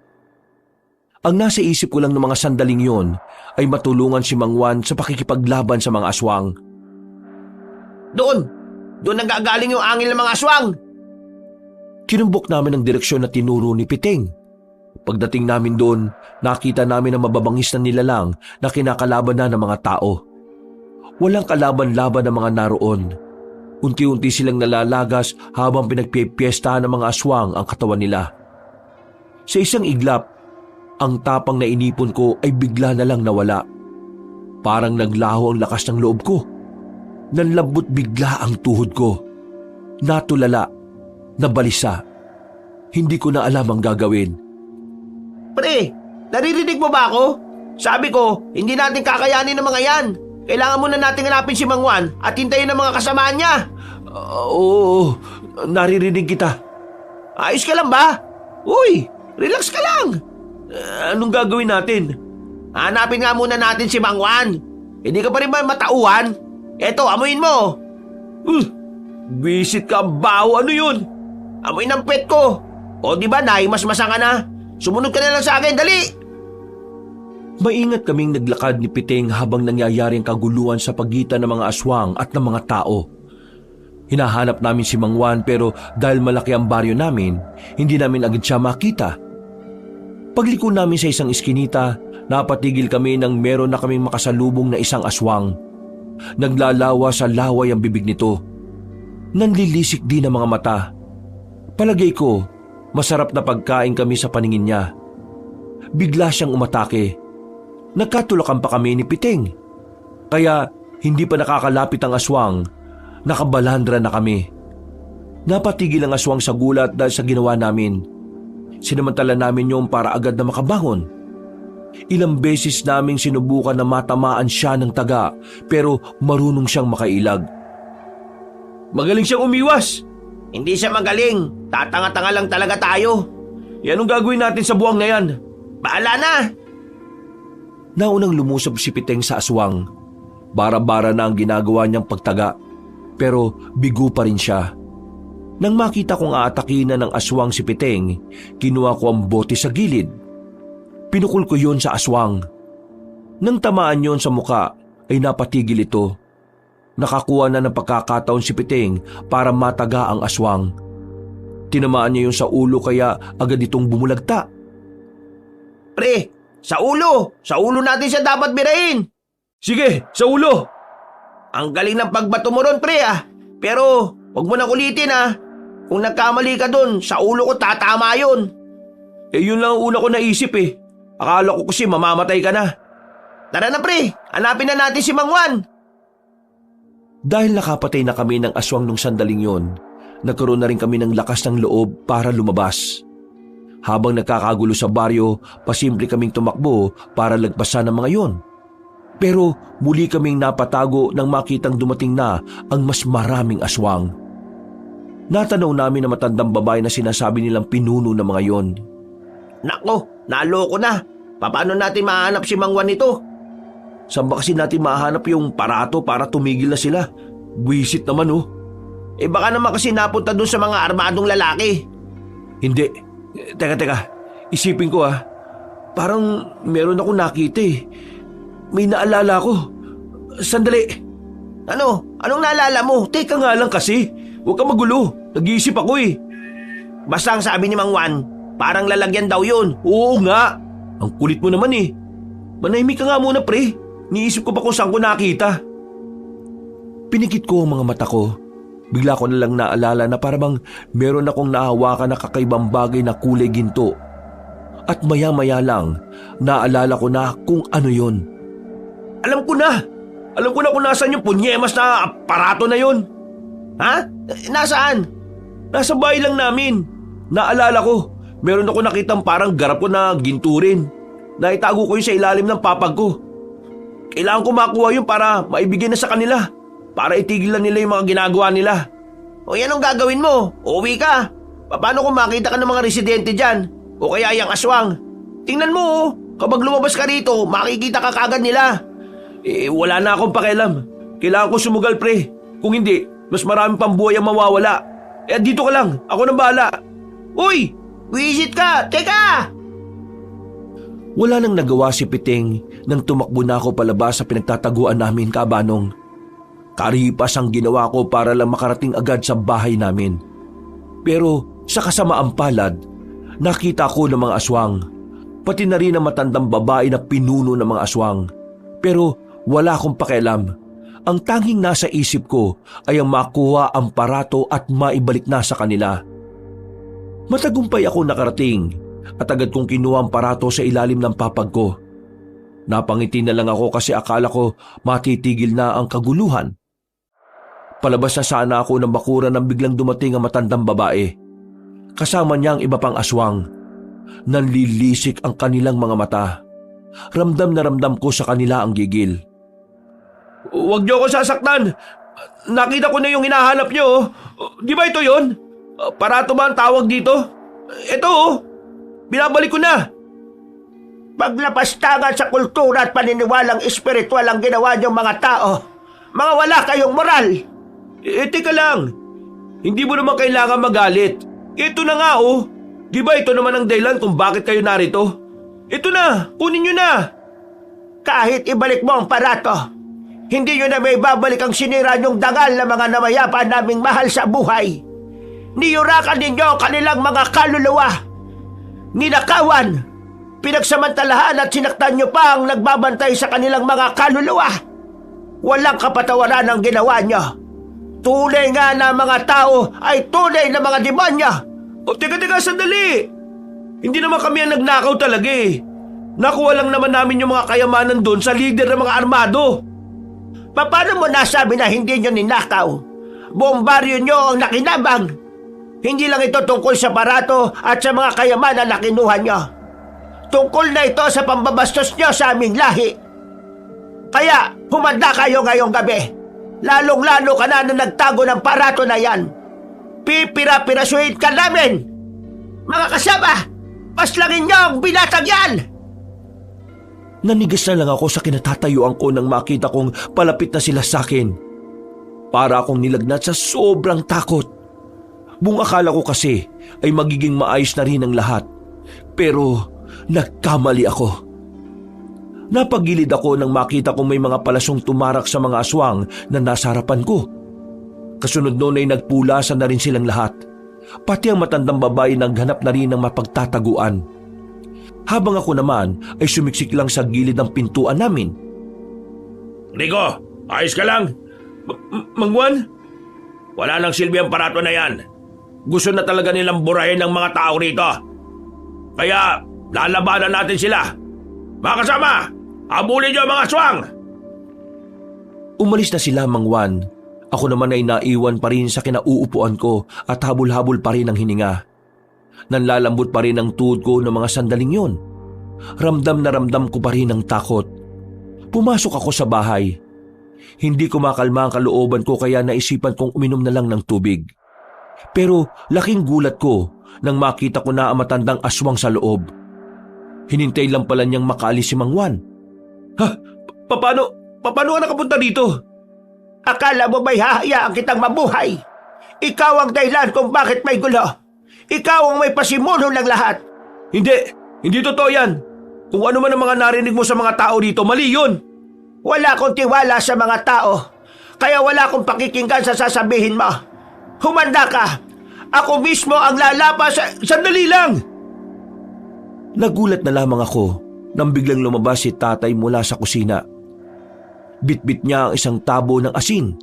Ang nasa isip ko lang ng mga sandaling yon ay matulungan si Mang Juan sa pakikipaglaban sa mga aswang. Doon nanggagaling yung angil ng mga aswang. Kinumbok namin ang direksyon na tinuro ni Piting. Pagdating namin doon, nakita namin ang mababangis na nilalang na kinakalaban na ng mga tao. Walang kalaban-laban ng mga naroon. Unti-unti silang nalalagas habang pinagpipiestahan ng mga aswang ang katawan nila. Sa isang iglap, ang tapang na inipon ko ay bigla na lang nawala. Parang naglaho ang lakas ng loob ko. Nanlambot bigla ang tuhod ko. Natulala, nabalisa. Hindi ko na alam ang gagawin. Pre, naririnig mo ba ako? Sabi ko, hindi natin kakayanin ng mga yan. Kailangan muna natin hanapin si Mang Juan at hintayin ang mga kasamaan niya. Oo, naririnig kita. Ayos ka lang ba? Uy, relax ka lang. Anong gagawin natin? Hanapin nga muna natin si Mang Juan. Hindi ka pa rin ba matauhan? Eto, amuin mo. Visit ka, baho. Ano yun? Amoy ng pet ko. O di ba, naimasmasa ka na? Sumunod ka na lang sa akin, dali! Maingat kaming naglakad ni Piting habang nangyayari ang kaguluhan sa pagitan ng mga aswang at ng mga tao. Hinahanap namin si Mang Juan pero dahil malaki ang baryo namin, hindi namin agad siya makita. Pagliko namin sa isang iskinita, napatigil kami nang meron na kaming makasalubong na isang aswang. Naglalawa sa laway ang bibig nito. Nanlilisik din ang mga mata. Palagay ko, masarap na pagkain kami sa paningin niya. Bigla siyang umatake. Nagkatulakan pa kami ni Piting. Kaya hindi pa nakakalapit ang aswang, nakabalandra na kami. Napatigil ang aswang sa gulat dahil sa ginawa namin. Sinamantala namin yung para agad na makabangon. Ilang beses naming sinubukan na matamaan siya ng taga pero marunong siyang makailag. Magaling siyang umiwas. Hindi siya magaling. Tatanga-tanga lang talaga tayo. Anong gagawin natin sa buwang na yan? Bahala na! Naunang lumusob si Piteng sa aswang. Bara-bara na ang ginagawa niyang pagtaga. Pero bigo pa rin siya. Nang makita kong aatakin na ng aswang si Piteng, kinuha ko ang bote sa gilid. Pinukul ko yon sa aswang. Nang tamaan yon sa muka, ay napatigil ito. Nakakuha na ng pagkakataon si Piteng para mataga ang aswang. Tinamaan niya yon sa ulo kaya agad itong bumulagta. Pre, sa ulo! Sa ulo natin siya dapat birahin! Sige, sa ulo! Ang galing ng pagbato mo ron, pre ah. Pero, wag mo na ulitin ah. Kung nagkamali ka dun, sa ulo ko tatama yun. Yun lang ang una ko naisip eh. Akala ko kasi mamamatay ka na. Tara na pre, hanapin na natin si Mang Juan. Dahil nakapatay na kami ng aswang nung sandaling yon, nagkaroon na rin kami ng lakas ng loob para lumabas. Habang nagkakagulo sa baryo, pasimple kaming tumakbo para lagpasan ng mga yon. Pero muli kaming napatago nang makitang dumating na ang mas maraming aswang. Natanaw namin na matandang babae na sinasabi nilang pinuno ng mga yon. Nako, naloko na. Paano natin mahanap si Mang Juan nito? Saan ba kasi natin mahanap yung parato para tumigil na sila? Buwisit naman oh. Baka naman kasi napunta dun sa mga armadong lalaki. Hindi. Teka. Isipin ko ah. Parang meron ako nakita eh. May naalala ko. Sandali. Ano? Anong naalala mo? Teka nga lang kasi. Huwag ka magulo. Nag-iisip ako eh. Basta ang sabi ni Mang Juan, parang lalagyan daw yun. Oo nga. Ang kulit mo naman eh. Manahimik ka nga muna pre. Niisip ko pa kung saan ko nakita. Pinikit ko ang mga mata ko. Bigla ko na lang naalala na parang meron akong nahawakan na kakaibang bagay na kulay ginto. At maya-maya lang, naalala ko na kung ano yon. Alam ko na! Alam ko na kung nasaan yung punyemas na aparato na yon. Ha? Nasaan? Nasa bahay lang namin. Naalala ko, meron ako nakitang parang garap ko na ginto rin. Naitago ko yun sa ilalim ng papag ko. Kailangan ko makuha yun para maibigay na sa kanila. Para itigil na nila yung mga ginagawa nila. O yan ang gagawin mo. Uuwi ka. Paano kung makita ka ng mga residente dyan? O kaya yung aswang? Tingnan mo oh. Kapag lumabas ka rito, makikita ka kagad nila. Wala na akong pakialam. Kailangan ko sumugal pre. Kung hindi, mas marami pang buhay ang mawawala. Dito ka lang. Ako nang bahala. Uy! Wisit ka! Teka! Wala nang nagawa si Piteng nang tumakbo na ako palabas sa pinagtataguan namin, Kabanong. Karipas ang ginawa ko para lang makarating agad sa bahay namin. Pero sa kasamaang palad, nakita ko ng mga aswang. Pati na rin ang matandang babae na pinuno ng mga aswang. Pero wala akong pakialam. Ang tanging nasa isip ko ay ang makuha ang parato at maibalik na sa kanila. Matagumpay ako nakarating at agad kong kinuha ang parato sa ilalim ng papag ko. Napangiti na lang ako kasi akala ko matitigil na ang kaguluhan. Palabas na sana ako ng bakuran nang biglang dumating ang matandang babae. Kasama niya ang iba pang aswang. Nanlilisik ang kanilang mga mata. Ramdam na ramdam ko sa kanila ang gigil. Huwag niyo ako sasaktan. Nakita ko na yung hinahanap niyo. Di ba ito yon? Parato ba ang tawag dito? Ito oh. Binabalik ko na. Paglapastangan sa kultura at paniniwalang espiritual ang ginawa niyong mga tao. Mga wala kayong moral. Teka lang. Hindi mo naman kailangan magalit. Ito na nga oh. Di ba ito naman ang dahilan kung bakit kayo narito? Ito na, kunin nyo na. Kahit ibalik mo ang parato, hindi nyo na may babalik ang sinira nyong dangal na mga namayapa naming mahal sa buhay. Niyurakan ninyo ang kanilang mga kaluluwa. Ninakawan, pinagsamantalahan at sinaktan nyo pa ang nagbabantay sa kanilang mga kaluluwa. Walang kapatawaran ang ginawa nyo. Tunay nga na mga tao ay tunay na mga demonyo. Teka, sandali. Hindi naman kami ang nagnakaw talaga eh. Nakuha lang naman namin yung mga kayamanan doon sa leader ng mga armado. Paano mo nasabi na hindi nyo ninakaw? Buong baryo nyo ang nakinabang. Hindi lang ito tungkol sa parato at sa mga kayamanan na kinuha nyo. Tungkol na ito sa pambabastos nyo sa aming lahi. Kaya humanda kayo ngayong gabi. Lalong-lalo ka na nagtago ng parato na yan. Pipira-pirasuhin ka namin. Mga kasama, paslangin nyo ang binatang yan! Nanigas na lang ako sa kinatatayuan ko nang makita kong palapit na sila sa akin. Para akong nilagnat sa sobrang takot. Buong akala ko kasi ay magiging maayos na rin ang lahat. Pero nagkamali ako. Napagilid ako nang makita kong may mga palasong tumarak sa mga aswang na nasa harapan ko. Kasunod noon ay nagpulasan na rin silang lahat. Pati ang matandang babae naghanap na rin ng mapagtataguan. Habang ako naman ay sumiksik lang sa gilid ng pintuan namin. Rico, ayos ka lang? Mang Juan? Wala nang silbi ang parato na yan. Gusto na talaga nilang burahin ng mga tao rito. Kaya lalabanan natin sila. Mga kasama, habulin niyo ang mga aswang! Umalis na sila, Mang Juan. Ako naman ay naiwan pa rin sa kinauupuan ko at habol-habol pa rin ang hininga. Nanlalambot pa rin ang tuhod ko ng mga sandaling yun. Ramdam na ramdam ko pa rin ang takot. Pumasok ako sa bahay. Hindi ko makalma ang kalooban ko kaya naisipan kong uminom na lang ng tubig. Pero laking gulat ko nang makita ko na ang matandang aswang sa loob. Hinintay lang pala niyang makaalis si Mang Juan. Ha? Paano ka nakapunta dito? Akala mo ba'y hahayaan kitang mabuhay? Ikaw ang dahilan kung bakit may gulo. Ikaw ang may pasimuno ng lahat. Hindi totoo yan. Kung ano man ang mga narinig mo sa mga tao dito, mali yun. Wala akong tiwala sa mga tao. Kaya wala akong pakikinggan sa sasabihin mo. Humanda ka. Ako mismo ang lalapas sa... Sandali lang! Nagulat na lamang ako nang biglang lumabas si tatay mula sa kusina. Bitbit niya ang isang tabo ng asin.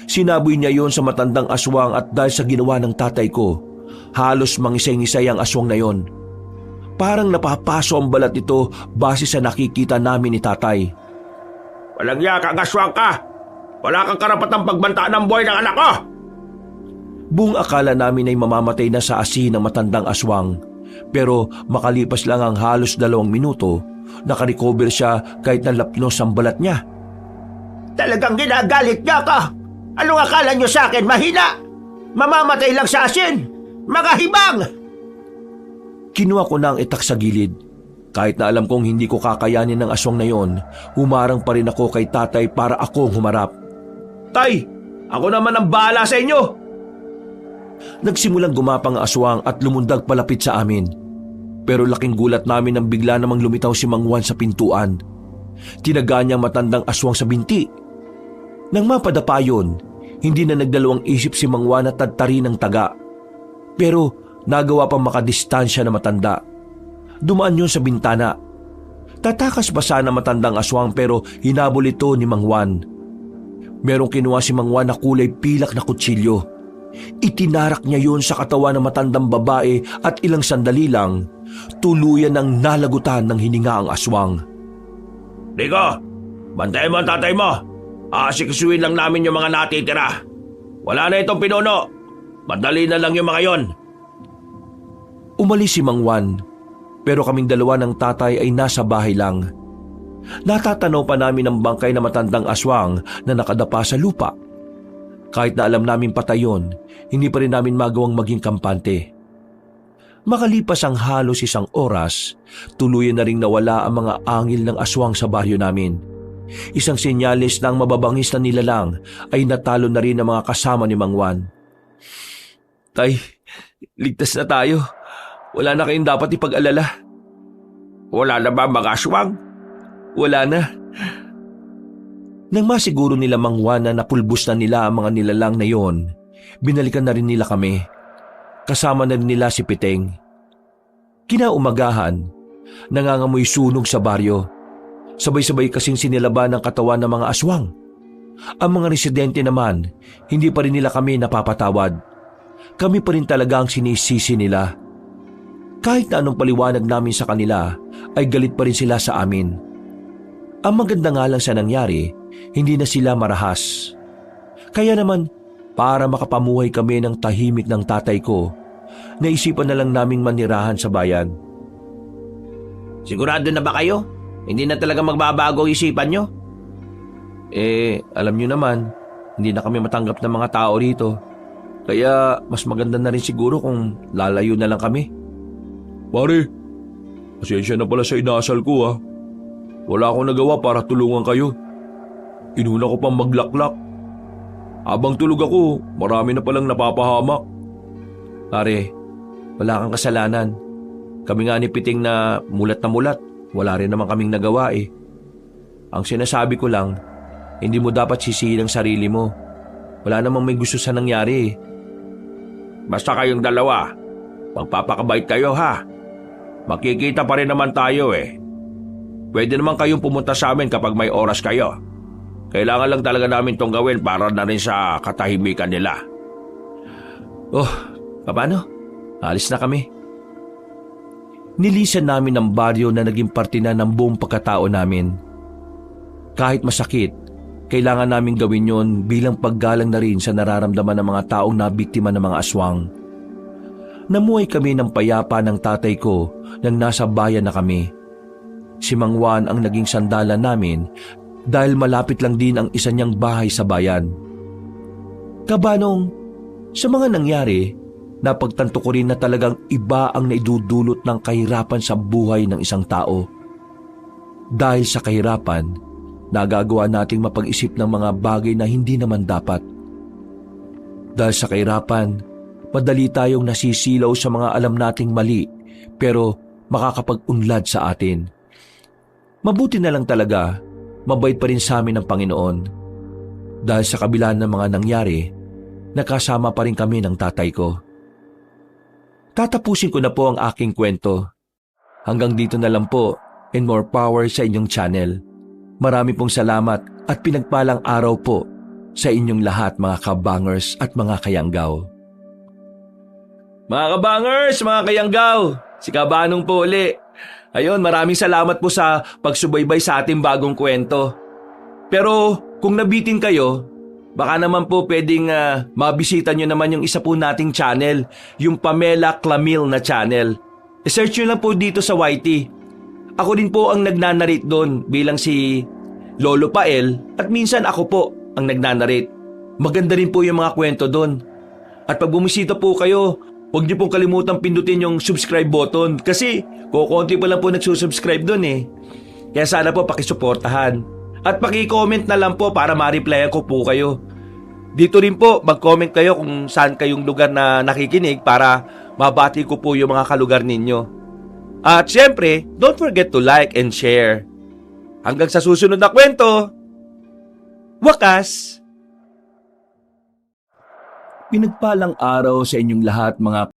Sinaboy niya yon sa matandang aswang at dahil sa ginawa ng tatay ko, halos mangisay-ngisay ang aswang na yon. Parang napapaso ang balat ito base sa nakikita namin ni tatay. Walang yakang aswang ka! Wala kang karapatang pagbantaan ng buhay ng anak ko! Buong akala namin ay mamamatay na sa asin ng matandang aswang. Pero makalipas lang ang halos 2 minuto, nakarecover siya kahit nalapnos ang balat niya. Talagang ginagalit niya ako. Anong akala niyo sa akin? Mahina? Mamamatay lang sa asin? Mga hibang! Kinuha ko na ang itak sa gilid. Kahit na alam kong hindi ko kakayanin ng aswang na yon, humarang pa rin ako kay tatay para akong humarap. Tay, ako naman ang bahala sa inyo. Nagsimulang gumapang ang aswang at lumundag palapit sa amin. Pero laking gulat namin nang bigla namang lumitaw si Mang Juan sa pintuan. Tinaga niya ang matandang aswang sa binti. Nang mapadapa yun, hindi na nagdalawang isip si Mang Juan na tadtarin ng taga. Pero nagawa pang makadistansya na matanda. Dumaan yun sa bintana. Tatakas pa sana matandang aswang pero hinabol ito ni Mang Juan. Merong kinuha si Mang Juan na kulay pilak na kutsilyo. Itinarak niya yun sa katawan ng matandang babae at ilang sandali lang, tuluyan ng nalagutan ng hininga ang aswang. Rico, bantayan mo ang tatay mo. Aasikasuin lang namin yung mga natitira. Wala na itong pinuno. Madali na lang yung mga yon. Umalis si Mang Juan, pero kaming dalawa ng tatay ay nasa bahay lang. Natatanaw pa namin ang bangkay na matandang aswang na nakadapa sa lupa. Kahit na alam namin patay yun, hindi pa rin namin magawang maging kampante. Makalipas ang halos 1 oras, tuluyan na ring nawala ang mga angil ng aswang sa baryo namin. Isang senyales na ang mababangis na nilalang ay natalo na rin ang mga kasama ni Mang Juan. Tay, ligtas na tayo. Wala na kayong dapat ipag-alala. Wala na ba mga aswang? Wala na. Nang masiguro nila Mang Juan na napulbos na nila ang mga nilalang na yon, binalikan na rin nila kami. Kasama na rin nila si Piteng. Kinaumagahan, nangangamoy sunog sa baryo. Sabay-sabay kasing sinilaban ng katawan ng mga aswang. Ang mga residente naman, hindi pa rin nila kami napapatawad. Kami pa rin talaga ang sinisisi nila. Kahit na anong paliwanag namin sa kanila, ay galit pa rin sila sa amin. Ang maganda nga lang sa nangyari, hindi na sila marahas. Kaya naman, para makapamuhay kami ng tahimik ng tatay ko, naisipan na lang naming manirahan sa bayan. Sigurado na ba kayo? Hindi na talaga magbabago ang isipan nyo? Alam nyo naman, hindi na kami matanggap ng mga tao rito. Kaya mas maganda na rin siguro kung lalayo na lang kami. Pare, pasensya na pala sa inasal ko ha. Wala akong nagawa para tulungan kayo. Inuna ko pang maglaklak. Habang tulog ako, marami na palang napapahamak. Pare, wala kang kasalanan. Kami nga ni Piting na mulat, wala rin naman kaming nagawa eh. Ang sinasabi ko lang, hindi mo dapat sisihin ang sarili mo. Wala namang may gusto sa nangyari eh. Basta kayong dalawa, magpapakabait kayo ha. Makikita pa rin naman tayo eh. Pwede naman kayong pumunta sa amin kapag may oras kayo. Kailangan lang talaga namin tong gawin para na rin sa katahimikan nila. Oh, paano? Alis na kami. Nilisan namin ang baryo na naging parte na ng buong pagkatao namin. Kahit masakit, kailangan namin gawin yon bilang paggalang na rin sa nararamdaman ng mga taong nabiktima ng mga aswang. Namuhay kami ng payapa ng tatay ko nang nasa bayan na kami. Si Mang Juan ang naging sandalan namin dahil malapit lang din ang isa niyang bahay sa bayan. Kabanong, sa mga nangyari, napagtanto ko rin na talagang iba ang naidudulot ng kahirapan sa buhay ng isang tao. Dahil sa kahirapan, nagagawa nating mapag-isip ng mga bagay na hindi naman dapat. Dahil sa kahirapan, madali tayong nasisilaw sa mga alam nating mali pero makakapag-unlad sa atin. Mabuti na lang talaga, mabait pa rin sa amin ng Panginoon. Dahil sa kabila ng mga nangyari, nakasama pa rin kami ng tatay ko. Tatapusin ko na po ang aking kwento. Hanggang dito na lang po, and more power sa inyong channel. Marami pong salamat at pinagpalang araw po sa inyong lahat mga kabangers at mga kayanggaw. Mga kabangers, mga kayanggaw, si Kabanong po uli. Ayun, maraming salamat po sa pagsubaybay sa ating bagong kwento. Pero kung nabitin kayo, baka naman po pwedeng mabisita nyo naman yung isa po nating channel, yung Pamela Clamil na channel. I-search nyo lang po dito sa YT. Ako din po ang nagnanarrate doon bilang si Lolo Pael at minsan ako po ang nagnanarrate. Maganda rin po yung mga kwento doon. At pag bumisita po kayo, huwag niyo pong kalimutang pindutin yung subscribe button kasi kukunti pa lang po nagsusubscribe doon eh. Kaya sana po pakisuportahan. At paki-comment na lang po para ma-replyan ko po kayo. Dito rin po mag-comment kayo kung saan kayong lugar na nakikinig para mabati ko po yung mga kalugar ninyo. At syempre, don't forget to like and share. Hanggang sa susunod na kwento. Wakas! Pinagpalang araw sa inyong lahat mga